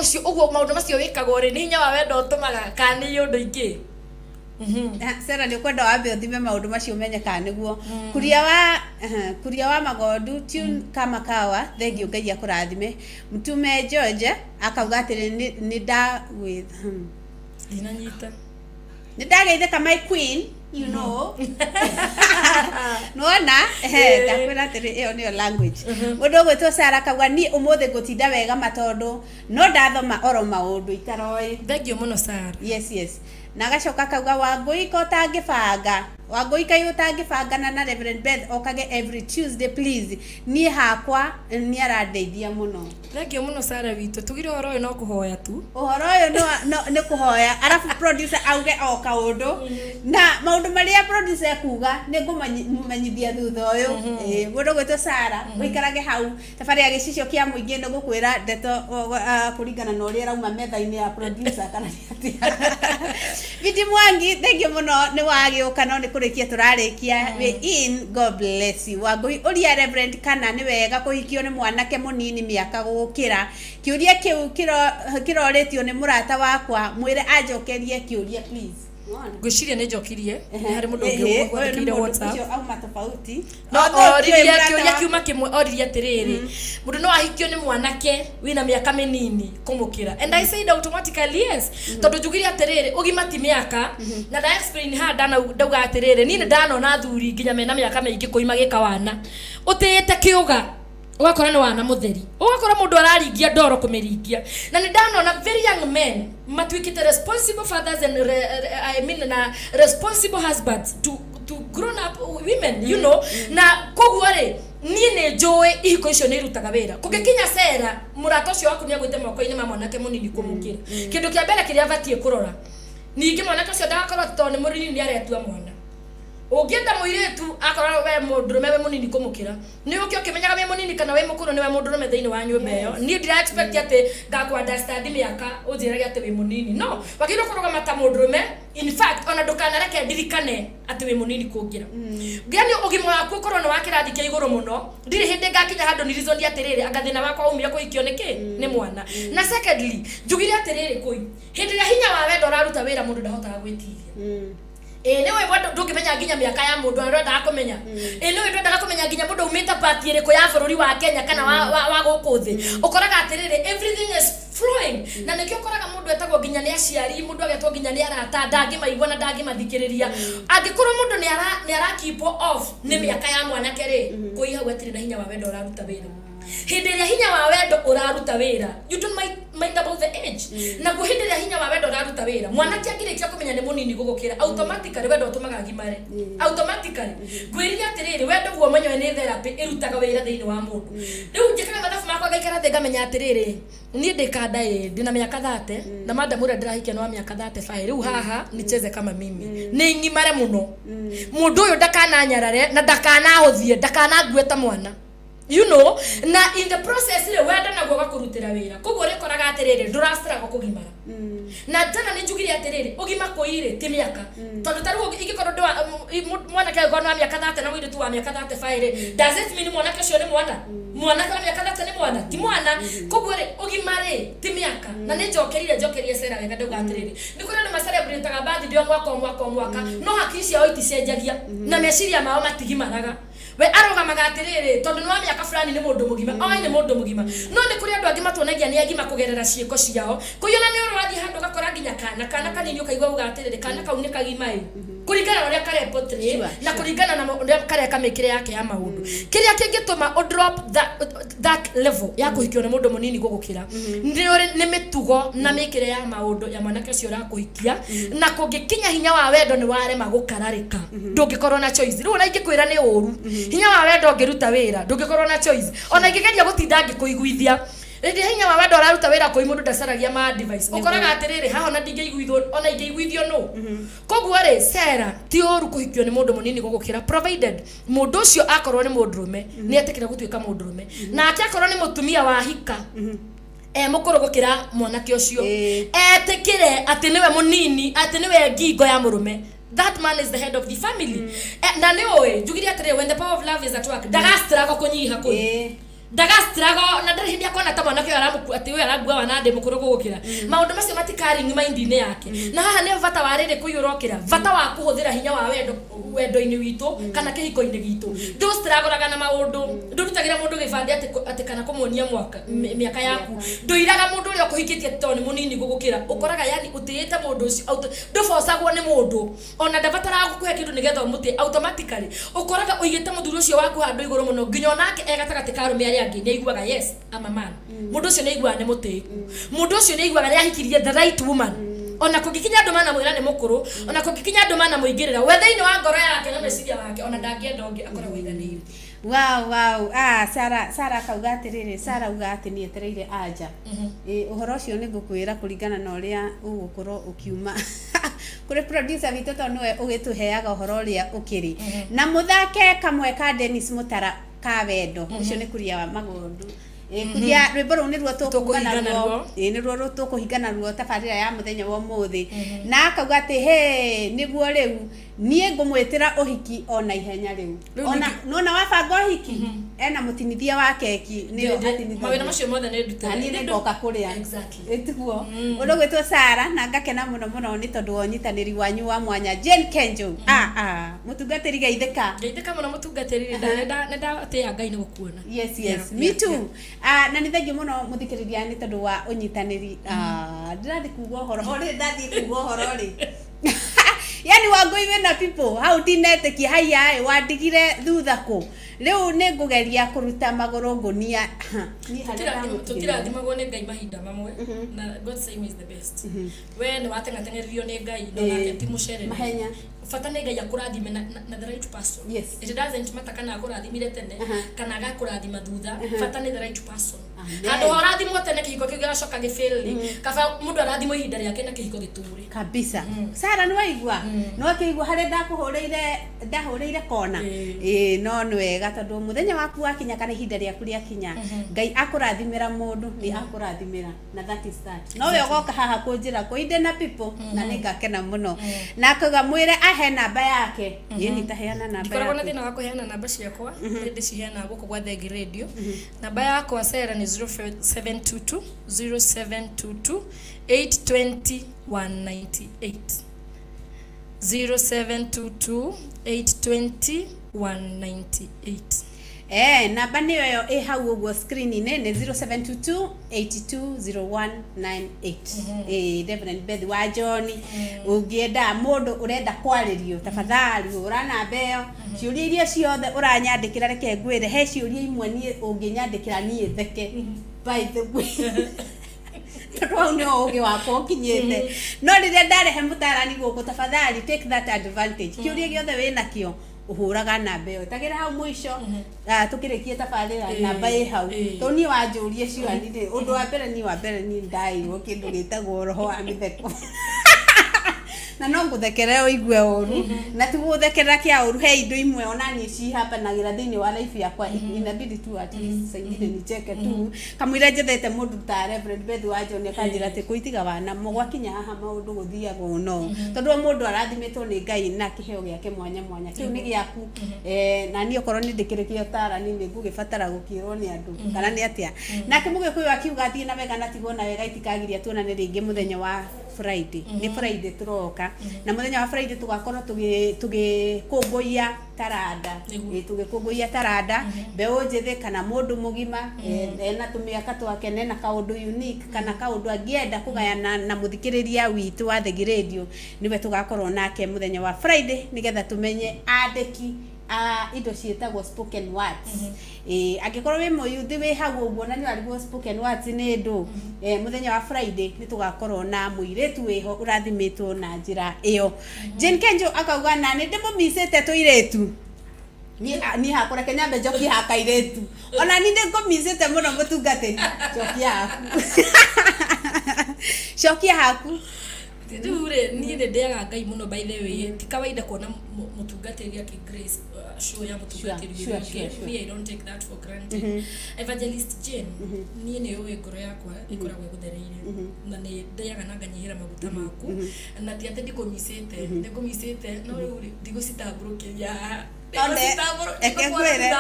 ucio uguo maundu macio wikagwo ri ni hinya wa wendo utumaga kana ni undu ingi Sara ni kwenda wambe uthime maundu macio umenyeka niguo kuria wa magondu tune kama kawa thengio Ngai akurathime mtume George akauga atiri ni da with dinanyita Nidageitheka my queen, you know. Nuona ndakwira tiri iyo niyo language. Mundu gwitwo Sarah kauga ni umuthe gutinda wega matondu no ndathoma oro maundu itaroi. Thengio muno Sarah. Yes. Na gacoka kauga Wangui ko tangibanga. Wangui kai utangibangana na Reverend Beth okage every Tuesday please. Ni hakwa ni arandeithia muno. Thengio muno Sarah witũ tugire horo uyu no kuhoya tu. Uhoro uyu no ni kuhoya arafu producer auge o kaundu na maundu maria producer kuga ni ngumenyithia thutha uyu mundu gwitwo Sarah wikarage hau tafari ya gicicio kia muingi no gukwira ndeto kuringana na uria rauma metha-ini ya producer kana ati Vidi Mwangi thengio muno ni wagiuka no ni kurikia turarikia we in God bless you Wangui uria Reverend kana ni wega kuhikio ni mwanake munini miaka gukira kiuria kiu kiroretio ni murata wakwa mwire ajokerie kiuria please Gwiciria ni njokirie hari mundu ungi gwakire WhatsApp au matofauti no oriria kiuria kiuma kimwe oriria atiriri mundu no ahikio ni mwanake wina miaka minini kumukira and I said automatically yes tondu njugiria atiriri ugima ti miaka na da explain ha ndauga atiriri ni ndanona athuri nginya mena miaka maingi kuima gikawana utiyete kiuga ugakora ni wana mutheri ugakora mundu araringia ndoro kumiringia na ni ndanona very young men matwikite responsible fathers and I mean na responsible husbands to grown up women you know na koguo ri ni ne joy ihiko icio ni rutaga wira kugikinya Sarah murato cio waku ni agwite moko-ini ma mwanake munini kumukira kindu kia mbere kiria vatie kurora ningi mwanake cio ndagakorwo to ni murini ni aretua mwana Ugienda muiretu akora we mundurume we munini kumukira ni ukio kimenyaga we munini kana we mukuru ni we mundurume thiini wa nyumba iyo ni ndira expect ate ngaku understand miaka ujirage ate we munini no wakiro kuroga mata mundurume in fact ona dukana reke ndirikane ate we munini kungira ngiani ugimo waku korwo no wakirathi kia iguru muno ndiri hindi ngakinya handu nirizondi atiriri agathina wakwa umire kuikio niki ni mwana na secondly njugire atiriri koi hindi ya hinya wa wendo raruta wira mundu ndahotaga gwitiria niwe bado ndungimenya nginya miaka ya mundu arenda akomenya niwe ndenda akomenya nginya mundu umita party iriko ya bururi wa Kenya kana wa guku thi ukoraga atiriri everything is flowing na nikio ukoraga mundu etagwo nginya ni aciari mundu agetwo nginya ni arata ndangi maigwa na ndangi mathikiriria angikorwo mundu ni ara keep off ni miaka ya mwanake ri kuiha gwetiri na hinya wa wendo uraruta wira hindi ya hinya wa wendo uraruta wira you don't mind about the age na guhindi ya hinya wa wendo uraruta wira mwanake akirikia kumenya ni munini gugukira automatically wendo utumaga ngimare automatically gwiriria atiriri wendo guo menyo ni therapy irutaga wira thiini wa mundu riu njikaga mathabu makwa gaikara thi ngamenya atiriri ni ndikanda ndina miaka 30 na madam ura ndirahikia no miaka 35 riu haha nicheze kama mimi ni ngimare muno mundu uyu ndakana nyarare na ndakana huthie ndakana ngueta mwana you know na in the process ile wenda na gwa kurutira wira koguo rekoraga atiriri ndurastra go kugimara na tena ni njugiri atiriri ugima koire ti miaka tondu taru igikorwo ndo mwana ka gwa no miaka 30 na wiru tu wa miaka 35 does it mean mwana ka cio ni mwana ka miaka 30 ni mwana ti mwana koguo re ugimare ti miaka na ni njokerie Sarah wega nduga atiriri ni kuna no celebrate taga birthday ndio mwaka no hakisi ao iticenjagia na meciria mao matigimaraga we aroga magatiriri tondu no miaka fulani ni mundu mugima ai ni mundu mugima no ni kuri andu angi matuonagia ni agima kugerera ciiko ciao kuyona ni urathi handu gakora nginya kana kanini ukaigwa ugatiriri kana kau ni kagima kuringana na uria kare portrait na kuringana na uria kare kamikire yake ya maundu kiria kingituma drop that level ya kuhikio na mundu munini gugukira ni mitugo na mikire ya maundu ya mwanake cio rakuhikia na kungikinya hinya wa wendo ni warema gukararika ndungikorwo na choice riu ona ingikwira ni uru hinya wa wendo ngiruta wira ndungikorwo na choice ona ingigeria gutinda ngikuiguithia rindi hinya wa wendo raruta wira koi mundu ndacaragia ma device ukoraga atiriri haha ona ndingeiguithio ona ingeiguithio no koguo ri Sarah ti uru kuhikio ni mundu munini gugukira provided mundu ucio akorwo ni mundurume ni etikira gutuika mundurume na akorwo ni mutumia wa hika mukuru gukira mwanake ucio etikire ati niwe munini ati niwe ngingo ya murume that man is the head of the family na ni oe njugiria atire when the power of love is at work dagastra ko kunyiha koi ndaga struggle na ndari hindi akona ta mwana kyo aramu ati we aragua wanande mukuru gukira maundu macio matikari ngi mindine yake na haha ne vata warire kuyurokira vata wa kuhuthira hinya wa wendo-ini witu kana kihiko-ini gitu ndu struggle na maundu ndurutagira mundu gibandi ati kana kumuonia mwaka miaka yaku nduiraga mundu uri okuhikitie toni munini gugukira ukoraga yani utiyete mundu ucio ndu forceagwo ni mundu ona ndabatara gukuhe kindu nigetha umuti automatically ukoraga uigite muthuri ucio waku handu iguru muno nginya onake egatagati ka rume ari angi ni aiguaga yes I'm a man mundu ucio ni aiguaga ni mutiku mundu ucio ni aiguaga ni ahikirie the right woman ona kugikinya andu mana mwira ni mukuru ona kugikinya andu mana muingirira we thiini wa ngoro yake na meciria wake ona ndangienda ungi akoragwo ithanire. Wow Sara kauga atiriri Sara uga ati ni etereire anja uhoro ucio ni ngukwira kuringana na uria ugukorwo ukiuma kuri producer witu to niwe ugituheaga uhoro uria ukiri na muthake kamwe ka Dennis Mutara ka wendo ucio ni kuria wa magundu kuria rwimbo ru ni ruo tukugana ruo ni ruo tukuhingana ruo tabarira ya muthenya wa muthi na akauga ati he niguo riu nie ngumwitira uhiki ona ihenya riu ona nona wabanga uhiki ena mutinithia wa keki ni atinithia mawira macio mothe ni ndutani ni ngoka kuria exactly etiguo undu gwitwo Sara na ngakena muno ni tondu wonyitaniri wanyu wa mwanya Jane Kenjo mutungatiri geithika muno mutungatiri nda atia Ngai ni gukuona yes me too na ni thengi muno muthikiriria ni tondu wa unyitaniri ndirathi kuuga horo ori ndathi kuuga horo ri yani Wangui wena people how dineteki haya wandigire thutha ku riu ni ngugeria kuruta maguru ngunia ni tutirathimagwo ni Ngai mahinda mamwe na God say is the best we ni watengatengerio ni Ngai no nake ti mucere mahenya fata ni Ngai akurathime na the right person it doesn't matter kana akurathimire tene kana agakurathima thutha fata ni the right person andu horathimwo tene kihiko kiu gigacoka gifail kaba mundu arathimwo ihinda riake na kihiko gituri kabisa Sara ni waigua no kigua hare ndahurire kona no ni wega tondu muthenya waku wakinya kana ihinda riaku riakinya Ngai akurathimira mundu ni akurathimira na that is that no we ugoka haha kunjira kuinde na people na ni ngakena muno na akauga mwire ahe namba yake yeni taheana namba yake korona thina wa kuheana namba ciakwa ndi ciheana guku gwa Thegi Radio namba yakwa Sara ni 0722 0722 820 198 0722 820 198 namba niyo yo hau uguo screen ni 0722 820198 Reverend Beth wa John ungienda mundu urenda kwaririo tafadhali ura namba iyo ciuria iria ciothe uranyandikira reke ngwire he ciuria imwe ni unginyandikira ni theke by the way twa no ugi wako kinyete no riria ndarehe mutarani guku tafadhali take that advantage kiuria giothe wina kio uhuraga namba iyo tagira hau mwisho tukirikie tabarira namba i hau to ni wanjurie ciani ri undu wa mbere ni ndairwo kindu gitagwo roho wa mitheko na no nguthekere oigue oru na ti guthekera kia oru he indo imwe onani ci hapanagira thini wa life yakwa inabidi tu at least saidine ni cheke tu kamwira njethete mundu ta Reverend Beth wa John akanjira ati kuitiga wana mugwakinya haha maundu guthiago no tondu mundu arathimitwo ni Ngai na kiheo giake mwanya kiu ni giaku na ni okorwo ni ndikirikio tara ni ngugibatara gukirwo ni andu kana ni atia nake mugikuyu akiuga thie na wega na tigwo na wega itikagiria tuonane ringi muthenya wa Friday ni Friday turoka na muthenya wa Friday tugakorwo tugikunguia taranda tugikunguia taranda mbeu njithi kana mundu mugima ena tumiaka twake nena kaundu unique kana kaundu angienda kugayana na muthikiriria witu wa Thegi Radio niwe tugakorwo nake muthenya wa Friday nigetha tumenye andiki indo cietagwo spoken words angikorwo wi muyuthi wi hau uguo na ni arigwo spoken words ni ndu muthenya wa Friday ni tugakorwo na muiretu wiho urathimitwo na njira iyo Jane Kenjo akauga na ni ndimumisite tuiretu ni hakora Kenya mbe joki hakairetu ona ni ndikumisite muno mutungatiri joki haku shoki haku Dure ni de dega Ngai muno by the way ti kawaida kuona mutungatiri yake Grace show ya mutungatiri I don't take that for granted Evangelist Jane ni ne yo egoro yakwa ikoragwo guthereire na ni ndayaga nanganyihira maguta maku na ti ate ndikomisete no uri ndigusitambrukiria ekegwere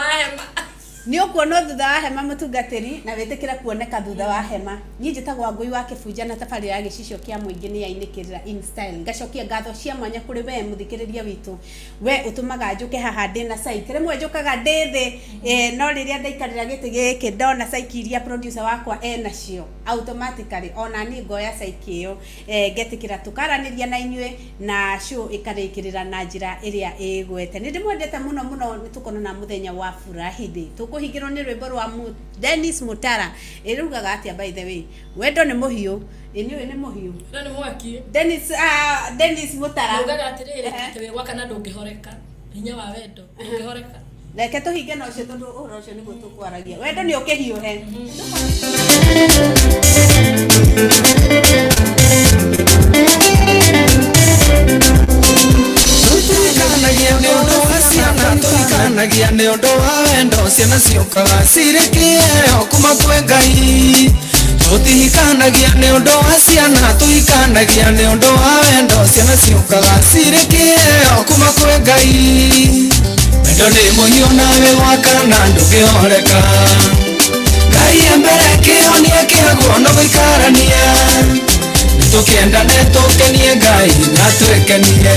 ni ukuona thutha wa hema mutungatiri na wetekira kuoneka thutha wa hema ni njitagwa Ngui wa Kibunja na tabari ya gicicio kia muingi ni yainikirira in style ngacokia ngatho cia mwanya kuri we muthikiriria witu we utumaga njuke haha ndina site rimwe njukaga ndithi no riria ndaikarira giti giki ndona saiki iria producer wakwa enacio automatically ona ni ngoya saiki iyo ngetikira tukaraniria na inywe na show ikarikirira na njira iria igwete ni ndimwendete muno muno nitukona na muthenya wa furahide tukuhingirwo ni rwimbo rwa Dennis Mutara irugaga atia by the way wendo ni muhiu ni muhiu ndo ni mwaki Dennis Mutara ugaga atirire tewe wakana ndungihoreka hinya wa wendo ndungihoreka leke tuhinge no cio tondu uhoro ucio niguo tukwaragia wendo ni ukihiuhe tuikanagia ni undu wa wendo ciana ciukaga cirekie kuma kwe Ngai tutihikanagia ni undu wa ciana tuikanagia ni undu wa wendo ciana ciukaga cirekie kuma kwe Ngai wendo ni muhiu nawe wakana ndungihoreka Ngai embere kionia kiaguo no guikarania nitukiendane tukenie Ngai na twikenie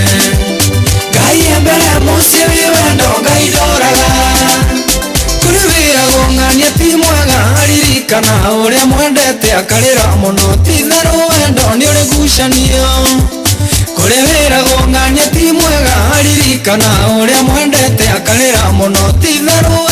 Ngai embere mucie wendo Ngai ndoraga kuri wira gongania ti mwega aririkana uria mwendete akarira muno ti theru wendo ni uri gucanio kuri wira gongania ti mwega aririkana uria mwendete akarira muno ti theru